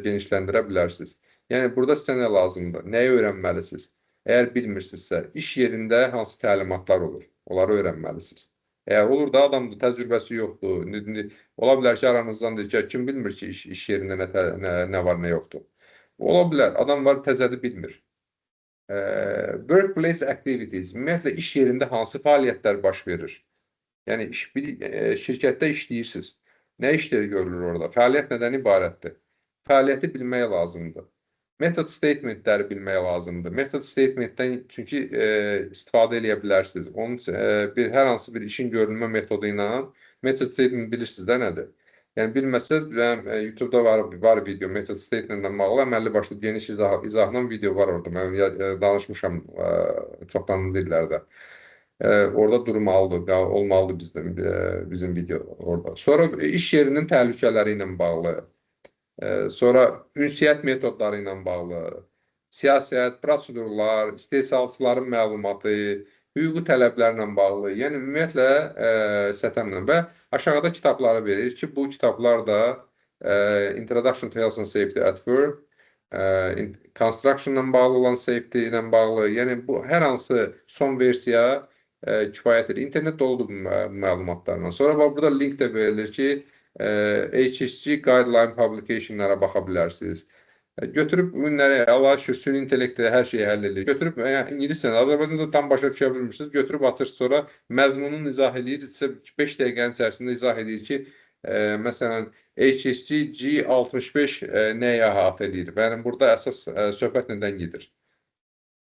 [SPEAKER 1] genişləndirə bilərsiniz. Yəni burada sizə nə lazımdır? Nəyi öyrənməlisiniz? Əgər bilmirsinizsə, iş yerində hansı təlimatlar olur? Onları öyrənməlisiniz. Əgər olur da adamdır, təcrübəsi yoxdur. Ola bilər ki, aranızdan deyir ki, kim bilmir ki, iş yerində nə var, nə yoxdur. Ola bilər, adam var, təzədi bilmir. Workplace activities, ümumiyyətlə iş yerində hansı fəaliyyətlər baş verir? Yəni şirkətdə işləyirsiniz. Nə işləri görülür orada? Fəaliyyət nədən ibarətdir? Fəaliyyəti bilmək lazımdır. Method statementləri bilmək lazımdır. Method statementdən çünki istifadə edə bilərsiniz. Onun hər hansı bir işin görülmə metodu ilə method statement bilirsiniz də nədir? Yəni bilməsəz, YouTube-da var video method statementlə bağlı əməlli başlı geniş izahla video var orada. Mən danışmışam çoxdanlı illərdə. Orada durmalıdır, olmalıdır bizim video orada. Sonra iş yerinin təhlükələri ilə bağlı, sonra ünsiyyət metodları ilə bağlı, siyasət, prosedurlar, istehsalçıların məlumatı, hüquqi tələblərlə bağlı, yəni ümumiyyətlə STM-lə və aşağıda kitabları verir ki, bu kitablar da Introduction to Health and Safety at Work, Construction-la bağlı olan safety ilə bağlı, yəni bu hər hansı son versiya kifayət edir. İnternet doludur bu məlumatlarla. Sonra burada link də verilir ki, HSG Guideline Publication-lara baxa bilərsiniz. Götürüb bu günləri Allah şükür süni intellekti hər şeyi həll edir. Götürüb ingiliscə, Azərbaycanca tam başa düşə bilmirsiniz. Götürüb açırsınız, sonra məzmununu izah edir. Sizə 5 dəqiqənin içərisində izah edir ki, məsələn HSG G65 nəyə əhatə edir? Yəni burada əsas söhbət nədən gedir?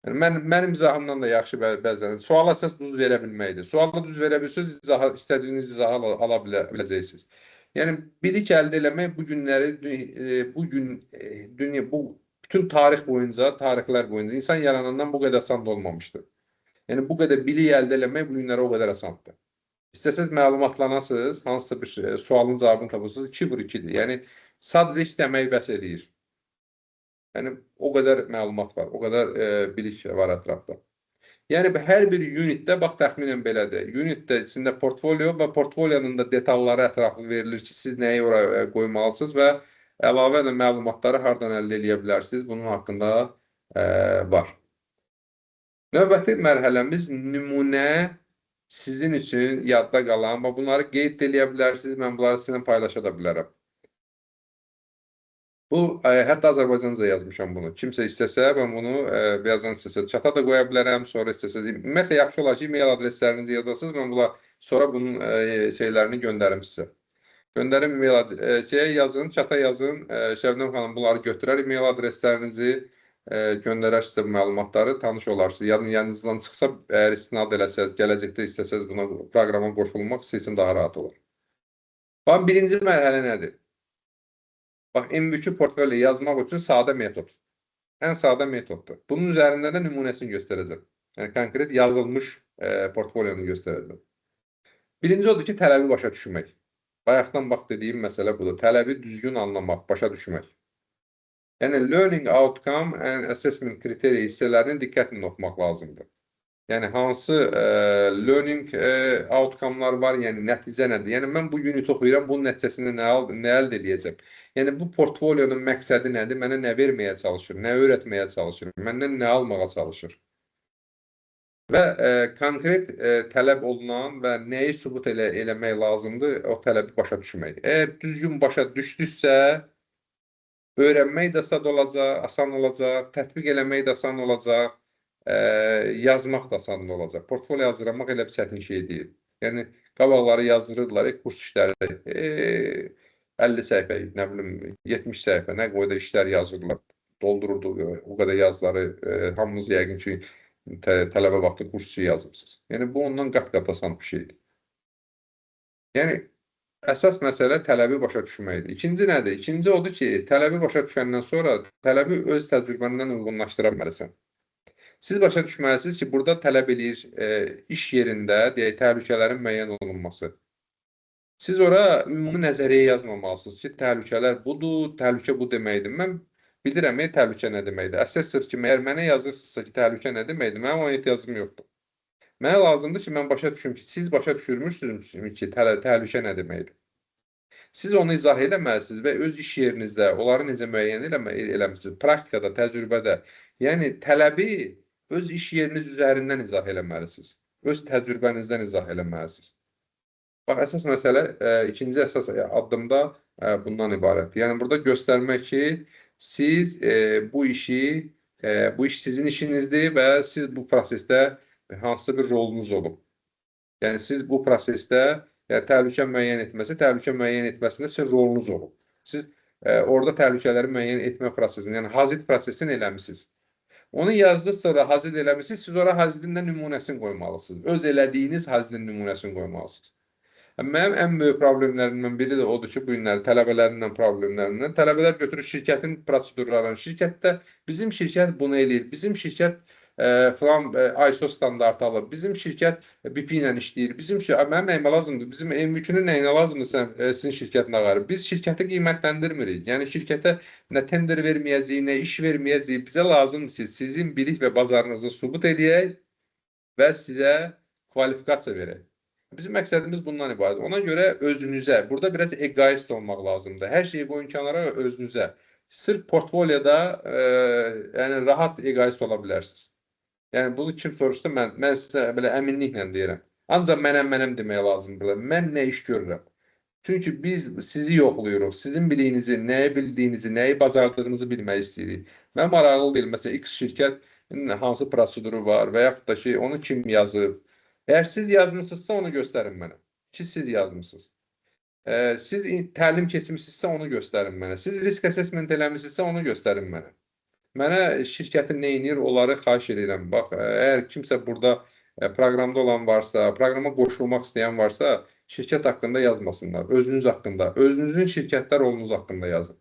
[SPEAKER 1] Yəni mənim izahımdan da yaxşı bəzən. Suala əsas düz verə bilməkdir. Sualı düz verə bilirsiniz, istədiyiniz izahı ala biləcəksiniz. Yəni bilik əldə eləmək bu günləri bu bütün tarix boyunca, tarixlər boyunca insan yaranandan bu qədər asan olmamışdır. Yəni bu qədər bilik əldə eləmək bu günləri o qədər asandır. İstəsəz məlumatlanasınız, hansısa bir sualın cavabını tapırsınız, 2/2-dir. Yəni sadəcə istəmək bəs eləyir. Yəni o qədər məlumat var, o qədər bilik var ətrafda. Yəni hər bir unitdə bax təxminən belədir. Unitdə içində portfolio və portfolionun da detalları ətraflı verilir ki, siz nəyi oraya qoymalısınız və əlavə də məlumatları hardan əldə edə bilərsiniz. Bunun haqqında var. Növbəti mərhələmiz nümunə sizin üçün yadda qalan və bunları qeyd edə bilərsiniz. Mən bunları sizinlə paylaşa da bilərəm. Bu, hətta Azərbaycanca yazmışam bunu. Kimsə istəsə, mən bunu birazdan istəsə çata da qoya bilərəm, sonra istəsə. Ümumiyyətlə, yaxşı olar ki, e-mail adreslərinizi yazasınız, mən sonra bunun şeylərini göndərim sizə. Göndərim e-mail yazın, çata yazın, Şəbnəm xanım bunları götürər, e-mail adreslərinizi göndərər sizə bu məlumatları, tanış olarsınız. Yanınızdan çıxsa, əgər istinad eləsəz, gələcəkdə istəsəz buna proqrama qoşulmaq sizin daha rahat olur. Bax, birinci mərhələ nədir? Bax, M3 portfölyo yazmaq üçün sadə metod. Ən sadə metoddur. Bunun üzərində də nümunəsini göstərəcəm. Yəni, konkret yazılmış portfolyonu göstərəcəm. Birinci odur ki, tələbi başa düşmək. Bayaqdan bax, dediyim məsələ budur. Tələbi düzgün anlamaq, başa düşmək. Yəni, learning outcome and assessment kriteria hissələrini diqqətlə oxumaq lazımdır. Yəni, hansı learning outcome'lar var, yəni nəticə nədir? Yəni, mən bu unit oxuyuram, bunun nəticəsində nə əldə edəcəm? Yəni, bu portfolyonun məqsədi nədir? Mənə nə verməyə çalışır? Nə öyrətməyə çalışır? Məndən nə almağa çalışır? Və konkret tələb olunan və nəyi sübut eləmək lazımdır, o tələbi başa düşmək. Əgər düzgün başa düşdüsə, öyrənmək də asan olacaq, tətbiq eləmək də asan olacaq, yazmaq da asan olacaq. Portfolyo hazırlamaq elə bir çətin şey deyil. Yəni, qabaqları yazdırırdılar, kurs işləri 50 səhifə, nə bilim, 70 səhifə, nə qoyda işlər yazırdılar, doldururdu, o qədər yazıları, hamınız yəqin ki, tələbə vaxtı kursu yazırsınız. Yəni, bu ondan qat-qat asan bir şeydir. Yəni, əsas məsələ tələbi başa düşməkdir. İkinci nədir? İkinci odur ki, tələbi başa düşəndən sonra tələbi öz təcrübəndən uyğunlaşdıra bilməlisən. Siz başa düşməlisiniz ki, burada tələb edir iş yerində təhlükələrin müəyyən olunması. Siz ora ümumi nəzəriyyə yazmamalısınız ki, təhlükələr budur, təhlükə bu deməkdir. Mən bilirəm, təhlükə nə deməkdir. Assessor kimi, əgər mənə yazırsınızsa ki, təhlükə nə deməkdir, mənim ona ehtiyacım yoxdur. Mənə lazımdır ki, mən başa düşüm ki, siz başa düşürmüşsünüz ki, təhlükə nə deməkdir. Siz onu izah eləməlisiniz və öz iş yerinizdə onları necə müəyyən eləmişsiniz, praktikada, təcrübədə. Yəni, tələbi öz iş yeriniz üzərindən izah eləməlisiniz. Öz təcrübənizdən izah eləməlisiniz. Bax, əsas məsələ, ikinci əsas addımda bundan ibarətdir. Yəni, burada göstərmək ki, siz bu iş sizin işinizdir və siz bu prosesdə hansısa bir rolunuz olub. Yəni, siz bu prosesdə təhlükə müəyyən etməsində sizin rolunuz olub. Siz orada təhlükələri müəyyən etmə prosesini, yəni hazır prosesini eləmişsiniz. Onu yazdınız sonra hazır eləmişsiniz, siz ora hazırın da nümunəsini qoymalısınız. Öz elədiyiniz hazırın nümunəsini qoymalısınız. Mənim ən böyük problemlərimdən biri də odur ki, bu günləri tələbələrindən problemlərindən. Tələbələr götürür şirkətin prosedurlarını. Şirkətdə bizim şirkət bunu eləyir. Bizim şirkət falan ISO standartı alıb. Bizim şirkət BIP ilə işləyir. Mənim nəyimə lazımdır? Bizim M3-ünün nəyinə lazımdır sizin şirkətin ağarı? Biz şirkəti qiymətləndirmirik. Yəni şirkətə nə tender verməyəcəyik, nə iş verməyəcəyik. Bizə lazımdır ki, sizin bilik və bazarınızı sübut edək və sizə kvalifikasiya verək. Bizim məqsədimiz bundan ibarət. Ona görə özünüzə, burada biraz egoist olmaq lazımdır. Hər şeyi qoyun kənara özünüzə. Sırf portfolyoda yəni rahat egoist ola bilərsiniz. Yəni bunu kim soruşdu, mən sizə belə əminliklə deyirəm. Ancaq mənəm demək lazımdır. Mən nə iş görürəm? Çünki biz sizi yoxluyuruq. Sizin biliyinizi, nəyi bildiyinizi, nəyi bacardığınızı bilmək istəyirik. Mən maraqlı deyil. Məsələn, X şirkət hansı proseduru var və yaxud da ki, onu kim yazıb. Əgər siz yazmısınızsa onu göstərin mənə. Ki, siz yazmısınız. Siz təlim keçmişsinizsə onu göstərin mənə. Siz risk assessment eləmişsinizsə onu göstərin mənə. Mənə şirkətin nə edir, onları xahiş edirəm. Bax, əgər kimsə burada proqramda olan varsa, proqrama qoşulmaq istəyən varsa, şirkət haqqında yazmasınlar. Özünüz haqqında, özünüzün şirkətlər olduğunuz haqqında yazın.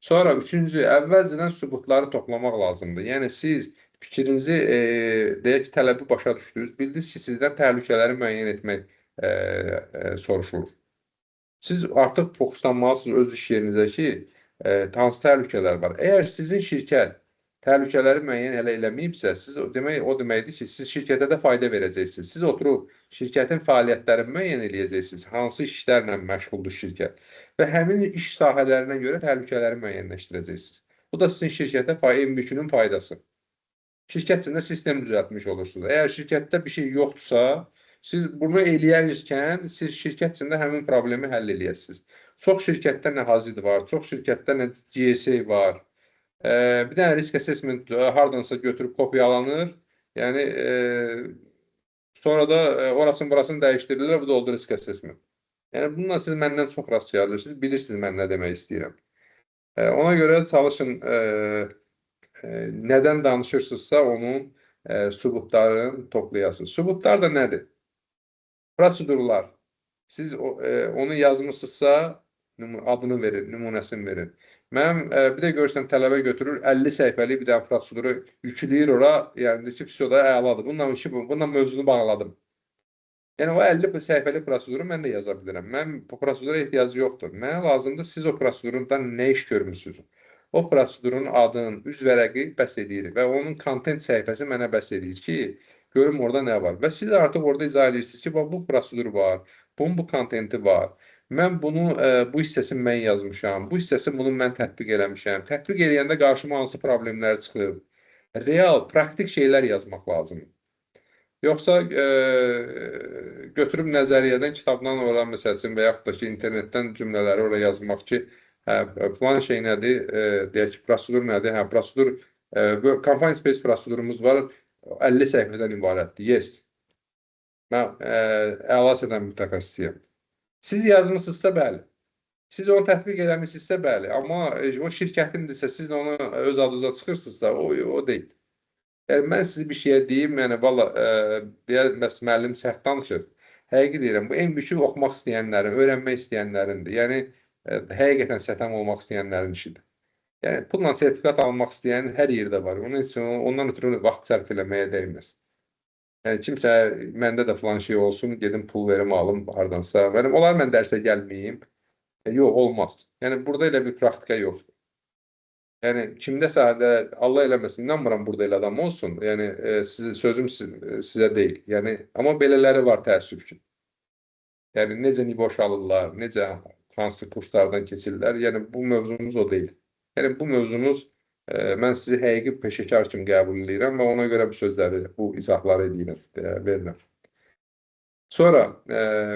[SPEAKER 1] Sonra üçüncü, əvvəlcədən sübutları toplamaq lazımdır. Yəni siz fikrinizi, deyək ki, tələbi başa düşdünüz. Bildiniz ki, sizdən təhlükələri müəyyən etmək soruşulur. Siz artıq fokuslanmalısınız öz iş yerinizə ki, hansı təhlükələr var. Əgər sizin şirkət təhlükələri müəyyən eləməyibsə, siz o deməkdir ki, siz şirkətə də fayda verəcəksiniz. Siz oturub şirkətin fəaliyyətlərini müəyyən eləyəcəksiniz. Hansı işlərlə məşğuldur şirkət və həmin iş sahələrinə görə təhlükələri müəyyənləşdirəcəksiniz. Bu da sizin şirkətə MBQ-nün faydası. Şirkət içində sistem düzəltmiş olursunuz. Əgər şirkətdə bir şey yoxdursa, siz bunu eləyərkən siz şirkət içində həmin problemi həll eləyəsiniz. Çox şirkətdə nə hazid var, çox şirkətdə nə GSA var. Bir dənə risk assessment hardansa götürüb kopyalanır. Yəni sonra da orasını burasını dəyişdirirlər, bu da oldu risk assessment. Yəni bununla siz məndən çox rast gəlirsiniz, bilirsiniz mən nə demək istəyirəm. Ona görə çalışın nədən danışırsınızsa onun sübutlarını toplayasınız. Sübutlar da nədir? Prosedurlar. Siz onu yazmışsınızsa adını verin, nümunəsini verin. Mən bir də görürsən tələbə götürür 50 səhifəlik bir dənə proseduru yükləyir ora, yəni ki, fisioda əladır. Bununla mövzunu bağladım. Yəni o 50 səhifəlik proseduru mən də yaza bilirəm. Mən bu prosedura ehtiyacı yoxdur. Mənə lazımdır siz o prosedurundan nə iş görmüsünüz? O prosedurun adının üz vərəqi bəs edir və onun kontent səhifəsi mənə bəs edir ki, görüm orada nə var. Və siz artıq orada izah edirsiniz ki, bu prosedur var, bunun bu kontenti var. Mən bunu, bu hissəsini mən yazmışam, bu hissəsini bunu mən tətbiq eləmişəm. Tətbiq edəndə qarşıma hansı problemlər çıxıb? Real, praktik şeylər yazmaq lazımdır. Yoxsa götürüb nəzəriyyədən, kitabdan ora məsəlsin və yaxud da ki, internetdən cümlələri ora yazmaq ki, filan şey nədir, deyək ki, prosedur nədir? Prosedur, company space prosedurumuz var, 50 səhifədən ibarətdir, yes. Mən əlas edən mütəxəssisiyəm. Siz yazmışsınızsa bəli. Siz onu tətbiq eləmişsinizsə bəli. Amma o şirkətindirsə, siz onu öz adınıza çıxırsınızsa, o deyil. Yəni, mən sizi bir şeyə deyim, yəni, valla, müəllim sərt danışır. Həqiqi deyirəm, bu MBQ oxumaq istəyənlərin, öyrənmək istəyənlərindir. Yəni, həqiqətən sətəm olmaq istəyənlərin işidir. Yəni, pulla sertifikat almaq istəyən hər yerdə var. Onun üçün, ondan ötürü vaxt sərf eləməyə dəyməz. Yəni, kimsə, məndə də filan şey olsun, gedim pul verim, alım hardansa. Onlar mən dərsə gəlməyim. Yox, olmaz. Yəni, burada elə bir praktika yoxdur. Yəni, kimdəsə, Allah eləməsin, inanmıram burada elə adam olsun. Yəni, sözüm sizə deyil. Yəni, amma belələri var təəssüf ki. Yəni, necə boşalırlar, necə hansı kurslardan keçirlər. Yəni, bu mövzumuz o deyil. Yəni, bu mövzumuz mən sizi həqiqi peşəkar kimi qəbul edirəm və ona görə bu sözləri, bu izahları verirəm. Sonra,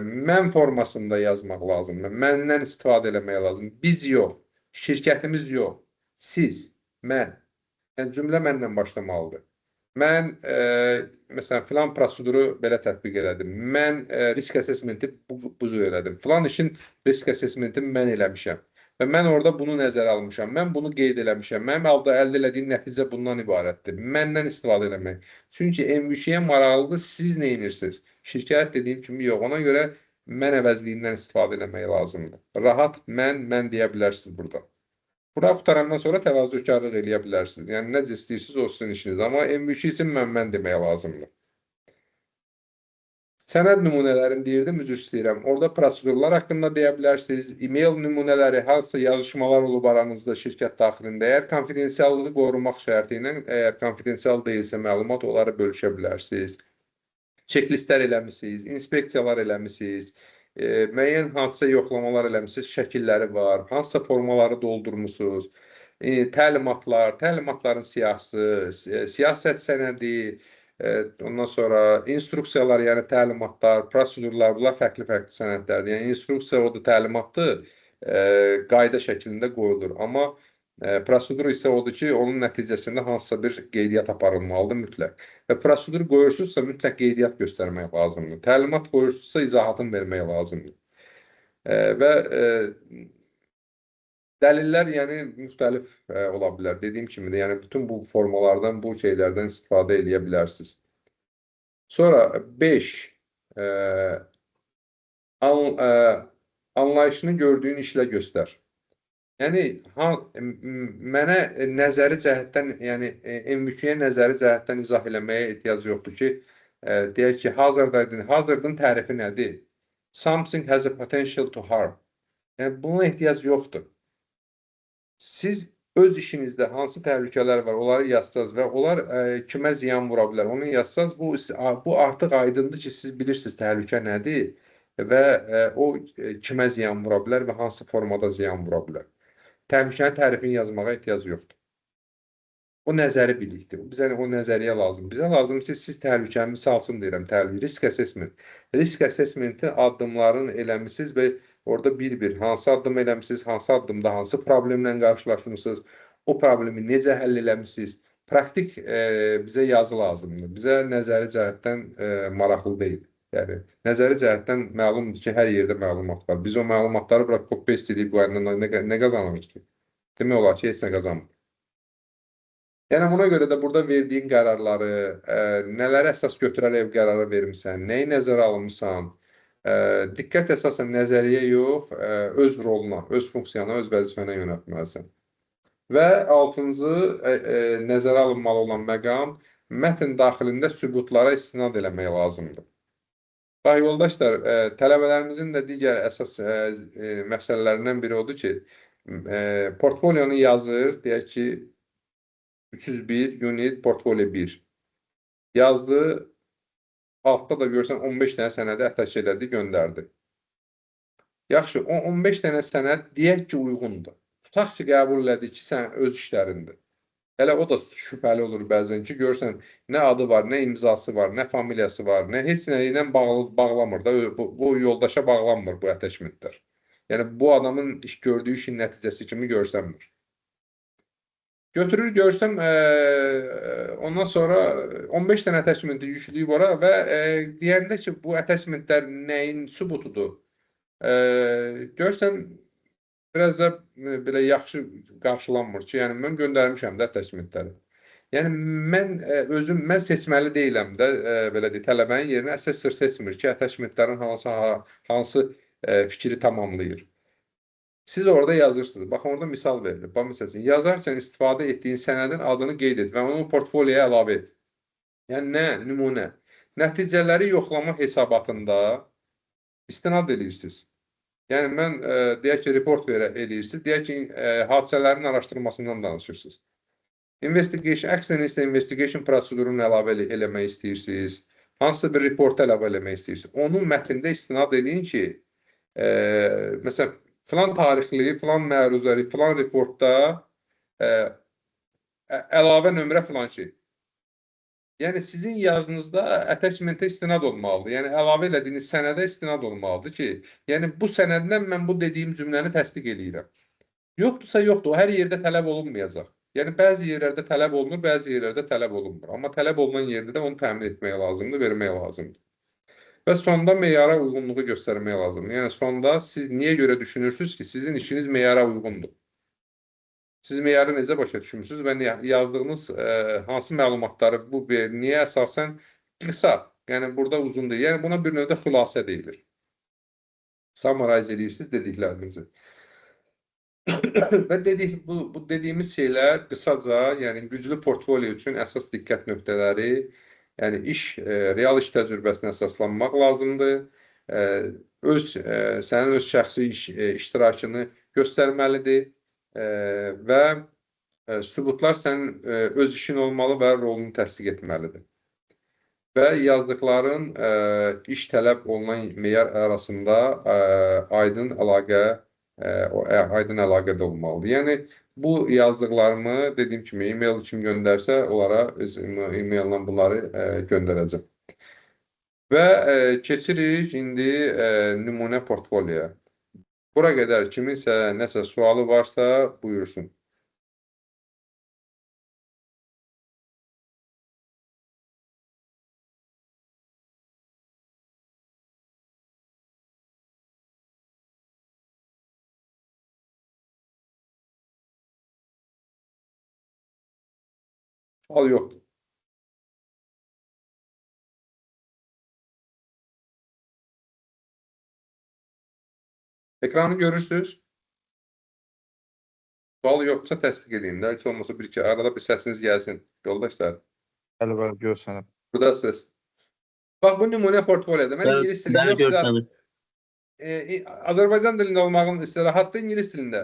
[SPEAKER 1] mən formasında yazmaq lazımdır. Məndən istifadə eləmək lazımdır. Biz yox, şirkətimiz yox, siz, mən. Yəni, cümlə mənlə başlamalıdır. Mən, məsələn, filan proseduru belə tətbiq elədim. Mən risk assessmenti bu cür elədim. Filan işin risk assessmentini mən eləmişəm. Və mən orada bunu nəzərə almışam, mən bunu qeyd eləmişəm, mənim əldə elədiyim nəticə bundan ibarətdir. Məndən istifadə eləmək. Çünki MVQ-yə maraqlıdır, siz nə edirsiniz? Şirkət dediyim kimi yox, ona görə mən əvəzliyindən istifadə eləmək lazımdır. Rahat mən deyə bilərsiniz burada. Bura qutarandan sonra təvazökarlıq eləyə bilərsiniz. Yəni, necə istəyirsiniz, o sizin işiniz. Amma MVQ üçün mən deməyə lazımdır. Sənəd nümunələrini deyirdim, üzr istəyirəm. Orada prosedurlar haqqında deyə bilərsiniz. E-mail nümunələri, hansısa yazışmalar olub aranızda şirkət daxilində. Əgər konfidensiallığı qorumaq şərti ilə, əgər konfidensial deyilsə məlumat, onları bölüşə bilərsiniz. çeklistlər eləmisiniz, inspeksiyalar eləmisiniz, müəyyən hansısa yoxlamalar eləmisiniz, şəkilləri var, hansısa formaları doldurmusunuz, təlimatların siyahısı, siyasət sənədi, ondan sonra instruksiyalar, yəni təlimatlar, prosedurlar, bunlar fərqli-fərqli sənədlərdir. Yəni instruksiya odur, təlimatdır, qayda şəklində qoyulur. Amma prosedur isə odur ki, onun nəticəsində hansısa bir qeydiyyat aparılmalıdır mütləq. Və prosedur qoyursunuzsa mütləq qeydiyyat göstərmək lazımdır. Təlimat qoyursunuzsa izahatını vermək lazımdır. Və dəlillər yəni müxtəlif ola bilər. Dediyim kimi də, yəni bütün bu formalardan, bu şeylərdən istifadə edə bilərsiniz. Sonra 5. Anlayışını gördüyün işlə göstər. Yəni mənə nəzəri cəhətdən, yəni MVQ-yə nəzəri cəhətdən izah eləməyə ehtiyac yoxdur ki, deyək ki, hazırdın tərifi nədir? Something has a potential to harm. Yəni buna ehtiyac yoxdur. Siz öz işinizdə hansı təhlükələr var, onları yazsaz və onlar kimə ziyan vura bilər, onu yazsaz, bu artıq aydındır ki, siz bilirsiniz təhlükə nədir və o kimə ziyan vura bilər və hansı formada ziyan vura bilər. Təhlükənin tərifini yazmağa ehtiyac yoxdur. O nəzəri bilikdir. Bizə o nəzəriyyə lazım. Bizə lazımdır ki, siz təhlükəni misalsın deyirəm, risk assessment. Risk assessmenti addımlarını eləmisiniz və orada bir-bir hansı addım eləmisiniz, hansı addımda hansı problemlə qarşılaşmışsınız, o problemi necə həll eləmisiniz. Praktik bizə yazı lazımdır. Bizə nəzəri cəhətdən maraqlı deyil. Yəni, nəzəri cəhətdən məlumdur ki, hər yerdə məlumat var. Biz o məlumatları bırak copy-paste edib qoyandan nə qazanırıq ki? Demək olar ki, heç nə qazanmır. Yəni, buna görə də burada verdiyin qərarları, nələri əsas götürərək qərarı vermirsən, nəyi nəzərə almışsan, diqqət əsasən nəzəriyyə yox, öz roluna, öz funksiyana, öz vəzifənə yönəltməlisən. Və 6-cı nəzərə alınmalı olan məqam, mətn daxilində sübutlara istinad eləmək lazımdır. Bax, yoldaşlar, tələbələrimizin də digər əsas məsələlərindən biri odur ki, portfolionu yazır, deyək ki, 301 unit portfolio 1. Yazdı, altda da görsən 15 dənə sənədi ətəş elədi, göndərdi. Yaxşı, o 15 dənə sənəd deyək ki, uyğundur. Tutaq ki, qəbul elədi ki, sən öz işlərində. Hələ o da şübhəli olur bəzən ki, görsən, nə adı var, nə imzası var, nə familiyası var, nə heç nə ilə bağlamır da, bu yoldaşa bağlanmır bu attachmentlər. Yəni, bu adamın gördüyü işin nəticəsi kimi görsənmir. Götürür, görsəm, ondan sonra 15 dənə attachmenti yükləyib ora və deyəndə ki, bu attachmentlər nəyin sübutudur? Görsən, biraz da belə yaxşı qarşılanmır ki, yəni mən göndərmişəm də attachmentləri. Yəni mən seçməli deyiləm də, belə deyək, tələbənin yerinə assessor seçmir ki, attachmentlərin hansı fikri tamamlayır. Siz orada yazırsınız. Baxın, orada misal verilir. Bax, məsələn, yazarkən istifadə etdiyin sənədin adını qeyd et və onu portfolyoya əlavə et. Yəni nə? Nümunə. Nəticələri yoxlama hesabatında istinad edirsiniz. Yəni, mən deyək ki, report edirsiniz, deyək ki, hadisələrin araşdırmasından danışırsınız. Əksən isə investigation prosedurunu əlavə eləmək istəyirsiniz, hansısa bir report əlavə eləmək istəyirsiniz. Onun mətndə istinad edin ki, məsələn, filan tarixli, filan məruzəli, filan reportda əlavə nömrə filan şey. Yəni, sizin yazınızda attachmentə istinad olmalıdır. Yəni, əlavə elədiyiniz sənədə istinad olmalıdır ki, yəni, bu sənəddən mən bu dediyim cümləni təsdiq edirəm. Yoxdursa, yoxdur. O hər yerdə tələb olunmayacaq. Yəni, bəzi yerlərdə tələb olunur, bəzi yerlərdə tələb olunmur. Amma tələb olunan yerdə də onu təmin etmək lazımdır, vermək lazımdır. Və sonda meyara uyğunluğu göstərmək lazımdır. Yəni, sonda siz niyə görə düşünürsünüz ki, sizin işiniz meyara uyğundur? Siz meyarı necə başa düşmürsünüz və yazdığınız hansı məlumatları bu niyə əsasən qısa, yəni burada uzun deyil. Yəni, buna bir növdə xülasə deyilir. Summarize edirsiniz dediklərinizi. Və bu dediyimiz şeylər qısaca, yəni güclü portfolyo üçün əsas diqqət nöqtələri, yəni real iş təcrübəsinə əsaslanmaq lazımdır. Sənin öz şəxsi iştirakını göstərməlidir və sübutlar sənin öz işin olmalı və rolunu təsdiq etməlidir. və yazdıqların iş tələb olunan meyar arasında aydın əlaqə də olmalıdır. Yəni bu yazdıqlarımı dediyim kimi e-mail kim göndərsə onlara öz e-maillə bunları göndərəcəm. Və keçirik indi nümunə portfolyoya. Bura qədər kiminsə nəsə sualı varsa buyursun. Sual yoxdur. Ekranı görürsünüz. Sual yoxsa təsdiq edeyim də. Heç olmasa bir-iki arada bir səsiniz gəlsin. Yoldaşlar,
[SPEAKER 7] Bəli, görsənib.
[SPEAKER 1] buradasınız. Bax, bu nümunə portfolyoda. Mən ingilis dilində yoxsa Azərbaycan dilində olmağın istilahatı ingilis dilində.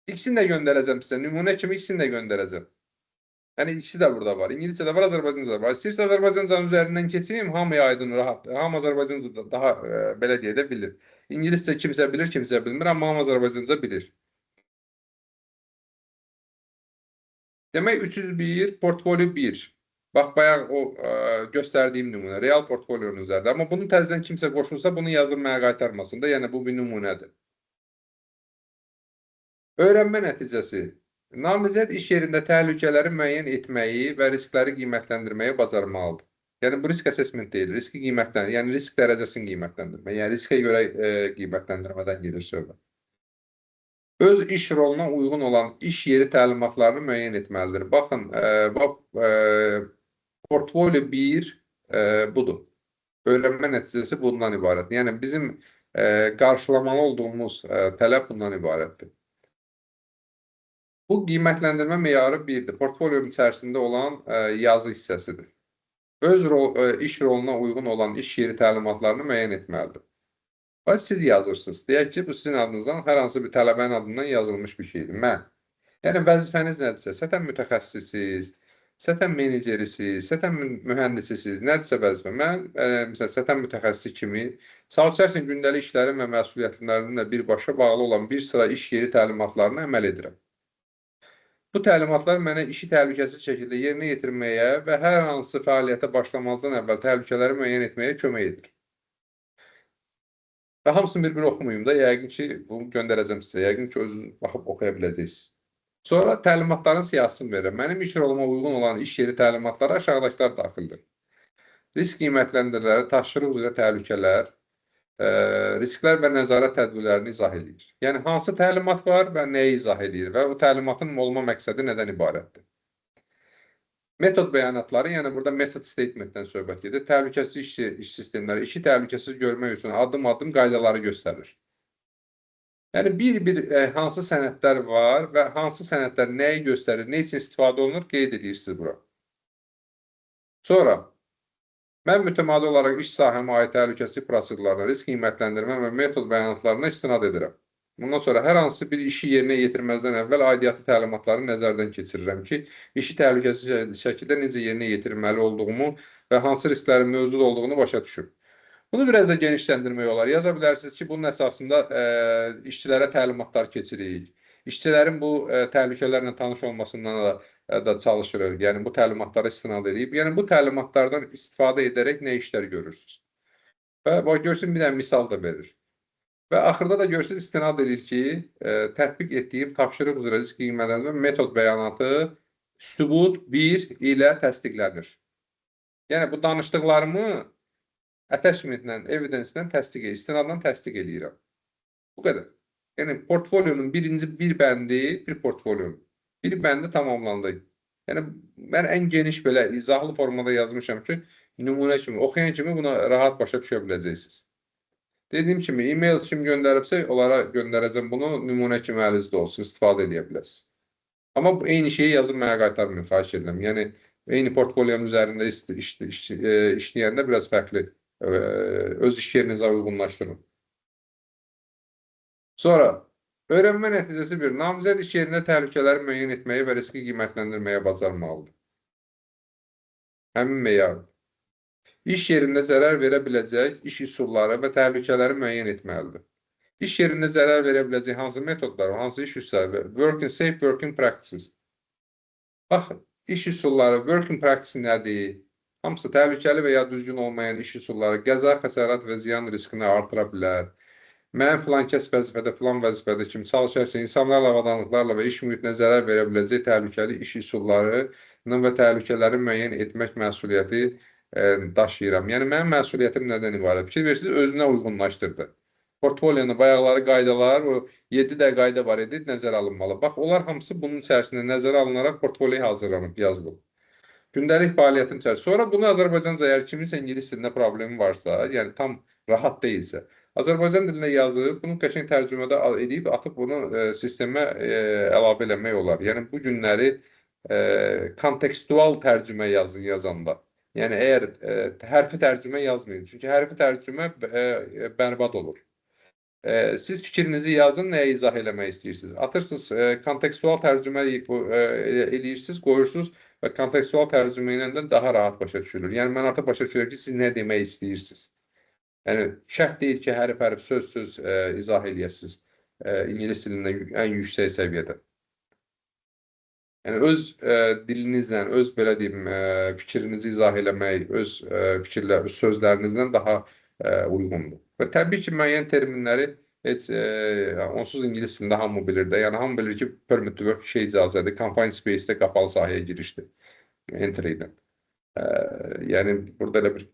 [SPEAKER 1] İkisini də göndərəcəm sizə. Nümunə kimi ikisini də göndərəcəm. Yəni ikisi də burada var. İngiliscə də var, Azərbaycanca da var. İstəyirsə Azərbaycancanın üzərindən keçeyim, hamıya aydın, rahat. Hamı Azərbaycanca da daha belə deyə də bilir. İngiliscə kimsə bilir, kimsə bilmir, amma hamı Azərbaycanca bilir. Demək 301, portfolyo 1. Bax, bayaq o göstərdiyim nümunə, real portfolyonun üzərində. Amma bunu təzədən kimsə qoşulsa, bunu yazdırmaya qaytarmasın da, yəni bu bir nümunədir. Öyrənmə nəticəsi. Namizəd iş yerində təhlükələri müəyyən etməyi və riskləri qiymətləndirməyi bacarmalıdır. Yəni bu risk assessment deyil, riski qiymətləndirmə, yəni risk dərəcəsini qiymətləndirmə, yəni riskə görə qiymətləndirmədən gedir söhbət. Öz iş roluna uyğun olan iş yeri təlimatlarını müəyyən etməlidir. Baxın, portfolyo 1 budur. Öyrənmə nəticəsi bundan ibarət. Yəni bizim qarşılamalı olduğumuz tələb bundan ibarətdir. Bu qiymətləndirmə meyarı 1-dir. Portfolionun içərisində olan yazı hissəsidir. Öz iş roluna uyğun olan iş yeri təlimatlarını müəyyən etməlidir. Və siz yazırsınız. Deyək ki, bu sizin adınızdan hər hansı bir tələbənin adından yazılmış bir şeydir. Mən. Yəni vəzifəniz nədirsə, sətən mütəxəssisiniz, sətən menecerisiz, sətən mühəndisisiz, nədirsə vəzifə. Mən məsələn sətən mütəxəssisi kimi çalışarsan gündəlik işlərin və məsuliyyətlərimlə birbaşa bağlı olan bir sıra iş yeri təlimatlarına əməl edirəm. Bu təlimatlar mənə işi təhlükəsiz şəkildə yerinə yetirməyə və hər hansı fəaliyyətə başlamazdan əvvəl təhlükələri müəyyən etməyə kömək edir. Və hamısını bir-bir oxumayım da, yəqin ki, bunu göndərəcəm sizə, yəqin ki, özünüz baxıb oxuya biləcəksiniz. Sonra təlimatların siyahısını verirəm. Mənim iş roluma uyğun olan iş yeri təlimatları aşağıdakılar daxildir. Risk qiymətləndiriləri, tapşırıq üzrə təhlükələr, risklər və nəzarət tədbirlərini izah edir. Yəni, hansı təlimat var və nəyi izah edir və o təlimatın olma məqsədi nədən ibarətdir? Metod bəyanatları, yəni burada method statementdən söhbət gedir. Təhlükəsiz iş sistemləri, işi təhlükəsiz görmək üçün addım-addım qaydaları göstərir. Yəni, bir-bir hansı sənədlər var və hansı sənədlər nəyi göstərir, nə üçün istifadə olunur, qeyd edirsiniz bura. Sonra, mən mütəmadi olaraq iş sahəmə aid təhlükəsizlik prosedurlarına, risk qiymətləndirmə və metod bəyanatlarına istinad edirəm. Bundan sonra hər hansı bir işi yerinə yetirməzdən əvvəl aidiyyatı təlimatları nəzərdən keçirirəm ki, işi təhlükəsiz şəkildə necə yerinə yetirməli olduğumu və hansı risklərin mövcud olduğunu başa düşürəm. Bunu biraz da genişləndirmək olar. Yaza bilərsiniz ki, bunun əsasında işçilərə təlimatlar keçirik. İşçilərin bu təhlükələrlə tanış olmasından da çalışırıq. Yəni, bu təlimatlara istinad edib. Yəni, bu təlimatlardan istifadə edərək nə işlər görürsünüz? Və görürsünüz, bir dənə misal da verir. Və axırda da görürsünüz, istinad edir ki, tətbiq etdiyim tapşırıq üzrə risk qiymətləndirmə metod bəyanatı sübut 1 ilə təsdiqlənir. Yəni, bu danışdıqlarımı attachmentlə, evidence-lə istinadla təsdiq edirəm. Bu qədər. Yəni, portfolyonun birinci bir bəndi, bir portfolyonun. Bir bəndi tamamlandı. Yəni, mən ən geniş belə izahlı formada yazmışam ki, nümunə kimi, oxuyan kimi buna rahat başa düşə biləcəksiniz. Dediyim kimi, e-mail kim göndəribsə, onlara göndərəcəm bunu, nümunə kimi əlinizdə olsun, istifadə edə biləsiniz. Amma eyni şeyi yazıb mənə qaytarmayın, xahiş edirəm. Yəni, eyni portfolyonun üzərində işləyəndə biraz fərqli, öz iş yerinizə uyğunlaşdırın. Sonra, öyrənmə nəticəsi 1. Namizəd iş yerində təhlükələri müəyyən etməyi və riski qiymətləndirməyə bacarmalıdır.
[SPEAKER 5] Həmin meyardır. İş yerində zərər verə biləcək iş üsulları və təhlükələri müəyyən etməlidir. İş yerində zərər verə biləcək hansı metodlar, hansı iş üsulları? Safe working practices. Baxın, iş üsulları, working practice nədir? Hamısı təhlükəli və ya düzgün olmayan iş üsulları qəza, xəsarət və ziyan riskini artıra bilər. Mən filan kəs vəzifədə, filan vəzifədə kimi çalışarkən insanlarla, avadanlıqlarla və iş mühitinə zərər verə biləcək təhlükəli iş üsullarının və təhlükələri müəyyən etmək məsuliyyəti daşıyıram. Yəni, mənim məsuliyyətim nədən ibarət? Fikir verirsiniz, özünə uyğunlaşdırdı. Portfoliyonu, bayaqları qaydalar, o 7 də qayda var idi, nəzərə alınmalı. Bax, onlar hamısı bunun içərisində nəzərə alınaraq portfoliyo hazırlanıb, yazılıb. Gündəlik fəaliyyətin içərisində. Sonra bunu Azərbaycanca, əgər kiminsə ingilis dilində problemi varsa, yəni tam rahat deyilsə, Azərbaycan dilində yazıb, bunu qəşəng tərcümədə edib, atıb bunu sistemə əlavə eləmək olar. Yəni, bu günləri kontekstual tərcümə yazanda. Yəni, əgər hərfi tərcümə yazmayın. Çünki hərfi tərcümə bərbad olur. Siz fikrinizi yazın, nəyə izah eləmək istəyirsiniz? Atırsınız, kontekstual tərcümə eləyirsiniz, qoyursunuz və kontekstual tərcümə ilə daha rahat başa düşülür. Yəni, mən artıq başa düşürəm ki, siz nə demək istəyirsiniz? Yəni, şərt deyil ki, hərf-hərf, söz-söz izah eləyəsiniz ingilis dilində ən yüksək səviyyədə. Yəni, öz dilinizlə, öz belə deyim, fikrinizi izah eləmək, öz sözlərinizlə daha uyğundur. Və təbii ki, müəyyən terminləri heç onsuz ingilis dilində hamı bilir də. Yəni, hamı bilir ki, permit to work işə icazədir, confined space-də qapalı sahəyə girişdir, enter ilə. Yəni, burada elə bir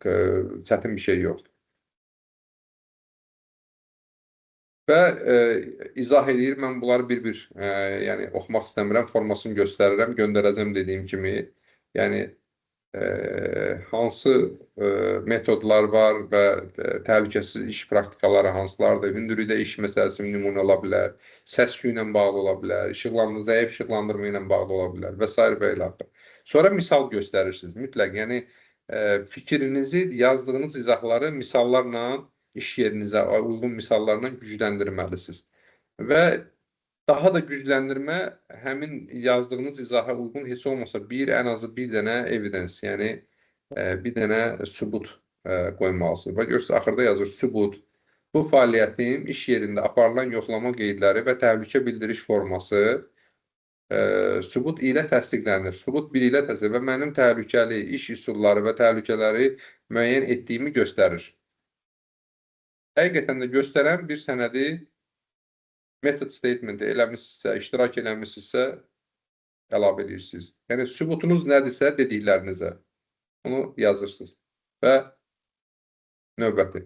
[SPEAKER 5] çətin bir şey yoxdur. Və izah edir, mən bunları bir-bir yəni, oxumaq istəmirəm, formasını göstərirəm, göndərəcəm dediyim kimi. Yəni, hansı metodlar var və təhlükəsiz iş praktikaları hansılardır? Hündürlükdə iş məsələsi nümunə ola bilər, səs-küyü ilə bağlı ola bilər, zəif işıqlandırma ilə bağlı ola bilər və s. və ilə. Sonra misal göstərirsiniz, mütləq. Yəni, fikrinizi, yazdığınız izahları misallarla, iş yerinizə uyğun misallarla gücləndirməlisiniz. Və daha da gücləndirmə həmin yazdığınız izaha uyğun heç olmasa ən azı bir dənə evidence, yəni bir dənə sübut qoymalısınız. Və görürsünüz, axırda yazır sübut. Bu fəaliyyətin iş yerində aparılan yoxlama qeydləri və təhlükə bildiriş forması sübut ilə təsdiqlənir. Sübut 1 ilə təsdiqlənir və mənim təhlükəli iş üsulları və təhlükələri müəyyən etdiyimi göstərir. Həqiqətən də göstərən bir sənədi method statement-i eləmişsinizsə, iştirak eləmişsinizsə əlavə edirsiniz. Yəni, sübutunuz nədirsə dediklərinizə onu yazırsınız və növbəti.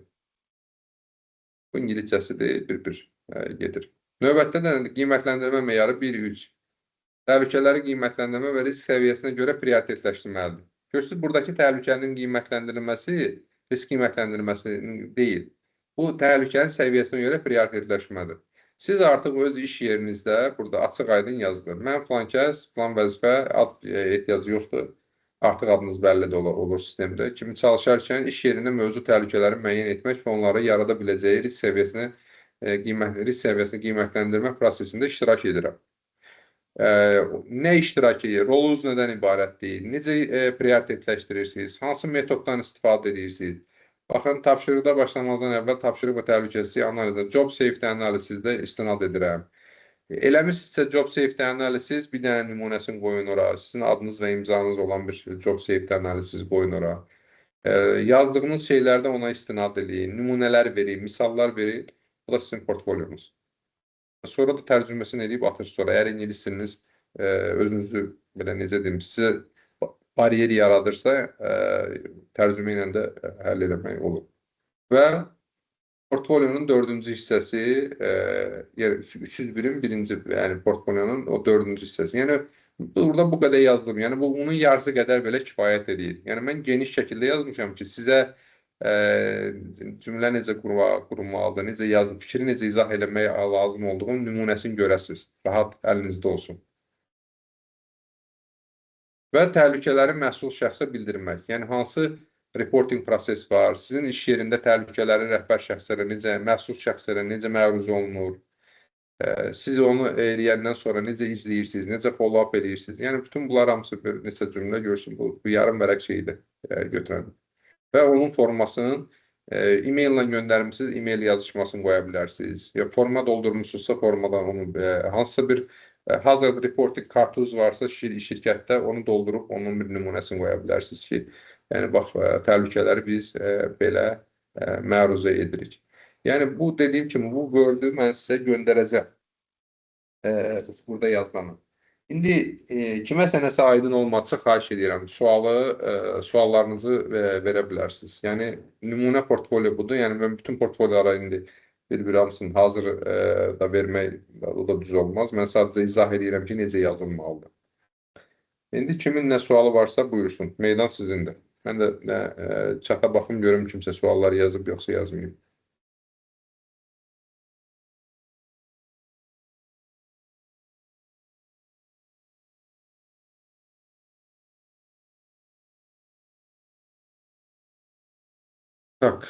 [SPEAKER 5] Bu İngiliscəsidir, bir-bir gedir. Növbətdə də qiymətləndirmə meyarı 1-3. Təhlükələri qiymətləndirmə və risk səviyyəsinə görə prioritetləşdirməlidir. Görürsünüz, buradakı təhlükənin qiymətləndirilməsi risk qiymətləndirməsi deyil. Bu, təhlükənin səviyyəsinə görə prioritetləşmədir. Siz artıq öz iş yerinizdə burada açıq-aydın yazılır. Mən filan kəs, filan vəzifə, ad ehtiyacı yoxdur. Artıq adınız bəlli də olur sistemdə. Kimi çalışarkən iş yerində mövcud təhlükələri müəyyən etmək və onları yarada biləcəyi risk səviyyəsini qiymətləndirmə prosesində iştirak edirəm. Nə iştirak edir? Rolunuz nədən ibarətdir? Necə prioritetləşdirirsiniz? Hansı metoddan istifadə edirsiniz? Baxın, tapşırıqda başlamazdan əvvəl tapşırıq və təhlükəsizlik analizdə, job safety analizdə istinad edirəm. Eləmişsinizsə job safety analiz, bir dənə nümunəsini qoyun ora. Sizin adınız və imzanız olan bir job safety analiz qoyun ora. Yazdığınız şeylərdə ona istinad edin, nümunələr verin, misallar verin. Bu da sizin portfolyonuz. Sonra da tərcüməsini edib atırsınız sonra. Əgər ingilis diliniz özünüzü, belə necə deyim, sizə bariyeri yaradırsa, tərcümə ilə də həll eləmək olur. Və portfolyonun 4-cü hissəsi, yəni 301-in birinci, yəni portfolyonun o 4-cü hissəsi. Yəni, burada bu qədər yazdım. Yəni, bunun yarısı qədər belə kifayət edir. Yəni, mən geniş şəkildə yazmışam ki, sizə cümlə necə qurulmalıdır, necə yazıb, fikri necə izah eləmək lazım olduğunu nümunəsini görəsiniz. Rahat əlinizdə olsun. Və təhlükələri məsul şəxsə bildirmək. Yəni, hansı reporting proses var, sizin iş yerində təhlükələri rəhbər şəxslərə necə, məsul şəxslərə necə məruz olunur,
[SPEAKER 1] Siz onu eləyəndən sonra necə izləyirsiniz, necə follow-up eləyirsiniz. Yəni bütün bunlar hamısı bir neçə cümlə görsün. Bu yarım vərəq şeydir götürən. Və onun formasının e-maillə göndərmisiniz, e-mail yazışmasını qoya bilərsiniz. Ya forma doldurmusunuzsa formadan onu hansısa bir hazır bir reporting kartuz varsa şirkətdə onu doldurub onun bir nümunəsini qoya bilərsiniz ki, yəni bax təhlükələri biz belə məruzə edirik. Yəni bu dediyim kimi bu Word-ü mən sizə göndərəcəm. Burada yazılanı. İndi kiməsə nəsə aydın olmadısa xahiş edirəm. Suallarınızı verə bilərsiniz. Yəni nümunə portfolio budur. Yəni mən bütün portfolyolara indi bir hamısını hazır da vermək o da düz olmaz. Mən sadəcə izah edirəm ki, necə yazılmalıdır. İndi kimin nə sualı varsa buyursun. Meydan sizindir. Mən də çata baxım görüm kimsə suallar yazıb yoxsa yazmayayım. Tak.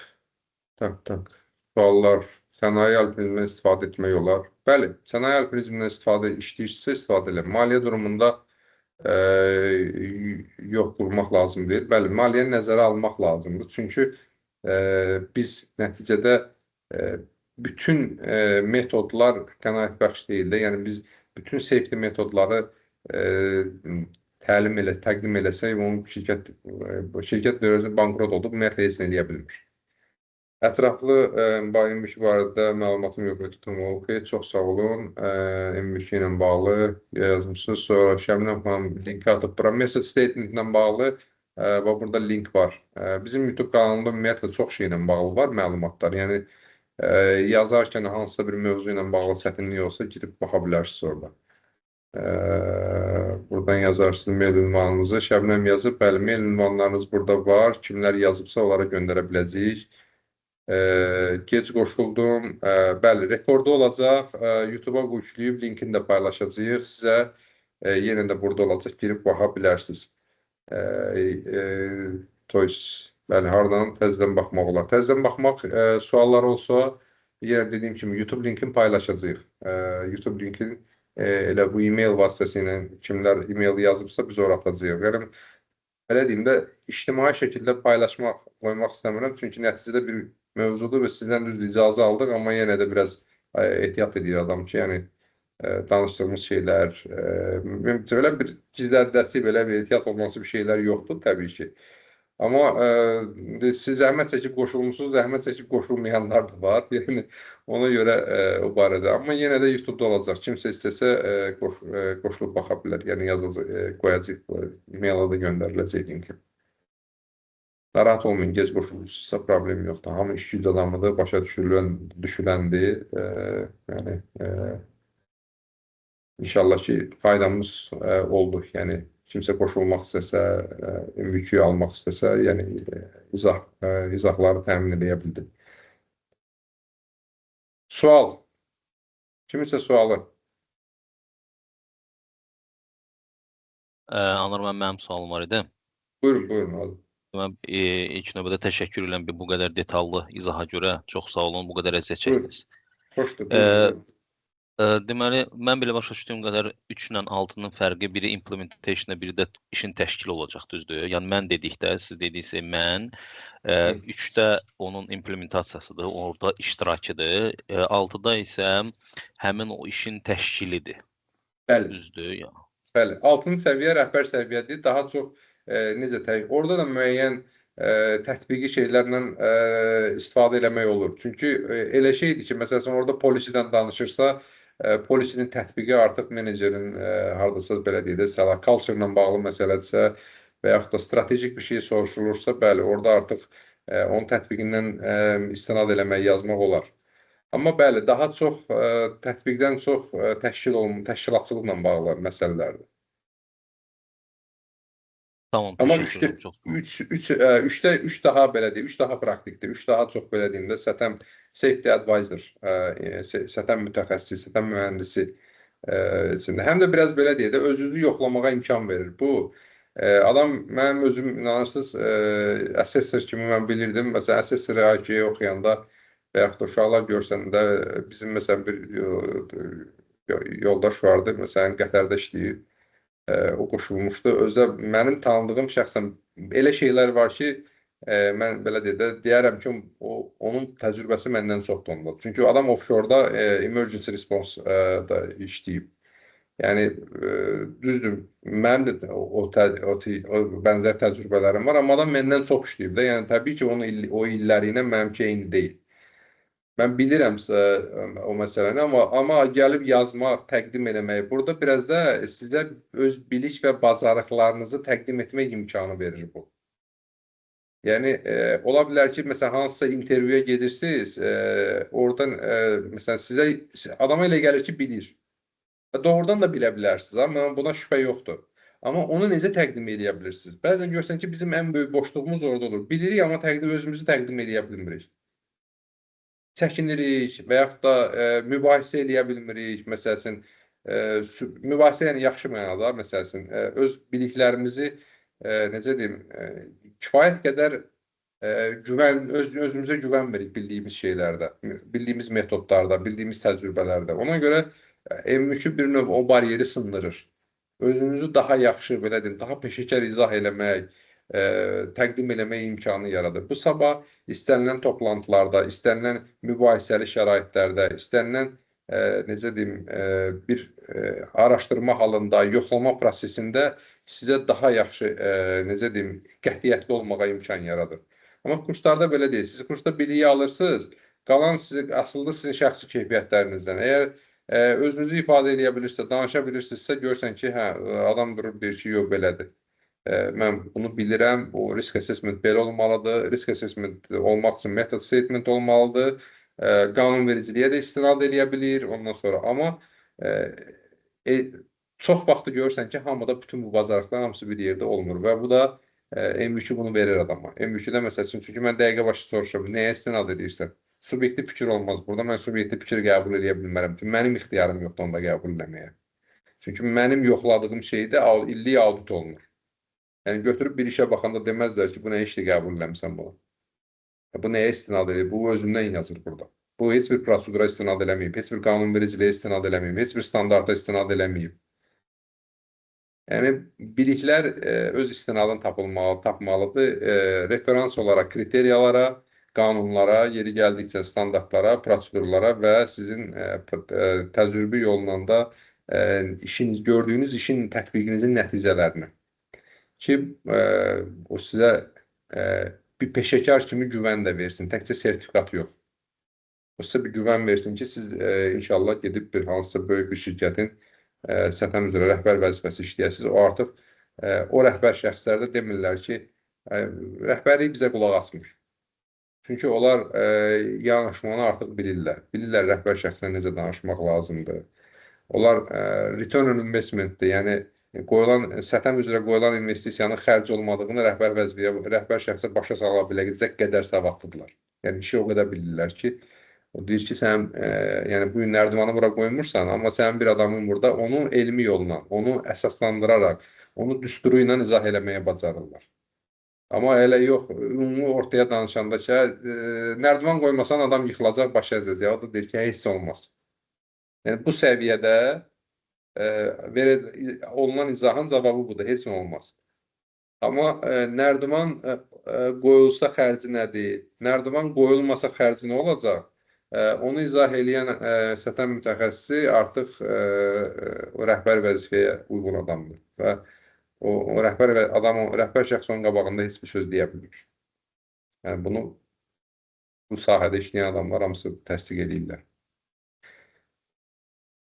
[SPEAKER 1] Suallar. Sənaye algoritmindən istifadə etmək olar. Bəli, sənaye algoritmindən işləyirsə istifadə edir. Maliyyə durumunda yox qurmaq lazım deyil. Bəli, maliyyəni nəzərə almaq lazımdır. Çünki biz nəticədə bütün metodlar qənaətbəxş deyil də. Yəni biz bütün safety metodları təqdim eləsək, onun şirkət dövləsi bankrot olub, ümumiyyətlə heç nə eləyə bilmir. Ətraflı MVK barədə məlumatım yox idi. Okey, çox sağ olun. MVK ilə bağlı yazmışsınız. Sonra Şəbnəm xanım linki atıb bura. Message statement ilə bağlı burada link var. Bizim YouTube kanalında ümumiyyətlə çox şeylə bağlı var məlumatlar. Yəni yazarkən hansısa bir mövzu ilə bağlı çətinlik olsa girib baxa bilərsiniz orada. Buradan yazarsınız mail ünvanınızı. Şəbnəm yazıb, bəli, mail ünvanlarınız burada var. Kimlər yazıbsa onlara göndərə biləcəyik. Gec qoşuldum. Bəli, rekordu olacaq. YouTube-a yükləyib linkini də paylaşacağıq sizə. Yenə də burada olacaq. Girib baxa bilərsiniz. Bəli, haradan təzədən baxmaq olar. Təzədən baxmaq suallar olsa, yenə dediyim kimi YouTube linkini paylaşacağıq. YouTube linkini elə bu e-mail vasitəsilə kimlər e-mail yazıbsa biz ora atacağıq. Yəni, belə deyim də, ictimai şəkildə paylaşmaq, qoymaq istəmirəm. Çünki nəticədə bir mövzudur və sizdən düz icazə aldıq, amma yenə də biraz ehtiyat edir adam ki, yəni danışdığımız şeylər, belə bir gizlədəsi, belə bir ehtiyat olması bir şeylər yoxdur təbii ki. Amma siz zəhmət çəkib qoşulmuşsunuz, zəhmət çəkib qoşulmayanlar da var. Yəni ona görə o barədə. Amma yenə də YouTube-da olacaq. Kimsə istəsə qoşulub baxa bilər. Yəni qoyacaq, e-maila da göndəriləcək linki. Narahat olmayın, gec qoşulmuşsunuzsa problem yoxdur. Hamı iş-güc adamıdır, başa düşüləndir. Yəni inşallah ki, faydamız oldu. Yəni kimsə qoşulmaq istəsə, MVQ almaq istəsə, yəni izahları təmin edə bildim. Sual. Kiminsə sualı?
[SPEAKER 2] Anar, mənim sualım var idi.
[SPEAKER 1] Buyurun.
[SPEAKER 2] Mən ilk növbədə təşəkkür edirəm bu qədər detallı izaha görə. Çox sağ olun, bu qədər əziyyət çəkdiniz.
[SPEAKER 1] Xoşdur.
[SPEAKER 2] Deməli, mən belə başa düşdüyüm qədər 3 ilə 6-nın fərqi biri implementation, biri də işin təşkili olacaq, düzdür? Yəni mən dedikdə, siz dediksə mən, 3-də onun implementasiyasıdır, orada iştirakıdır, 6-da isə həmin o işin təşkilidir.
[SPEAKER 1] Bəli.
[SPEAKER 2] Düzdür?
[SPEAKER 1] Bəli, 6-cı səviyyə rəhbər səviyyədir. Daha çox orada da müəyyən tətbiqi şeylərlə istifadə eləmək olur. Çünki elə şeydir ki, məsələn, orada polisidən danışırsa, polisinin tətbiqi artıq menecerin hardasa belə deyək də, culture ilə bağlı məsələdirsə və yaxud da strategik bir şey soruşulursa, bəli, orada artıq onun tətbiqindən istinad eləmək, yazmaq olar. Amma bəli, daha çox tətbiqdən çox təşkilatçılıqla bağlı məsələlərdir.
[SPEAKER 2] Tamam,
[SPEAKER 1] Amma
[SPEAKER 2] təşəkkür edirəm.
[SPEAKER 1] 3 daha belə deyim, 3 daha praktikdir. 3 daha çox belə deyim də, SATM Safety Advisor, SATM mütəxəssisi, SATM mühəndisi içində. Həm də biraz belə deyək də, özünü yoxlamağa imkan verir. Bu, adam, mənim özüm inanırsınız, assessor kimi mən bilirdim. Məsələn, assessor IQ oxuyanda və yaxud da uşaqlar görsəndə bizim məsələn bir yoldaş vardı, məsələn Qətərdə işləyir, o qoşulmuşdu. Özdə mənim tanıdığım şəxsən elə şeylər var ki, mən belə deyərəm ki, onun təcrübəsi məndən çoxdur onda. Çünki adam offshore-da emergency response da işləyib. Yəni düzdür, mənim də o bənzər təcrübələrim var, amma adam məndən çox işləyib də. Yəni təbii ki, o illəri ilə mənimki eyni deyil. Mən bilirəmsə o məsələni, amma gəlib yazmaq, təqdim eləmək, burada biraz da sizə öz bilik və bacarıqlarınızı təqdim etmək imkanı verir bu. Yəni ola bilər ki, məsələn hansısa intervyuya gedirsiniz, oradan məsələn sizə adama elə gəlir ki, bilir. Doğrudan da bilə bilərsiniz, amma buna şübhə yoxdur. Amma onu necə təqdim edə bilirsiniz? Bəzən görsən ki, bizim ən böyük boşluğumuz orada olur. Bilirik, amma özümüzü təqdim edə bilmirik. Çəkinirik və yaxud da mübahisə eləyə bilmirik. Məsələn, mübahisə yəni yaxşı mənada, məsələn, öz biliklərimizi, necə deyim, kifayət qədər özümüzə güvənmirik bildiyimiz şeylərdə, bildiyimiz metodlarda, bildiyimiz təcrübələrdə. Ona görə M3 bir növ o bariyeri sındırır. Özünüzü daha yaxşı, belə deyim, daha peşəkar izah eləmək, təqdim eləmək imkanı yaradır. Bu sabah istənilən toplantılarda, istənilən mübahisəli şəraitlərdə, istənilən necə deyim, bir araşdırma halında, yoxlama prosesində sizə daha yaxşı, necə deyim, qətiyyətli olmağa imkan yaradır. Amma kurslarda belə deyil. Siz kursda biliyi alırsınız, qalan asılda sizin şəxsi keyfiyyətlərinizdən. Əgər özünüzü ifadə edə bilirsə, danışa bilirsinizsə, görsən ki, adam durub deyir ki, yox, belədir. Mən bunu bilirəm, bu risk assessment belə olmalıdır, risk assessment olmaq üçün method statement olmalıdır, qanunvericiliyə də istinad edə bilir, ondan sonra. Amma çox vaxtı görürsən ki, hamıda bütün bu bacarıqlar hamısı bir yerdə olmur və bu da M3 bunu verir adama. M3-də məsəl üçün, çünki mən dəqiqə başı soruşuram, nəyə istinad edirsən? Subyektiv fikir olmaz. Burada mən subyektiv fikir qəbul edə bilmərəm. Çünki mənim ixtiyarım yoxdur onda qəbul eləməyə. Çünki mənim yoxladığım şeydə illik audit olunur. Yəni götürüb bir işə baxanda deməzlər ki, bu nə işdir qəbul eləmirsən bunu. Bu nəyə istinad edir? Bu özündən yazır burada. Bu heç bir prosedura istinad eləməyib, heç bir qanunvericiliyə istinad eləməyib, heç bir standarta istinad eləməyib. Yəni biliklər öz istinadını tapmalıdır. Referans olaraq kriteriyalara, qanunlara, yeri gəldikcə standartlara, prosedurlara və sizin təcrübə yolundan da gördüyünüz işin tətbiqinizin nəticələrinə. Ki, o sizə bir peşəkar kimi güvən də versin, təkcə sertifikat yox. O sizə bir güvən versin ki, siz inşallah gedib bir hansısa böyük bir şirkətin səfəm üzrə rəhbər vəzifəsi işləyəsiniz. O artıq o rəhbər şəxslərdə demirlər ki, rəhbərlik bizə qulaq asmır. Çünki onlar yanaşmanı artıq bilirlər. Bilirlər rəhbər şəxslə necə danışmaq lazımdır. Onlar return on investmentdir, yəni səthəm üzrə qoyulan investisiyanın xərc olmadığını rəhbər şəxsə başa sala biləcək qədər savadlıdırlar. Yəni işi o qədər bilirlər ki, o deyir ki, sən bu gün nərdivanı bura qoymursan, amma sənin bir adamın burada onu elmi yolla, onu əsaslandıraraq, onu düsturu ilə izah eləməyə bacarırlar. Amma elə yox, ümumi ortaya danışanda ki, nərdivan qoymasan adam yıxılacaq, baş əzəcək. O da deyir ki, heç olmaz. Yəni bu səviyyədə olunan izahın cavabı budur, heç nə olmaz. Amma nərdivan qoyulsa xərci nədir? Nərdivan qoyulmasa xərci nə olacaq? Onu izah eləyən səthəm mütəxəssisi artıq o rəhbər vəzifəyə uyğun adamdır və o rəhbər şəxs onun qabağında heç bir söz deyə bilmir. Yəni bunu bu sahədə işləyən adamlar hamısı təsdiq edirlər.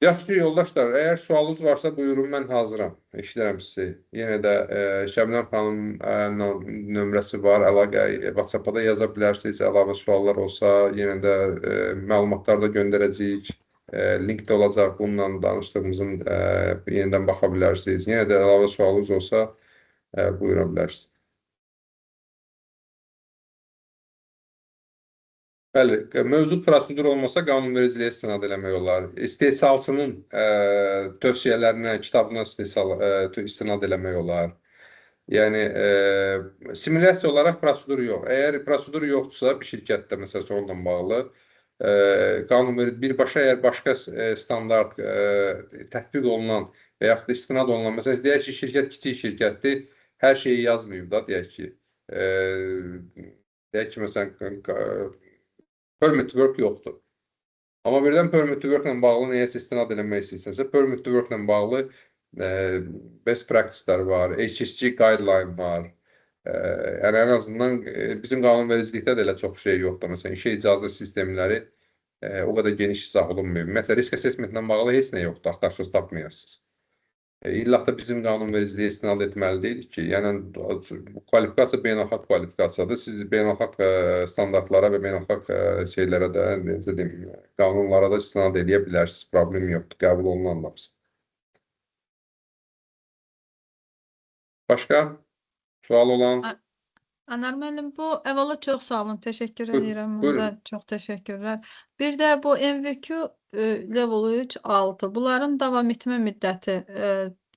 [SPEAKER 1] Yaxşı yoldaşlar, əgər sualınız varsa buyurun, mən hazıram. Eşidirəm sizi. Yenə də Şəbnəm xanım nömrəsi var, WhatsApp-da yaza bilərsiniz, əlavə suallar olsa, yenə də məlumatlar da göndərəcəyik. Link də olacaq, bununla danışdığımızın yenidən baxa bilərsiniz. Yenə də əlavə sualınız olsa buyura bilərsiniz. Bəli, mövcud prosedur olmasa qanunvericiliyə istinad eləmək olar. İstehsalçının tövsiyələrinə, kitabına istinad eləmək olar. Yəni, simulyasiya olaraq prosedur yox. Əgər prosedur yoxdursa, bir şirkətdə məsələn onunla bağlı, qanunverici birbaşa əgər başqa standart tətbiq olunan və yaxud da istinad olunan, məsələn, deyək ki, şirkət kiçik şirkətdir, hər şeyi yazmayıb da, deyək ki, məsələn, permit to work yoxdur. Amma birdən permit to work ilə bağlı nəyəsə istinad eləmək istəyirsənsə, permit to work ilə bağlı best practice'lər var, HSG guideline var. Yəni ən azından bizim qanunvericilikdə də elə çox şey yoxdur. Məsələn, işə icazə sistemləri o qədər geniş izah olunmuyor. Ümumiyyətlə, risk assessment-lə bağlı heç nə yoxdur, axtarsınız tapmayasınız. İllah da bizim qanunvericiliyə istinad etməli deyilik ki, yəni bu kvalifikasiya beynəlxalq kvalifikasiyadır. Siz beynəlxalq standartlara və beynəlxalq şeylərə də, necə deyim, qanunlara da istinad edə bilərsiniz. Problem yoxdur, qəbul olunan hamısı. Başqa? Sual olan?
[SPEAKER 3] Anar müəllim, bu əvvəla çox sağ olun, təşəkkür
[SPEAKER 1] Buyurun,
[SPEAKER 3] edirəm.
[SPEAKER 1] buyurun.
[SPEAKER 3] Mən də çox təşəkkürlər. Bir də bu MVQ level 3, 6, bunların davam etmə müddəti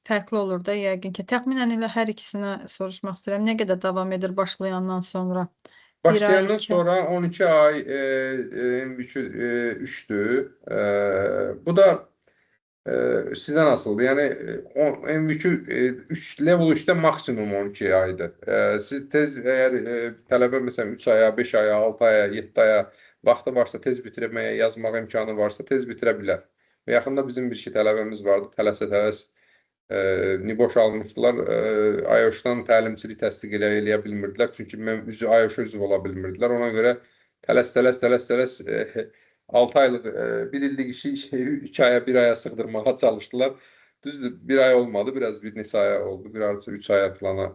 [SPEAKER 3] fərqli olur da yəqin ki. Təxminən elə hər ikisinə soruşmaq istəyirəm. Nə qədər davam edir başlayandan sonra?
[SPEAKER 1] Başlayandan
[SPEAKER 3] 2 ay.
[SPEAKER 1] sonra 12 ay MVQ 3'dür. Bu da sizdən asılıdır. Yəni MVQ 3 level 3'də maksimum 12 aydır. Siz tez əgər tələbə məsələn 3 aya, 5 aya, 6 aya, 7 aya vaxtı varsa, tez bitirməyə, yazmağa imkanı varsa tez bitirə bilər. Və yaxında bizim bir iki tələbəmiz vardı. Tələs niboş almışdılar. IOSH-dan təlimçilik təsdiq eləyə bilmirdilər. Çünki IOSH-a üzv ola bilmirdilər. Ona görə tələs 6 aylıq, 1 illik işi 2 aya, 1 aya sığdırmağa çalışdılar. Düzdür, 1 ay olmadı, biraz bir neçə aya oldu. Bir arası 3 aya falan,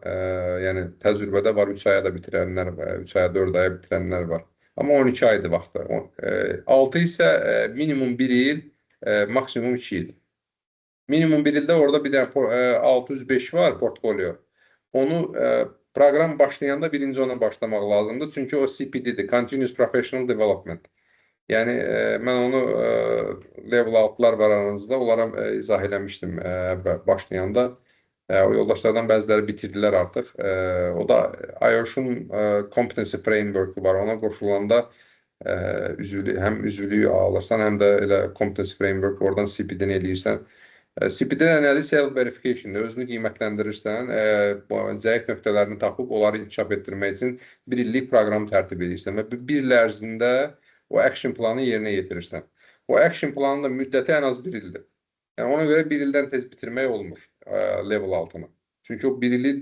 [SPEAKER 1] yəni təcrübədə var, 3 aya da bitirənlər var, 3 aya, 4 aya bitirənlər var. Amma 12 aydır vaxtı. 6 isə minimum 1 il, maksimum 2 il. Minimum 1 ildə orada bir dənə 605 var portfolio. Onu proqram başlayanda birinci ona başlamaq lazımdır. Çünki o CPD-dir, Continuous Professional Development. Yəni mən onu level 6'lar var aranızda, onlara izah eləmişdim başlayanda. O yoldaşlardan bəziləri bitirdilər artıq. O da IOSH-un Competency Framework-u var. Ona qoşulanda həm üzvlüyü alırsan, həm də elə Competency Framework, oradan CPD-ni eləyirsən. CPD nədir? Self-verification-dir. Özünü qiymətləndirirsən, zəif nöqtələrini tapıb, onları inkişaf etdirmək üçün 1 illik proqram tərtib edirsən və 1 il ərzində o action planı yerinə yetirirsən. O action planının da müddəti ən az 1 ildir. Yəni ona görə 1 ildən tez bitirmək olmur level 6-nı. Çünki o 1 ili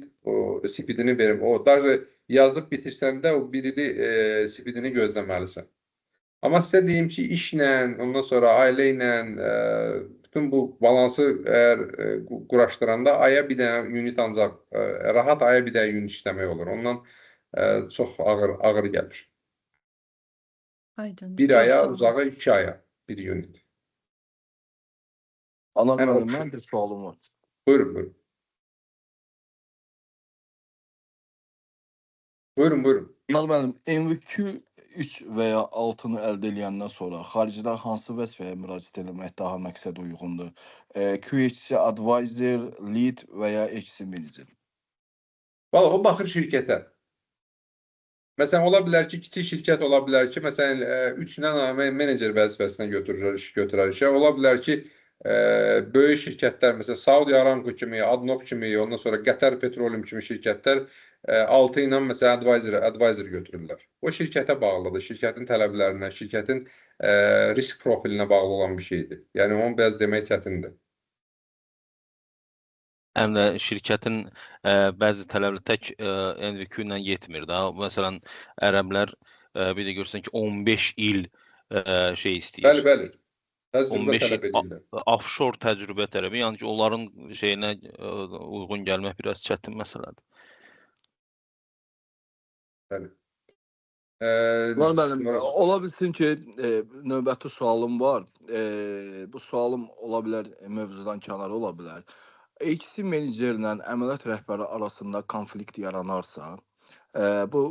[SPEAKER 1] CPD-ni verim. O daha yazıb bitirsəndə o 1 ili CPD-ni gözləməlisən. Amma sizə deyim ki, işlə, ondan sonra ailə ilə, bütün bu balansı əgər quraşdıranda aya bir dənə unit ancaq, rahat aya bir dənə unit işləmək olur. Ondan çox ağır gəlir.
[SPEAKER 3] Aydın.
[SPEAKER 1] 1
[SPEAKER 3] Çox
[SPEAKER 1] aya,
[SPEAKER 3] sağ olun.
[SPEAKER 1] uzağa 2 aya bir unit.
[SPEAKER 5] Anar
[SPEAKER 1] Həm
[SPEAKER 5] müəllim,
[SPEAKER 1] option.
[SPEAKER 5] mənim bir sualım var.
[SPEAKER 1] Buyurun, buyurun. Buyurun, buyurun.
[SPEAKER 5] Anar müəllim, MVQ 3 və ya 6-nı əldə edəndən sonra xaricdə hansı vəzifəyə müraciət etmək daha məqsədə uyğundur? QHC advisor, lead və ya HC manager?
[SPEAKER 1] Valla o baxır şirkətə. Məsələn, ola bilər ki, kiçik şirkət ola bilər ki, məsələn, 3-dən menecer vəzifəsinə götürər işə. Ola bilər ki, böyük şirkətlər, məsələn, Saudi Aramco kimi, ADNOC kimi, ondan sonra Qətər Petroleum kimi şirkətlər 6 ilə məsələn advisor götürürlər. O şirkətə bağlıdır, şirkətin tələblərinə, şirkətin risk profilinə bağlı olan bir şeydir. Yəni onu biraz demək çətindir.
[SPEAKER 2] Həm də şirkətin bəzi tələbləri tək MVQ ilə yetmir də. Məsələn, ərəblər bir də görsən ki, 15 il şey istəyir.
[SPEAKER 1] Bəli. Təcrübə
[SPEAKER 2] 15
[SPEAKER 1] tələb
[SPEAKER 2] il
[SPEAKER 1] edirlər.
[SPEAKER 2] offshore təcrübə tələbi, yəni ki, onların şeyinə uyğun gəlmək biraz çətin məsələdir.
[SPEAKER 1] Bəli.
[SPEAKER 5] Anar müəllim, ola bilsin ki, növbəti sualım var. Bu sualım ola bilər mövzudan kənar ola bilər. HC menecerlə əməliyyat rəhbəri arasında konflikt yaranarsa, bu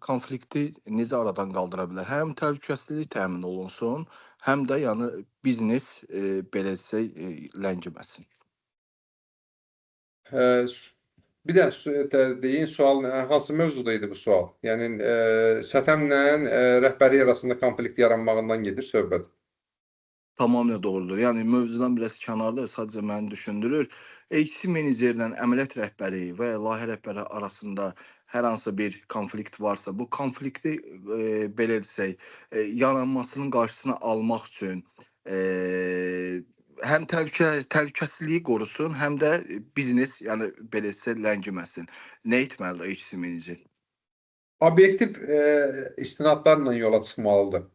[SPEAKER 5] konflikti necə aradan qaldıra bilər? Həm təhlükəsizlik təmin olunsun, həm də yəni biznes belə desək ləngiməsin. Bir də deyin sual hansı mövzuda idi bu sual? Yəni SƏTƏM-lə rəhbərlik arasında konflikt yaranmağından gedir söhbət.
[SPEAKER 7] Tamamilə doğrudur. Yəni mövzudan biraz kənarda sadəcə məni düşündürür. HC menecerlə əməliyyat rəhbəri və layihə rəhbəri arasında hər hansı bir konflikt varsa, bu konflikti belə desək, yaranmasının qarşısını almaq üçün həm təhlükəsizliyi qorusun, həm də biznes, yəni belə desək, ləngiməsin. Nə etməlidir HC menecer?
[SPEAKER 5] Obyektiv istinadlarla yola çıxmalıdır.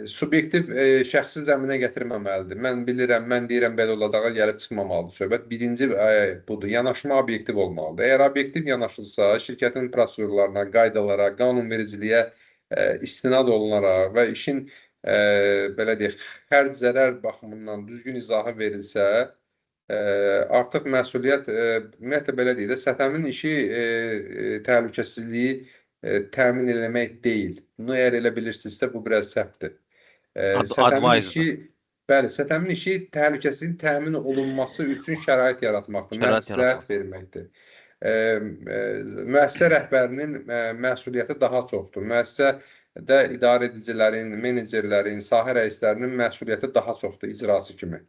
[SPEAKER 5] Subyektiv şəxsi zəminə gətirməməlidir. Mən bilirəm, mən deyirəm belə olacağa gəlib çıxmamalıdır söhbət. Birinci budur. Yanaşma obyektiv olmalıdır. Əgər obyektiv yanaşılsa, şirkətin prosedurlarına, qaydalara, qanunvericiliyə istinad olunaraq və işin belə deyək, xərc zərər baxımından düzgün izahı verilsə, artıq məsuliyyət ümumiyyətlə belə deyək də, SƏTƏM-in işi təhlükəsizliyi təmin eləmək deyil. Bunu əgər elə bilirsinizsə, bu biraz səhvdir. SƏTƏM-in işi təhlükəsizliyin təmin olunması üçün şərait yaratmaqdır, məsləhət verməkdir. Müəssisə rəhbərinin məsuliyyəti daha çoxdur. Müəssisədə idarə edicilərin, menecerlərin, sahə rəislərinin məsuliyyəti daha çoxdur icraçı kimi.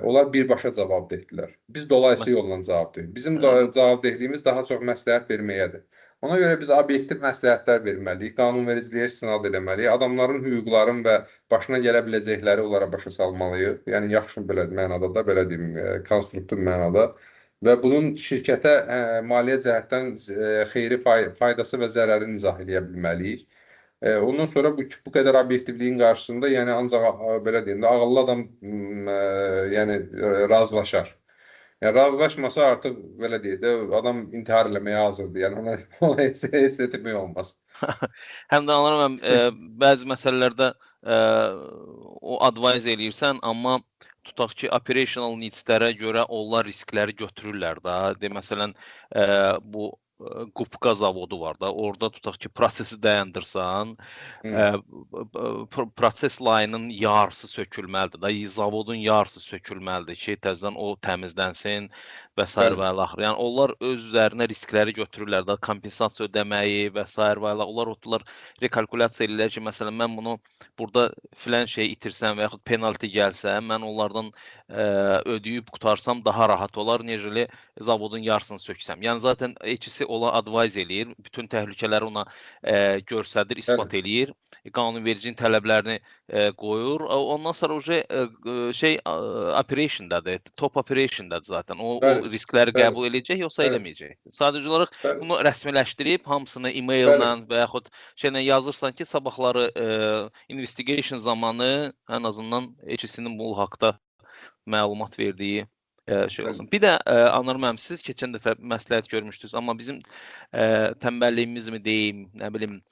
[SPEAKER 5] Onlar birbaşa cavabdehdirlər. Biz dolayısı yolla cavabdehik. Bizim cavabdehliyimiz daha çox məsləhət verməyədir. Ona görə biz obyektiv məsləhətlər verməliyik, qanunvericiliyə istinad eləməliyik, adamların hüquqların və başına gələ biləcəkləri onlara başa salmalıyıq. Yəni, yaxşı belə mənada da, belə deyim, konstruktiv mənada. Və bunun şirkətə maliyyə cəhətdən xeyri faydası və zərərini izah edə bilməliyik. Ondan sonra bu qədər obyektivliyin qarşısında, yəni ancaq belə deyim də, ağıllı adam yəni razılaşar. Yəni, razılaşmasa artıq belə deyək də, adam intihar eləməyə hazırdır. Yəni, ona heç etmək olmaz.
[SPEAKER 2] Həm də anlarım, bəzi məsələlərdə o advise eləyirsən, amma tutaq ki, operational needs-lərə görə onlar riskləri götürürlər da. Məsələn, bu qupqa zavodu var da, orada tutaq ki, prosesi dayandırsan, proses layının yarısı sökülməlidir da, zavodun yarısı sökülməlidir ki, təzədən o təmizlənsin və s. və ilə. Yəni, onlar öz üzərinə riskləri götürürlər da, kompensasiya ödəməyi və s. və ilə. Onlar rekalkulyasiya edirlər ki, məsələn, mən bunu burada filan şey itirsəm və yaxud penalti gəlsə, mən onlardan ödəyib qutarsam daha rahat olar, necəli zavodun yarısını söksəm. Yəni, zaten HC ola advise eləyir, bütün təhlükələri ona görsədir, ispat eləyir, qanunvericinin tələblərini qoyur. Ondan sonra operationdadır, top operationdadır zaten. O riskləri qəbul edəcək, yoxsa eləməyəcək. Sadəcə olaraq bunu rəsmiləşdirib, hamısını e-maillə və yaxud şeylə yazırsan ki, sabahları investigation zamanı ən azından HC-nin bu haqda məlumat verdiyi şey olsun. Bir də Anar müəllim, siz keçən dəfə məsləhət görmüşdünüz, amma bizim tənbəlliyimizmi deyim, nə bilim,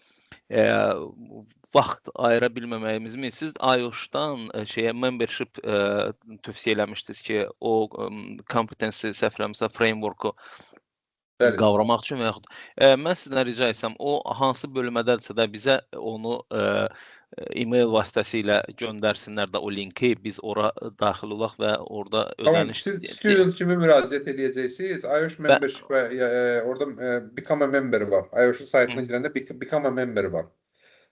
[SPEAKER 2] vaxt ayıra bilməməyimizmi? Siz IOSH-dan membership tövsiyə eləmişdiniz ki, o competency səhvləmirəmsə framework-u qavramaq üçün və yaxud mən sizdən rica etsəm, o hansı bölmədədirsə də bizə onu e-mail vasitəsilə göndərsinlər də o linki, biz ora daxil olaq və orada ödəniş...
[SPEAKER 5] Siz student kimi müraciət edəcəksiniz, IOSH membership orada become a member var. IOSH saytına girəndə become a member var.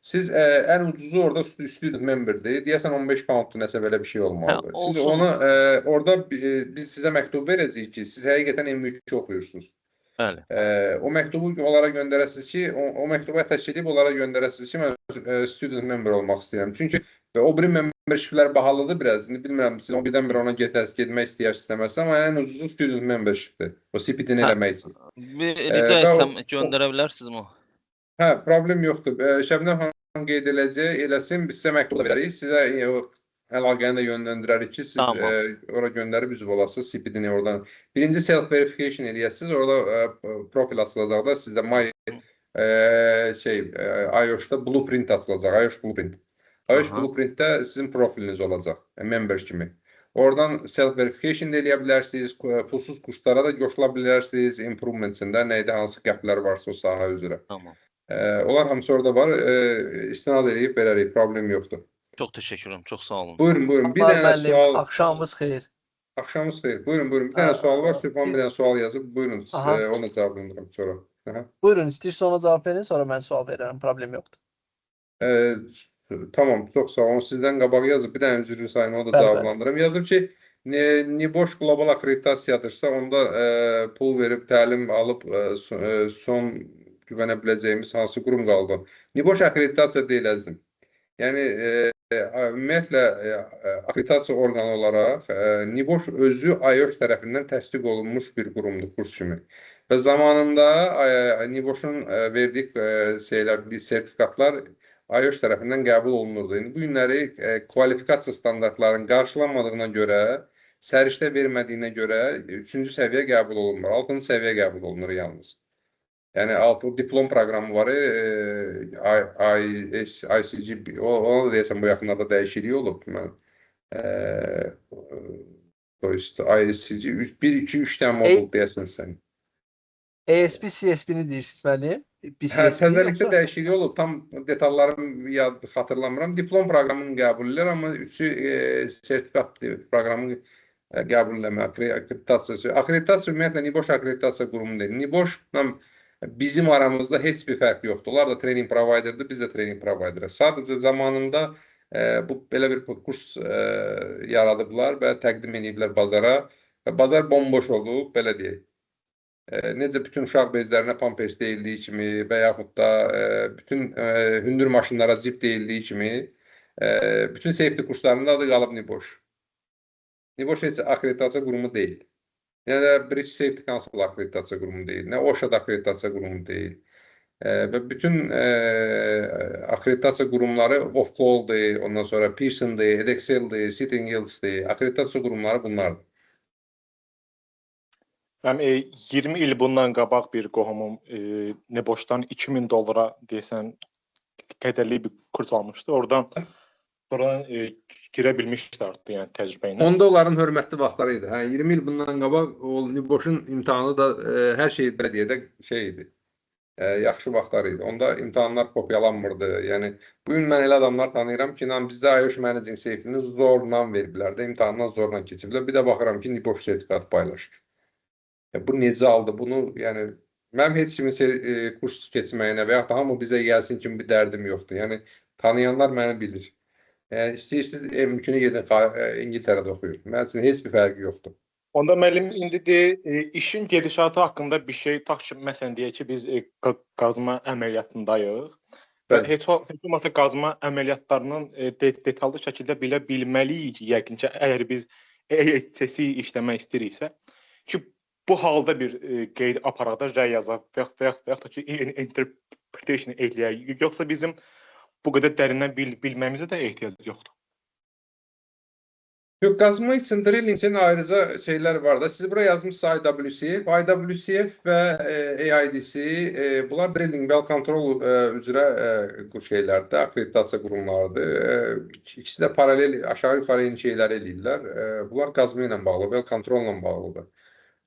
[SPEAKER 5] Siz ən ucuzu orada student memberdir. Deyəsən 15 pounddur, nəsə belə bir şey olmalıdır. Siz onu orada biz sizə məktub verəcəyik ki, siz həqiqətən M2 oxuyursunuz.
[SPEAKER 2] Bəli.
[SPEAKER 5] O məktubu onlara göndərəsiniz ki, o məktubu ətəş edib onlara göndərəsiniz ki, mən student member olmaq istəyirəm. Çünki o biri membershiplər bahalıdır biraz. Bilmirəm, siz birdən-bir ona getmək istəməzsiniz, amma ən ucuzu student membershipdir. O CPT-ni eləmək üçün.
[SPEAKER 2] Rica etsəm, göndərə bilərsinizmi?
[SPEAKER 5] Hə, problem yoxdur. Şəbnəm xanım qeyd eləsin, biz sizə məktub verərik. Sizə əlaqəni də yönləndirərik ki, siz ora göndərib üzv olasınız, CPD-ni oradan. Birinci self-verification eləyəsiniz, orada profil açılacaq da, sizdə IOSH-da blueprint açılacaq, IOSH blueprint. IOSH blueprintdə sizin profiliniz olacaq, member kimi. Oradan self-verification da eləyə bilərsiniz, pulsuz kurslara da qoşula bilərsiniz, improvement-sində nəydə hansı qəplər varsa o sahə üzrə. Onlar hamısı orada var, istinad edib verərik, problem yoxdur.
[SPEAKER 2] Çox təşəkkür ederim, çox sağ olun.
[SPEAKER 5] Buyurun, buyurun. Bir dənə sual.
[SPEAKER 8] Axşamınız xeyir.
[SPEAKER 1] Axşamınız xeyir. Buyurun, buyurun. Bir dənə sual var. Sübhan bir dənə sual yazıb. Buyurun,
[SPEAKER 8] Aha.
[SPEAKER 1] onu cavablandırım sonra. Aha.
[SPEAKER 8] Buyurun, istəyirsə ona cavab verin, sonra mən sual verərəm, problem yoxdur.
[SPEAKER 1] Tamam, çox sağ olun. Sizdən qabaq yazıb, bir dənə üzrlü sayın, onu da
[SPEAKER 8] Bəli,
[SPEAKER 1] cavablandırım. Yazıb ki, Niboş qlobal akreditasiyadır,sa onda pul verib, təlim alıb son güvənə biləcəyimiz hansı qurum qaldı? Niboş akreditasiya deyil əzizim. Yəni, ümumiyyətlə, akreditasiya orqanı olaraq Niboş özü IOSH tərəfindən təsdiq olunmuş bir qurumdur, kurs kimi. Və zamanında Niboşun verdiyi sertifikatlar IOSH tərəfindən qəbul olunurdu. İndi bu günləri kvalifikasiya standartlarının qarşılanmadığına görə, səriştə vermədiyinə görə 3-cü səviyyə qəbul olunmur, 6-cı səviyyə qəbul olunur yalnız. Yəni, diplom proqramı var, ICG, onu deyəsən bu yaxınlarda dəyişikliyi olub. ICG 1, 2, 3 dənə modul deyəsən sən.
[SPEAKER 8] ASP, CSP-ni deyirsiniz müəllim?
[SPEAKER 1] Təzəlikdə dəyişiklik olub, tam detallarını xatırlamıram. Diplom proqramını qəbul edirlər, amma üçü sertifikat proqramını qəbul eləmə, akreditasiya. Akreditasiya ümumiyyətlə Niboş akreditasiya qurumu deyil. Niboşla bizim aramızda heç bir fərq yoxdur. Onlar da training providerdir, biz də training providerıq. Sadəcə zamanında belə bir kurs yaradıblar və təqdim ediblər bazara. Bazar bomboş olub, belə deyək. Necə bütün uşaq bezlərinə pampers deyildiyi kimi və yaxud da bütün hündür maşınlara cip deyildiyi kimi bütün safety kurslarında adı qalıb Niboş. Niboş heç akreditasiya qurumu deyil. Yəni də British Safety Council akreditasiya qurumu deyil, nə OSHA akreditasiya qurumu deyil. Və bütün akreditasiya qurumları Ofqual'dır, ondan sonra Pearson'dır, Edexcel'dir, Sitting Guilds'dir. Akreditasiya qurumları bunlardır.
[SPEAKER 9] 20 il bundan qabaq bir qohumum Niboşdan $2000 deyəsən qədərli bir kurs almışdı. Oradan girə bilmişdi artıq, yəni təcrübə ilə.
[SPEAKER 1] Onda onların hörmətli vaxtları idi. 20 il bundan qabaq o Niboşun imtahanı da hər şey belə deyək də şey idi. Yaxşı vaxtları idi. Onda imtahanlar kopyalanmırdı. Yəni bu gün mən elə adamlar tanıyıram ki, bizdə IOSH Managing Safety-ni zorla veriblər də, imtahandan zorla keçiblər. Bir də baxıram ki, Niboş sertifikat paylaşır. Bu necə aldı bunu? Yəni mənim heç kimin kurs keçməyinə və yaxud da hamı bizə gəlsin kimi bir dərdim yoxdur. Yəni tanıyanlar məni bilir. İstəyirsiniz mümkünə gedin İngiltərədə oxuyur. Mənim üçün heç bir fərqi yoxdur.
[SPEAKER 9] Onda müəllim indi işin gedişatı haqqında bir şey məsələn deyək ki, biz qazma əməliyyatındayıq və heç olmasa qazma əməliyyatlarının detallı şəkildə bilə bilməliyik yəqin ki, əgər biz EHTS-i işləmək istəyiriksə ki, bu halda bir qeyd aparaq da rəy yazaq və yaxud da ki, interpretation eləyək. Yoxsa bizim bu qədər dərindən bilməyimizə də ehtiyac yoxdur.
[SPEAKER 1] Yox, qazma üçün drilling üçün ayrıca şeylər var da. Siz buraya yazmışsınız IWCF. IWCF və AIDC, bunlar drilling well control üzrə şeylərdir, akreditasiya qurumlarıdır. İkisi də paralel aşağı-yuxarı eyni şeyləri eləyirlər. Bunlar qazma ilə bağlı, well control ilə bağlıdır.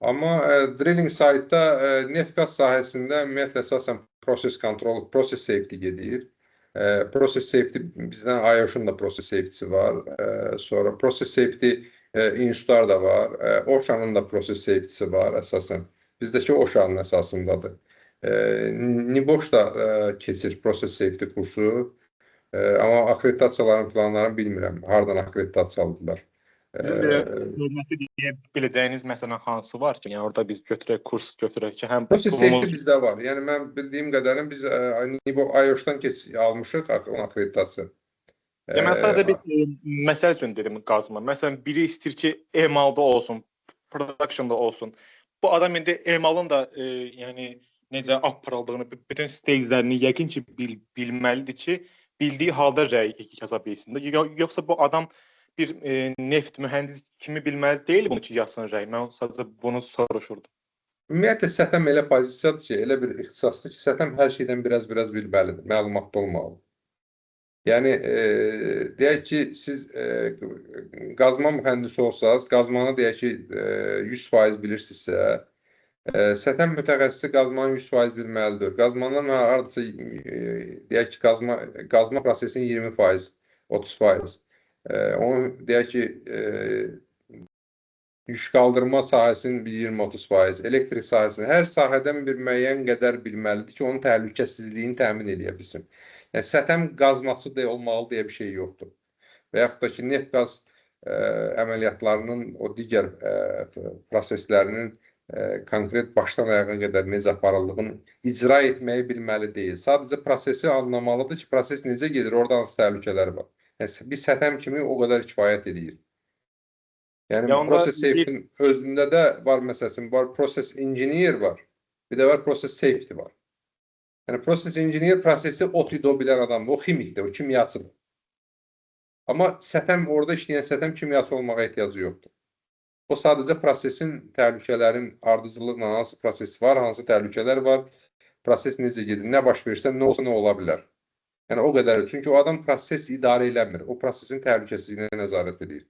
[SPEAKER 1] Amma drilling site'da neft-qaz sahəsində ümumiyyətlə əsasən process control, process safety gedir. Process safety bizdən IOSH-un da process safety'si var. Sonra process safety institutlar da var. OSHA-nın da process safety'si var əsasən. Bizdəki OSHA-nın əsasındadır. Niboş da keçir process safety kursu. Amma akreditasiyaların planlarını bilmirəm. Hardan akreditasiya aldılar.
[SPEAKER 9] Hörmətli deyə biləcəyiniz məsələn hansı var ki, yəni orada biz götürək, kurs götürək ki, həm
[SPEAKER 1] process safety bizdə var. Yəni mən bildiyim qədərini biz IOSH-dan almışıq onun akreditasiya.
[SPEAKER 9] Mən sadəcə bir məsəl üçün dedim qazma. Məsələn, biri istəyir ki, emalda olsun, productionda olsun. Bu adam indi emalın da yəni necə aparıldığını, bütün stagelərini yəqin ki bilməlidir ki, bildiyi halda rəy yaza bilsin. Yoxsa bu adam bir neft mühəndis kimi bilməli deyil bunu ki, yazsın rəy. Mən sadəcə bunu soruşurdum.
[SPEAKER 1] Ümumiyyətlə, SƏTəm elə pozisiyadır ki, elə bir ixtisasdır ki, SƏTəm hər şeydən biraz bilməlidir, məlumatda olmalı. Yəni, deyək ki, siz qazma mühəndisi olsanız, qazmanı deyək ki, 100% bilirsinizsə, SƏTəm mütəxəssisi qazmanı 100% bilməlidir. Qazmandan hardasa, deyək ki, qazma prosesinin 20%, 30%. Onu deyək ki, yük qaldırma sahəsinin bir 20-30%, elektrik sahəsinin hər sahədən bir müəyyən qədər bilməlidir ki, onun təhlükəsizliyini təmin edə bilsin. Yəni səthəm qazması da olmalı deyə bir şey yoxdur. Və yaxud da ki, neft-qaz əməliyyatlarının o digər proseslərinin konkret başdan ayağa qədər necə aparıldığını icra etməyi bilməli deyil. Sadəcə prosesi anlamalıdır ki, proses necə gedir, orada hansı təhlükələr var. Yəni, bir səthəm kimi o qədər kifayət edir. Yəni, process safety-nin özündə də var məsələsin, var process engineer var, bir də var process safety var. Yəni, process engineer prosesi o bilən adamdır, o ximikdir, o kimyaçıdır. Amma səthəm, orada işləyən səthəm kimyası olmağa ehtiyacı yoxdur. O sadəcə prosesin, təhlükələrin ardıcıllıqla hansı proses var, hansı təhlükələr var, proses necə gedir, nə baş verirsə, nə olsa nə ola bilər. Yəni, o qədər. Çünki o adam proses idarə eləmir, o prosesin təhlükəsizliyinə nəzarət edir.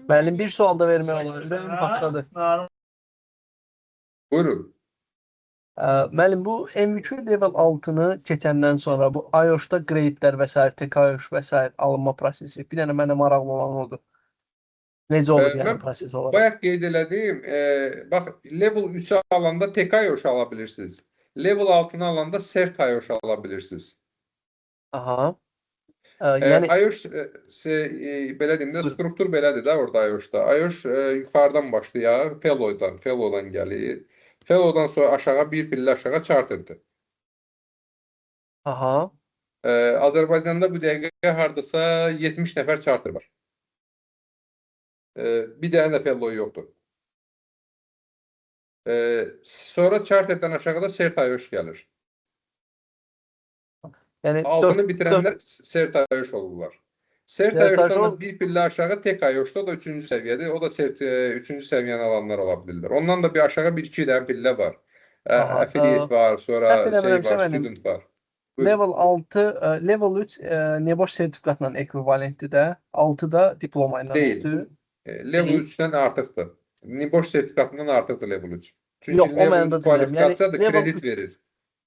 [SPEAKER 8] Müəllim bir sual da vermək olar. Ürəyim partladı.
[SPEAKER 1] Buyurun.
[SPEAKER 8] Müəllim, bu MVQ level 6-nı keçəndən sonra bu IOS-da gradelər və s. TKIOS və s. alınma prosesi bir dənə mənə maraqlı olan oldu. Necə olur yəni proses olaraq?
[SPEAKER 1] Bayaq qeyd elədim, bax, level 3-ü alanda TKIOS ala bilirsiniz. Level 6-nı alanda CERT-IOS ala bilirsiniz.
[SPEAKER 8] Aha. Yəni
[SPEAKER 1] IOS belə deyim də, struktur belədir də orada IOS-da. IOS yuxarıdan başlayır, Fellow'dan gəlir. Fellow'dan sonra aşağı bir pillə aşağı charterdir.
[SPEAKER 8] aha.
[SPEAKER 1] Azərbaycanda bu dəqiqə hardasa 70 nəfər charter var. Bir dənə də Fellow yoxdur. Sonra charterdən aşağıda CERT-IOS gəlir.
[SPEAKER 8] Yəni
[SPEAKER 1] Altını bitirənlər CERT-IOS olurlar. CERT-IOS-dan bir pillə aşağı tek IOS-da, o da 3-cü səviyyədir. O da 3-cü səviyyəni alanlar ola bilirlər. Ondan da bir aşağı 1-2 dənə pillə var. Affiliate var, sonra var, student var.
[SPEAKER 8] Level 6, level 3 Neboş sertifikatla ekvivalentdir də. 6 da diploma ilə üstü.
[SPEAKER 1] Level 3-dən artıqdır. Neboş sertifikatından artıqdır level 3. Çünki
[SPEAKER 8] yox, o
[SPEAKER 1] level 3
[SPEAKER 8] mənada
[SPEAKER 1] kvalifikasiyadır, kredit verir.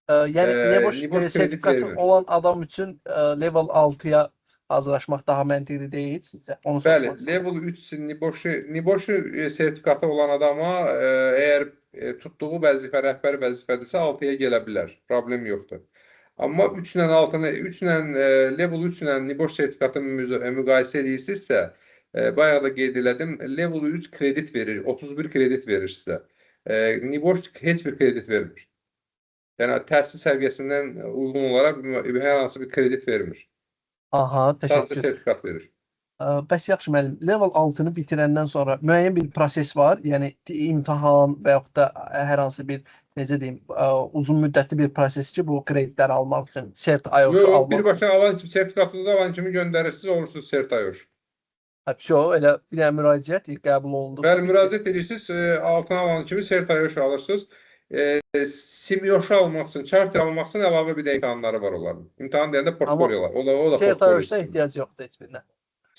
[SPEAKER 8] Yəni Neboş sertifikatı olan adam üçün level 6-ya hazırlaşmaq daha məntiqli deyil sizcə? Onu soruşmaq istəyirəm.
[SPEAKER 1] Bəli, level 3 Niboş sertifikatı olan adama əgər tutduğu vəzifə rəhbər vəzifədirsə 6-ya gələ bilər. Problem yoxdur. Amma 3 ilə 6-nı, level 3 ilə Niboş sertifikatını müqayisə edirsinizsə, bayaq da qeyd elədim, level 3 kredit verir, 31 kredit verir sizə. Niboş heç bir kredit vermir. Yəni təhsil səviyyəsindən uyğun olaraq hər hansı bir kredit vermir.
[SPEAKER 8] Aha, təşəkkür.
[SPEAKER 1] Sadəcə sertifikat verir.
[SPEAKER 8] Bəs yaxşı müəllim, level 6-nı bitirəndən sonra müəyyən bir proses var, yəni imtahan və yaxud da hər hansı bir, necə deyim, uzun müddətli bir proses ki, bu kreditləri almaq üçün, CERT-IOS-u almaq üçün.
[SPEAKER 1] Birbaşa alan kimi, sertifikatınızı alan kimi göndərirsiniz, olursunuz CERT-IOS.
[SPEAKER 8] Elə bir dənə müraciət qəbul olundu.
[SPEAKER 1] Bəli, müraciət edirsiniz, altına alan kimi CERT-IOS alırsınız. Simyoşu almaq üçün, charter almaq üçün əlavə bir də imtahanları var onların. İmtahan deyəndə portfolyolar. O da
[SPEAKER 8] CERT-IOS-da ehtiyac yoxdur heç birinə.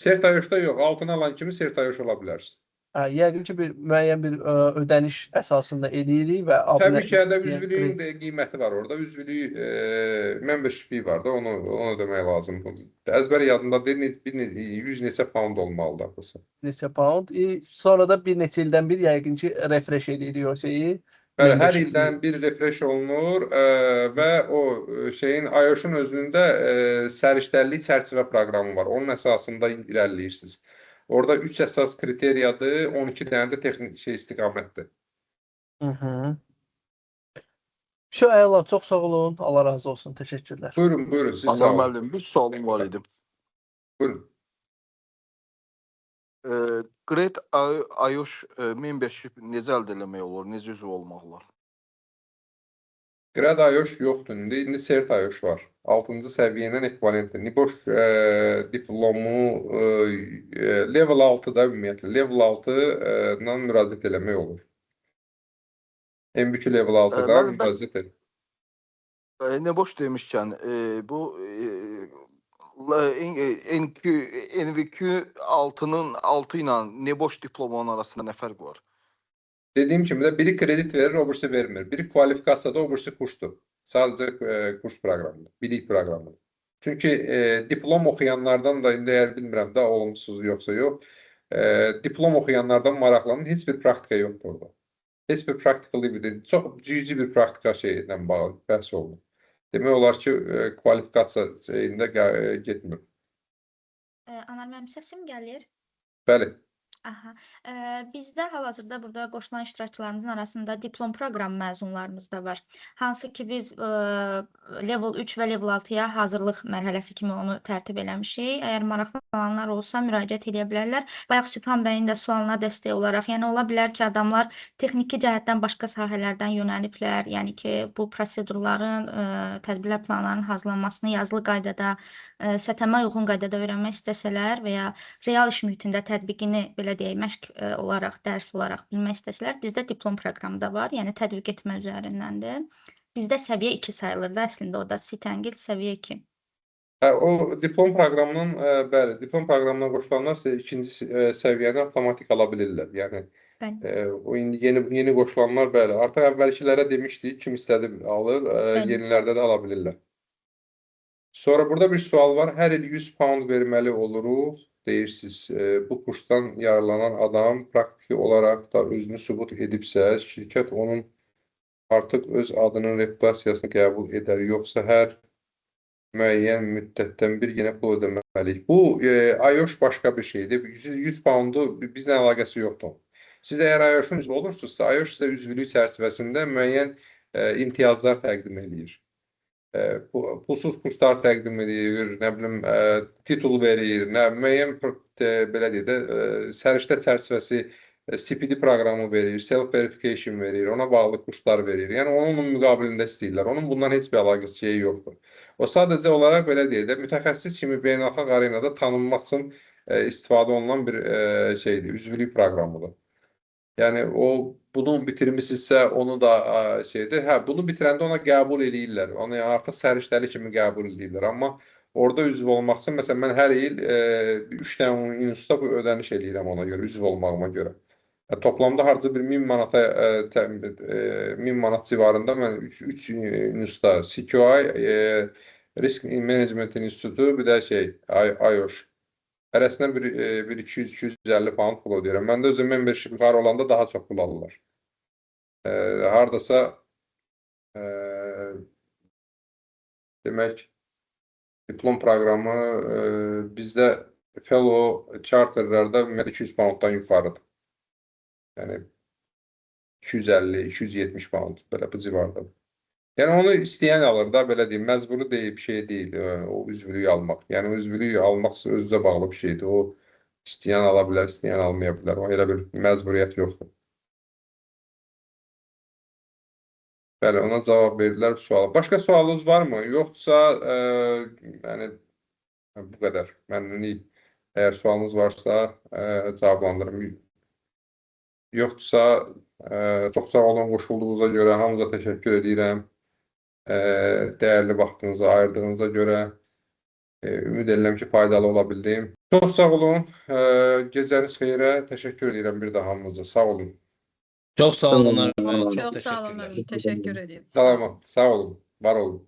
[SPEAKER 1] CERT-IOS-da yox, altına alan kimi CERT-IOS ola bilərsiniz.
[SPEAKER 8] Yəqin ki, müəyyən bir ödəniş əsasında eləyirik və
[SPEAKER 1] təbii ki, üzvülüyün qiyməti var orada. Üzvülük membership var da, onu demək lazımdır. Əzbər yadında deyil, 100 neçə pound olmalıdır haqqısı.
[SPEAKER 8] Neçə pound. Sonra da bir neçə ildən bir yəqin ki, refresh edirik o şeyi.
[SPEAKER 1] Bəli, hər ildən bir refresh olunur və o şeyin IOS-un özünün səriştəlilik çərçivə proqramı var. Onun əsasında irəliləyirsiniz. Orada 3 əsas kriteriyadır, 12 dənə də texnik istiqamətdir.
[SPEAKER 8] Şu əla, çox sağ olun. Allah razı olsun. Təşəkkürlər.
[SPEAKER 1] Buyurun, siz sağ olun.
[SPEAKER 7] Müəllim, bir sualım var idi.
[SPEAKER 1] Buyurun.
[SPEAKER 7] Grade IOS membership necə əldə eləmək olur, necə üzv olmaq olar?
[SPEAKER 1] Grade IOS yoxdur, indi CERT-IOS var. 6-cı səviyyədən ekvivalentdir. Niboş diplomu level 6-da ümumiyyətlə, level 6-dan müraciət eləmək olur. MVQ level 6-dan müraciət edir.
[SPEAKER 7] Niboş demişkən, bu NVQ 6-nın 6 ilə Niboş diplomanın arasında nə fərq var?
[SPEAKER 1] Dediyim kimi də biri kredit verir, o birisi vermir. Biri kvalifikasiyada, o birisi kursdur. Sadəcə kurs proqramıdır, bilik proqramıdır. Çünki diplom oxuyanlardan da, indi əgər bilmirəm də olumsuz yoxsa yox,
[SPEAKER 5] diplom oxuyanlardan maraqlanan heç bir praktika yoxdur orada. Heç bir practical bir, çox cüzi bir praktika şeylə bağlı bəhs olunur. Demək olar ki, kvalifikasiya şeyində getmir.
[SPEAKER 10] Anar mənim səsim gəlir.
[SPEAKER 5] Bəli.
[SPEAKER 10] Aha. Bizdə hal-hazırda burada qoşulan iştirakçılarımızın arasında diplom proqram məzunlarımız da var. Hansı ki biz level 3 və level 6-ya hazırlıq mərhələsi kimi onu tərtib eləmişik. Əgər maraqlananlar olsa müraciət edə bilərlər. Bayaq Sübhan bəyin də sualına dəstək olaraq, yəni ola bilər ki, adamlar texniki cəhətdən başqa sahələrdən yönəliblər. Yəni ki, bu prosedurların, tədbirlər planlarının hazırlanmasını yazılı qaydada, STM-ə uyğun qaydada öyrənmək istəsələr və ya real iş mühitində tətbiqini belə deyək, məşq olaraq, dərs olaraq bilmək istəsələr, bizdə diplom proqramı da var, yəni tətbiq etmə üzərindəndir. Bizdə səviyyə 2 sayılır da əslində, o da sit-and-get səviyyə 2.
[SPEAKER 5] O diplom proqramının, bəli, diplom proqramına qoşulanlar ikinci səviyyəni avtomatik ala bilirlər. Yəni, o indi yeni qoşulanlar, bəli, artıq əvvəlkilərə demişdik, kim istədi alır, yenilərdə də ala bilirlər. Sonra burada bir sual var, hər il 100 pound verməli oluruq. Deyirsiniz, bu kursdan yararlanan adam praktiki olaraq da özünü sübut edibsə, şirkət onun artıq öz adının reputasiyasını qəbul edər, yoxsa hər müəyyən müddətdən bir yenə pul ödəməliyik. Bu, IOSH başqa bir şeydir. 100 poundu bizlə əlaqəsi yoxdur. Siz əgər IOSH-un üzvü olursunuzsa, IOSH sizə üzvülük çərçivəsində müəyyən imtiyazlar təqdim edir. Pulsuz kurslar təqdim edir, nə bilim, titul verir, müəyyən belə deyək də, səriştə çərçivəsi CPD proqramı verir, self-verification verir, ona bağlı kurslar verir. Yəni, onun müqabilində istəyirlər. Onun bundan heç bir əlaqəsi şeyi yoxdur. O sadəcə olaraq belə deyək də, mütəxəssis kimi beynəlxalq arenada tanınmaq üçün istifadə olunan bir şeydir, üzvülük proqramıdır. Yəni, o bunu bitirmişsinizsə, onu da şeydir. Hə, bunu bitirəndə ona qəbul edirlər. Onu artıq səriştəli kimi qəbul edirlər. Amma orada üzv olmaq üçün, məsələn, mən hər il 3 dənə institutda ödəniş edirəm ona görə, üzv olmağıma görə. Toplamda harca bir 1000 manata, 1000 manat civarında mən 3 institutda, CQI, Risk Management İnstitutu, bir də IOSH. Hərəsindən bir 200-250 pound pul ödəyirəm. Məndə özüm membership var olanda daha çox pul alırlar. Haradasa demək, diplom proqramı bizdə fellow charterlərdə 200 pounddan yuxarıdır. Yəni 250-270 pound belə bu civardadır. Yəni onu istəyən alır da, belə deyim, məcburi deyil, bir şey deyil o üzvülüyü almaq. Yəni o üzvülüyü almaq özünə bağlı bir şeydir. O istəyən ala bilər, istəyən almaya bilər. O elə bir məcburiyyət yoxdur. Bəli, ona cavab verdilər bu suala. Başqa sualınız varmı? Yoxdursa, yəni bu qədər. Məmnuniyim. Əgər sualınız varsa, cavablandırım. Yoxdursa, çox sağ olun qoşulduğunuza görə, hamınıza təşəkkür edirəm. Dəyərli vaxtınızı ayırdığınıza görə ümid edirəm ki, faydalı ola bildim. Çox sağ olun. Gecəniz xeyrə. Təşəkkür edirəm bir daha hamınıza. Sağ olun.
[SPEAKER 11] Çox sağ olun.
[SPEAKER 3] Çox sağ olun, təşəkkür edirəm.
[SPEAKER 5] Salamat. Sağ olun. Var olun.